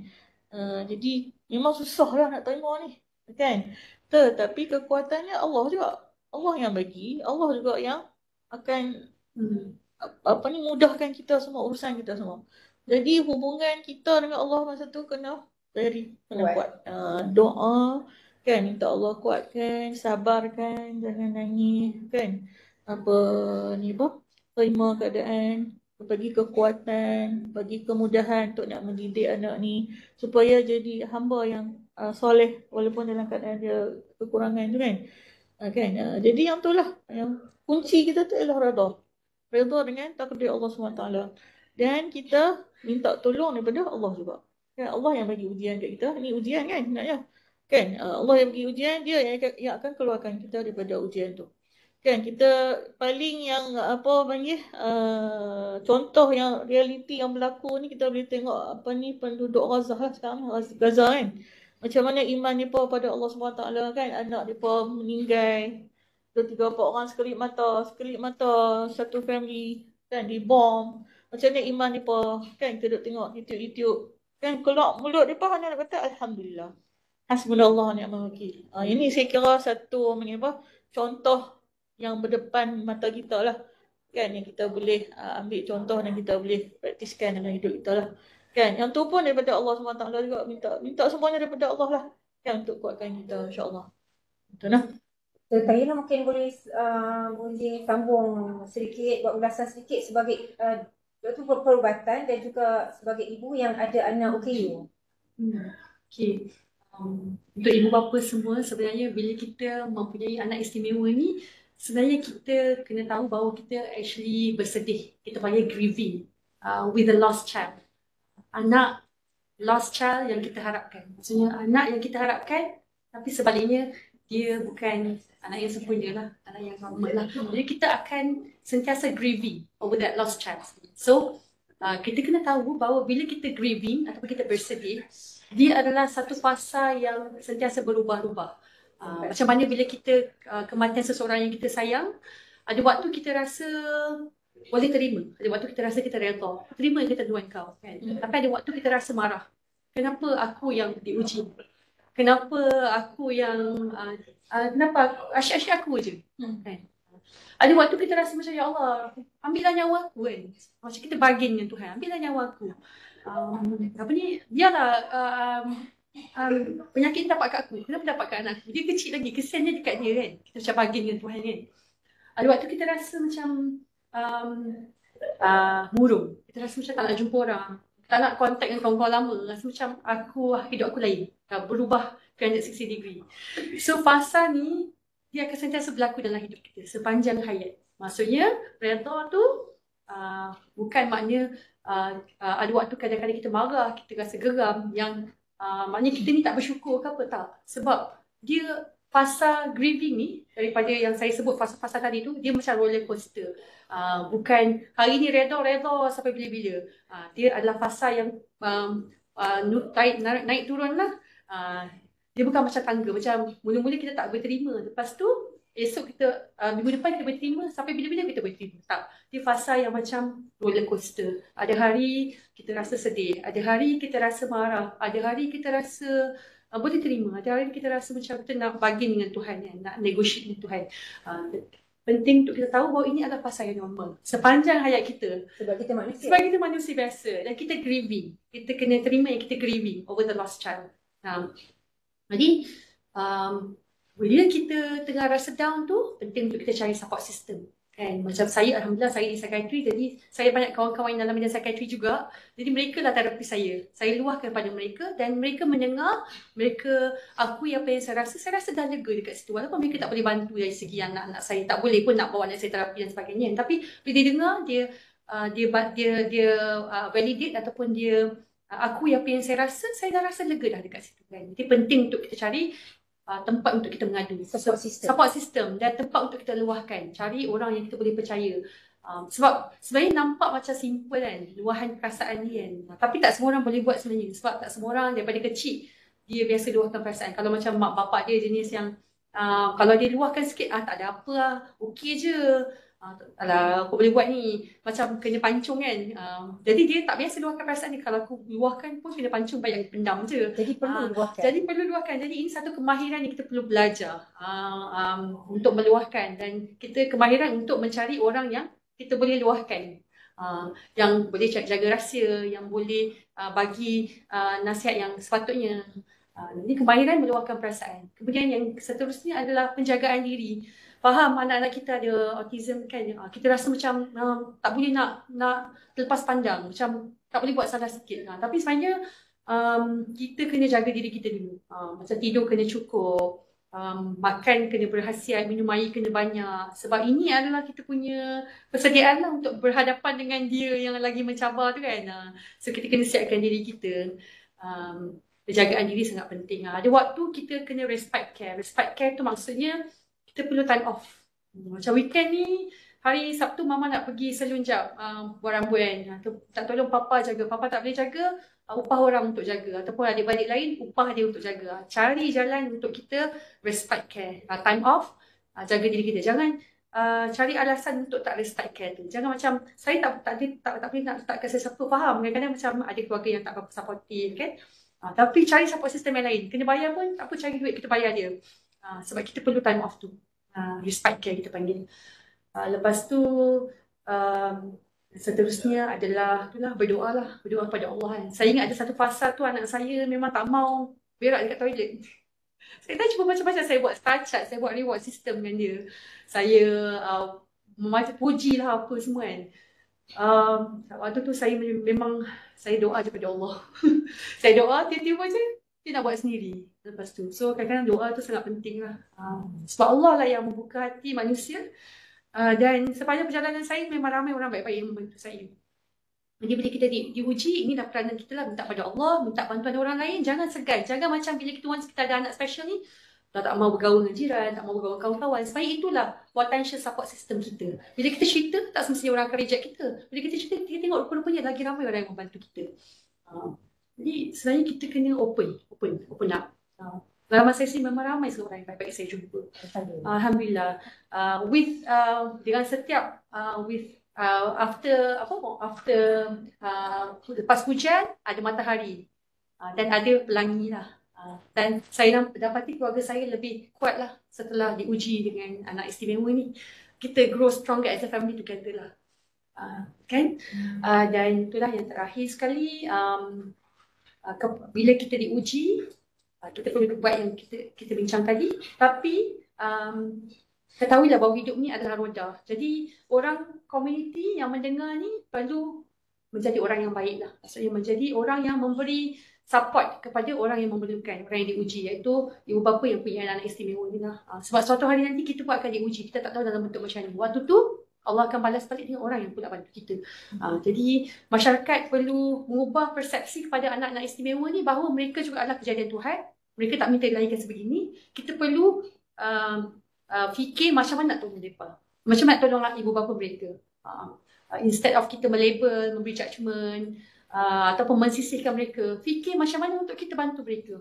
Jadi memang susah lah nak terima ni kan. Tetapi kekuatannya Allah juga, Allah yang bagi, Allah juga yang akan mudahkan kita semua, urusan kita semua. Jadi hubungan kita dengan Allah masa tu kena kuat. Doa kan, minta Allah kuatkan, sabarkan, jangan nangis kan. Terima keadaan, bagi kekuatan, bagi kemudahan untuk nak mendidik anak ni supaya jadi hamba yang soleh walaupun dalam keadaan dia kekurangan tu kan. Jadi yang tu lah, yang kunci kita tu ialah redha dengan takdir Allah SWT. dan kita minta tolong daripada Allah juga. Kan Allah yang bagi ujian kat kita. Ini ujian kan sebenarnya. Kan Allah yang bagi ujian, dia yang akan keluarkan kita daripada ujian tu. Kan kita paling yang apa panggil contoh yang realiti yang berlaku ni, kita boleh tengok apa ni penduduk Gaza lah sekarang, Gaza kan. Macam mana iman mereka pada Allah SWT kan, anak mereka meninggal, 2-3-4 orang sekelip mata satu family kan dibom. Macam mana iman mereka kan, kita duk tengok YouTube kan, keluar mulut mereka hanya nak kata Alhamdulillah, Hasbunallah ni'mal wakil. Ini saya kira satu apa, contoh yang berdepan mata kita lah kan, yang kita boleh ambil contoh dan kita boleh praktiskan dalam hidup kita lah kan. Yang tu pun daripada Allah SWT juga, minta semuanya daripada Allah lah kan, untuk kuatkan kita insyaAllah. Betul lah. Saya mungkin boleh sambung sedikit, buat ulasan sedikit sebagai doktor perubatan dan juga sebagai ibu yang ada anak OKU. Okay. Untuk ibu bapa semua, sebenarnya bila kita mempunyai anak istimewa ni, sebenarnya kita kena tahu bahawa kita actually bersedih. Kita panggil grieving with the lost child. Anak lost child yang kita harapkan. Maksudnya anak yang kita harapkan, tapi sebaliknya dia bukan anak yang sempurna lah, anak yang normal lah. Jadi kita akan sentiasa grieving over that lost child. So kita kena tahu bahawa bila kita grieving ataupun kita bersedih, dia adalah satu fasa yang sentiasa berubah-ubah. Macam mana bila kita kematian seseorang yang kita sayang, ada waktu kita rasa boleh terima, ada waktu kita rasa kita redha, terima ketentuan kau kan. Tapi ada waktu kita rasa marah. Kenapa aku yang diuji? Kenapa aku yang kenapa asyik-asyik aku je kan? Ada waktu kita rasa macam, ya Allah, ambillah nyawa aku kan. Macam kita bargain dengan Tuhan, ambillah nyawa aku. Apa ni, biarlah penyakit ni dapat kat aku, kenapa dapat kat anak aku? Dia kecil lagi, kesiannya dekat dia kan. Kita macam bargain dengan Tuhan kan. Ada waktu kita rasa macam murung, kita rasa macam tak nak jumpa orang, tak nak kontak dengan kawan-kawan lama, rasa macam hidup aku lain, berubah 360 degree. So fasa ni dia akan sentiasa berlaku dalam hidup kita sepanjang hayat. Maksudnya redha tu bukan makna ada waktu kadang-kadang kita marah, kita rasa geram, yang maknanya kita ni tak bersyukur ke apa, tak. Sebab dia fasa grieving ni, daripada yang saya sebut fasa-fasa tadi tu, dia macam roller coaster. Bukan hari ni redha sampai bila-bila. Dia adalah fasa yang naik turun lah. Dia bukan macam tangga, macam mula-mula kita tak berterima, lepas tu esok kita, minggu depan kita berterima, sampai bila-bila kita berterima. Tak, dia fasa yang macam roller coaster. Ada hari kita rasa sedih, ada hari kita rasa marah, ada hari kita rasa boleh terima, ada hari kita rasa macam kita nak bargain dengan Tuhan, nak negotiate dengan Tuhan. Penting untuk kita tahu bahawa ini adalah fasa yang normal sepanjang hayat kita. Sebab kita manusia biasa dan kita grieving. Kita kena terima yang kita grieving over the lost child. Jadi bila kita tengah rasa down tu, penting untuk kita cari support system kan. Macam saya, alhamdulillah saya di psychiatry, jadi saya banyak kawan-kawan yang dalam bidang psychiatry juga. Jadi mereka lah terapi saya luahkan kepada mereka, dan mereka mendengar, mereka akui apa yang saya rasa dah lega dekat situ. Walaupun mereka tak boleh bantu dari segi anak-anak saya, tak boleh pun nak bawa anak saya terapi dan sebagainya, tapi bila dia dengar, dia validate ataupun dia akui apa yang saya dah rasa lega dah dekat situ kan. Jadi penting untuk kita cari tempat untuk kita mengadu, support system dan tempat untuk kita luahkan. Cari orang yang kita boleh percaya. Sebab sebenarnya nampak macam simple kan, luahan perasaan ni kan. Tapi tak semua orang boleh buat sebenarnya. Sebab tak semua orang daripada kecil dia biasa luahkan perasaan. Kalau macam mak bapak dia jenis yang kalau dia luahkan sikit, tak ada apa lah, okey je. Alah, aku boleh buat ni, macam kena pancung kan. Jadi dia tak biasa luahkan perasaan ni. Kalau aku luahkan pun kena pancung, banyak pendam je. Jadi perlu luahkan. Jadi ini satu kemahiran yang kita perlu belajar untuk meluahkan, dan kita kemahiran untuk mencari orang yang kita boleh luahkan, yang boleh jaga rahsia, yang boleh bagi nasihat yang sepatutnya. Jadi kemahiran meluahkan perasaan. Kemudian yang seterusnya adalah penjagaan diri. Faham anak-anak kita ada autism kan, kita rasa macam tak boleh nak terlepas pandang, macam tak boleh buat salah sikit. Tapi sebenarnya kita kena jaga diri kita dulu. Macam tidur kena cukup, Makan kena berhasiat, minum air kena banyak. Sebab ini adalah kita punya persediaan lah untuk berhadapan dengan dia yang lagi mencabar tu kan. So kita kena siapkan diri kita. Penjagaan diri sangat penting. Ada waktu kita kena respite care. Respite care tu maksudnya kita perlu time off. Macam weekend ni, hari Sabtu mama nak pergi salon jap, buat rambut kan. Tak tolong papa jaga. Papa tak boleh jaga, upah orang untuk jaga. Ataupun adik-adik lain, upah dia untuk jaga. Cari jalan untuk kita respite care. Time off, jaga diri kita. Jangan cari alasan untuk tak respite care tu. Jangan macam, saya tak boleh nak letakkan sesuatu, faham. Kadang-kadang macam ada keluarga yang tak berapa supportive kan. Tapi cari support system yang lain. Kena bayar pun, tak apa, cari duit kita bayar dia. Sebab kita perlu time off tu. Respite care kita panggil. Lepas tu seterusnya adalah itulah berdoa lah, berdoa pada Allah kan. Saya ingat ada satu fasa tu anak saya memang tak mau berak dekat toilet. Saya dah cuba macam-macam, saya buat star chart, saya buat reward system dengan dia. Saya puji lah apa semua kan. Waktu tu saya memang saya doa je pada Allah. Saya doa tiba-tiba je dia nak buat sendiri lepas tu. So kadang-kadang doa tu sangat penting lah. Sebab Allah lah yang membuka hati manusia. Dan sepanjang perjalanan saya memang ramai orang baik-baik yang membantu saya. Jadi bila kita diuji, ini dah peranan kita lah, minta pada Allah, minta bantuan orang lain. Jangan segan, jangan macam bila kita once kita ada anak special ni, dah tak mau bergaul dengan jiran, tak mau bergaul dengan kawan-kawan. Supaya itulah potential support system kita. Bila kita cerita, tak semestinya orang akan reject kita. Bila kita cerita, kita tengok rupa-rupanya lagi ramai orang yang membantu kita. Jadi sebenarnya kita kena open up. Dalam masa saya memang ramai seorang yang baik-baik saya jumpa. Alhamdulillah. Dengan setiap after lepas hujan ada matahari dan ada pelangi lah. Dan saya dapati keluarga saya lebih kuat lah setelah diuji dengan anak istimewa ni. Kita grow stronger as a family together lah. Kan? Dan itulah yang terakhir sekali. Bila kita diuji, kita perlu buat yang kita bincang tadi. Tapi ketahuilah bahawa hidup ni adalah roda. Jadi orang komuniti yang mendengar ni perlu menjadi orang yang baik lah. Maksudnya menjadi orang yang memberi support kepada orang yang memerlukan, orang yang diuji, iaitu ibu bapa yang punya anak istimewa ni lah. Sebab suatu hari nanti kita pun akan diuji. Kita tak tahu dalam bentuk macam mana. Waktu tu Allah akan balas balik dengan orang yang pula bantu kita. Jadi masyarakat perlu mengubah persepsi kepada anak-anak istimewa ni bahawa mereka juga adalah kejadian Tuhan. Mereka tak minta dilahirkan sebegini. Kita perlu fikir macam mana nak tolong mereka. Macam mana nak tolong ibu bapa mereka. Instead of kita melabel, memberi judgement, ataupun mensisihkan mereka, fikir macam mana untuk kita bantu mereka.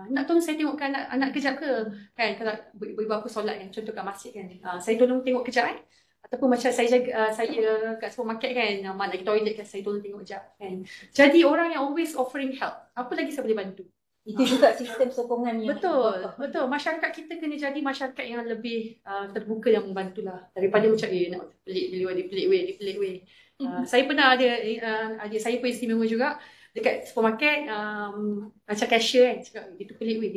Nak tolong saya tengokkan anak kejap ke? Kan, kalau ibu bapa solat kan, contoh kat masjid kan. Saya tolong tengok kejap kan. Ataupun macam saya kat supermarket kan, mak lagi toilet kan, saya tolong tengok kejap kan. Jadi orang yang always offering help, apa lagi saya boleh bantu? Itu juga sistem sokongan yang betul. Masyarakat kita kena jadi masyarakat yang lebih terbuka dan membantulah daripada macam nak pelik weh. Saya pernah ada adik saya pun istimewa juga dekat supermarket, macam cashier kan, cakap itu pelik weh.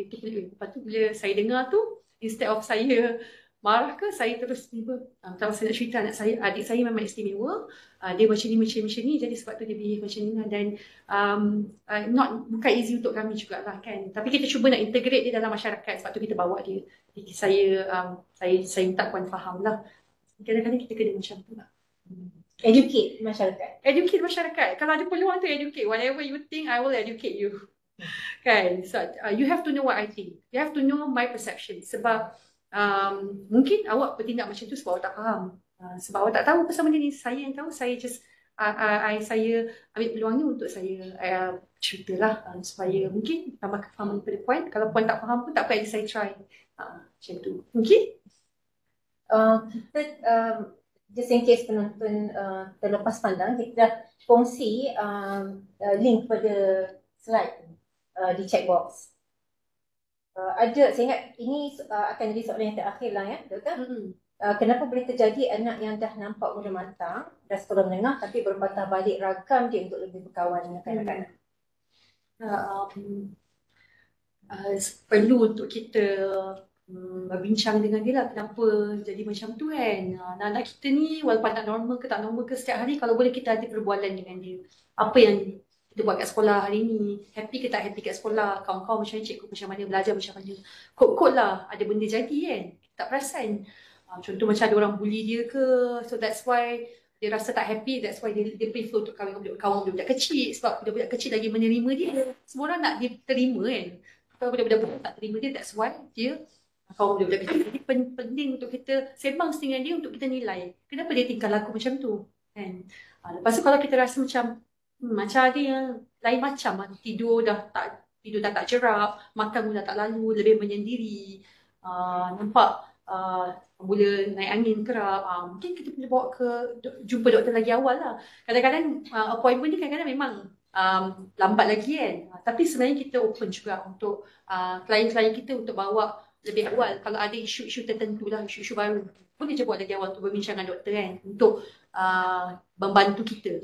Lepas tu bila saya dengar tu, instead of saya marah ke, saya terus tiba kalau saya nak cerita adik saya memang istimewa, dia macam ni, jadi sebab tu dia behave macam ni lah. Dan bukan easy untuk kami jugalah kan, tapi kita cuba nak integrate dia dalam masyarakat, sebab tu kita bawa dia. Jadi saya minta puan faham lah, kadang-kadang kita kena macam tu lah. Educate masyarakat. Kalau ada peluang tu educate. Whatever you think, I will educate you. Kan? So you have to know what I think. You have to know my perception. Sebab mungkin awak bertindak macam tu sebab awak tak faham. Sebab awak tak tahu pasal benda ni. Saya yang tahu, saya saya ambil peluang ni untuk saya ceritalah supaya mungkin tambah kefahaman daripada puan. Kalau puan tak faham pun tak apa, saya try. Macam tu. Mungkin? Kita just in case penonton terlepas pandang, kita dah kongsi link pada slide di chat box. Saya ingat ini akan jadi soalan yang terakhir lah ya, Doktor. Kenapa boleh terjadi anak yang dah nampak muda matang, dah sekolah menengah tapi berpatah balik ragam dia untuk lebih berkawan dengan kanak-kanak? Perlu untuk kita berbincang dengan dia lah kenapa jadi macam tu kan. Anak kita ni walaupun tak normal ke setiap hari, kalau boleh kita ada perbualan dengan dia. Apa yang kita buat kat sekolah hari ni. Happy ke tak happy kat sekolah, kawan-kawan macam mana, cikgu macam mana, belajar macam mana. Kod-kod lah, ada benda jadi kan, tak perasan. Contoh macam ada orang bully dia ke, so that's why dia rasa tak happy, that's why dia prefer untuk kahwin kawan budak-budak kecil, sebab budak-budak kecil lagi menerima dia. Semua orang nak dia terima kan. Kalau budak-budak tak terima dia, that's why dia kawan budak-budak kecil. Jadi penting untuk kita sembang dengan dia untuk kita nilai kenapa dia tingkah laku macam tu kan. Lepas tu kalau kita rasa macam macam ada yang lain macam tidur dah tak jerap, makan pun dah tak lalu, lebih menyendiri, nampak mula naik angin kerap, mungkin kita perlu bawa ke jumpa doktor lagi awal lah. Kadang-kadang appointment ni kadang-kadang memang lambat lagi kan, tapi sebenarnya kita open juga untuk klien-klien kita untuk bawa lebih awal. Kalau ada isu-isu tertentu lah, isu-isu baru, boleh je buat lagi awal untuk berbincang dengan doktor kan, untuk membantu kita.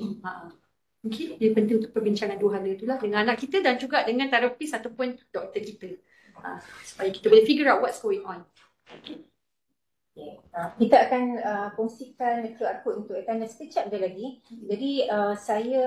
Mungkin dia penting untuk perbincangan dua hal itulah dengan anak kita dan juga dengan terapis ataupun doktor kita, supaya kita boleh figure out what's going on. Okay. Kita akan kongsikan QR code untuk attendance sekejap dia lagi. Jadi saya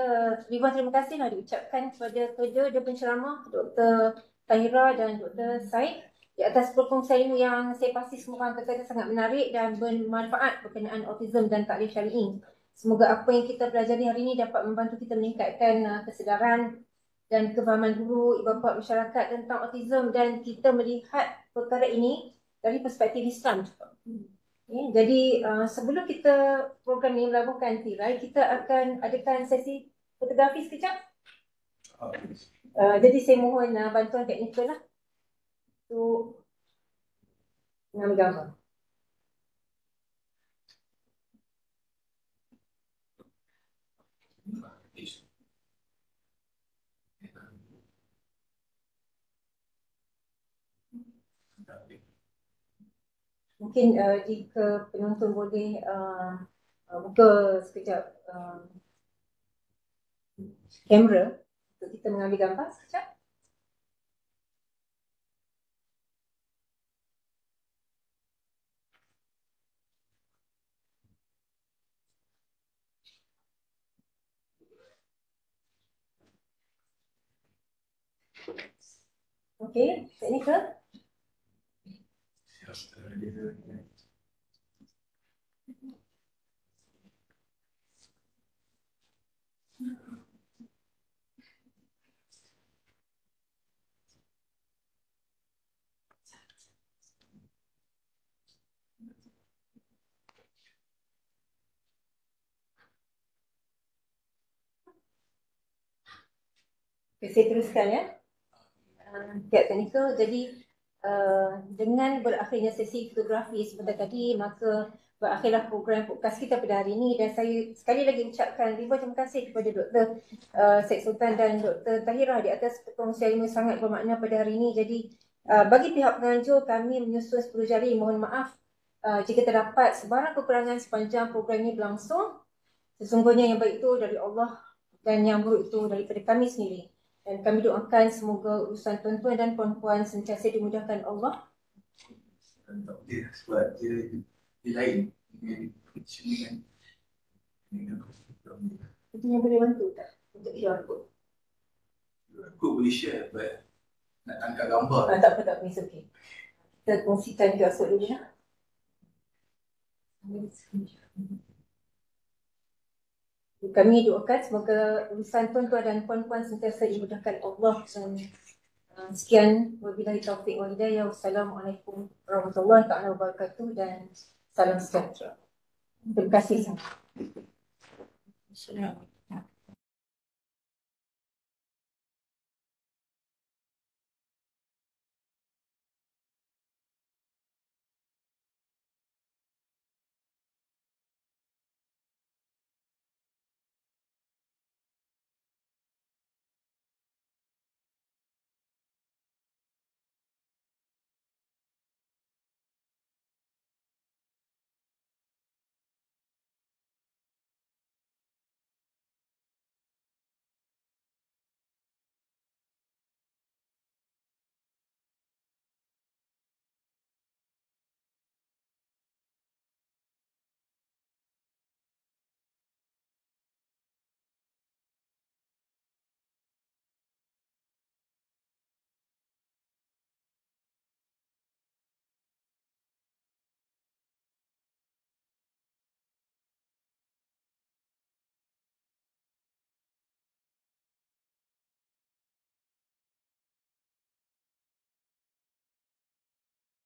ribuan terima kasih lah diucapkan kepada kedua penceramah Dr. Tahira dan Dr. Said di atas perkongsian ilmu yang saya pasti semua orang kata sangat menarik dan bermanfaat berkenaan autism dan taklif syar'i. Semoga apa yang kita pelajari hari ini dapat membantu kita meningkatkan kesedaran dan kefahaman guru, ibu bapa, masyarakat tentang autism, dan kita melihat perkara ini dari perspektif Islam. Okay, jadi sebelum kita program ini melabuhkan tirai, kita akan adakan sesi fotografi sekejap. Jadi saya mohon bantuan teknikal lah untuk mengambil gambar. Mungkin jika penonton boleh buka sekejap kamera untuk kita mengambil gambar sekejap. Okey, teknikal. Okay, saya teruskan ya. Teknikal. Jadi dengan berakhirnya sesi fotografi sebentar tadi, maka berakhirlah program podcast kita pada hari ini, dan saya sekali lagi ucapkan ribuan terima kasih kepada Dr. Syed Sultan dan Dr. Tahira di atas perkongsian ilmu sangat bermakna pada hari ini. Jadi bagi pihak penganjur, kami menyusun 10 jari. Mohon maaf jika terdapat sebarang kekurangan sepanjang program ini berlangsung. Sesungguhnya yang baik itu dari Allah dan yang buruk itu daripada kami sendiri. Dan kami doakan semoga urusan tuan-tuan dan puan-puan sentiasa dimudahkan Allah. Tak boleh sebab dia lain. Itu yang boleh bantu tak untuk QR code? Aku boleh share, but nak tangkap gambar. Tak apa, it's okay. Kita kongsikan QR code dulu lah. Kami doakan semoga urusan tuan-tuan dan puan-puan sentiasa dimudahkan Allah. Dan sekian, wabillahi taufiq wal hidayah. Wassalamualaikum warahmatullahi wabarakatuh dan salam sejahtera. Terima kasih. Assalamualaikum.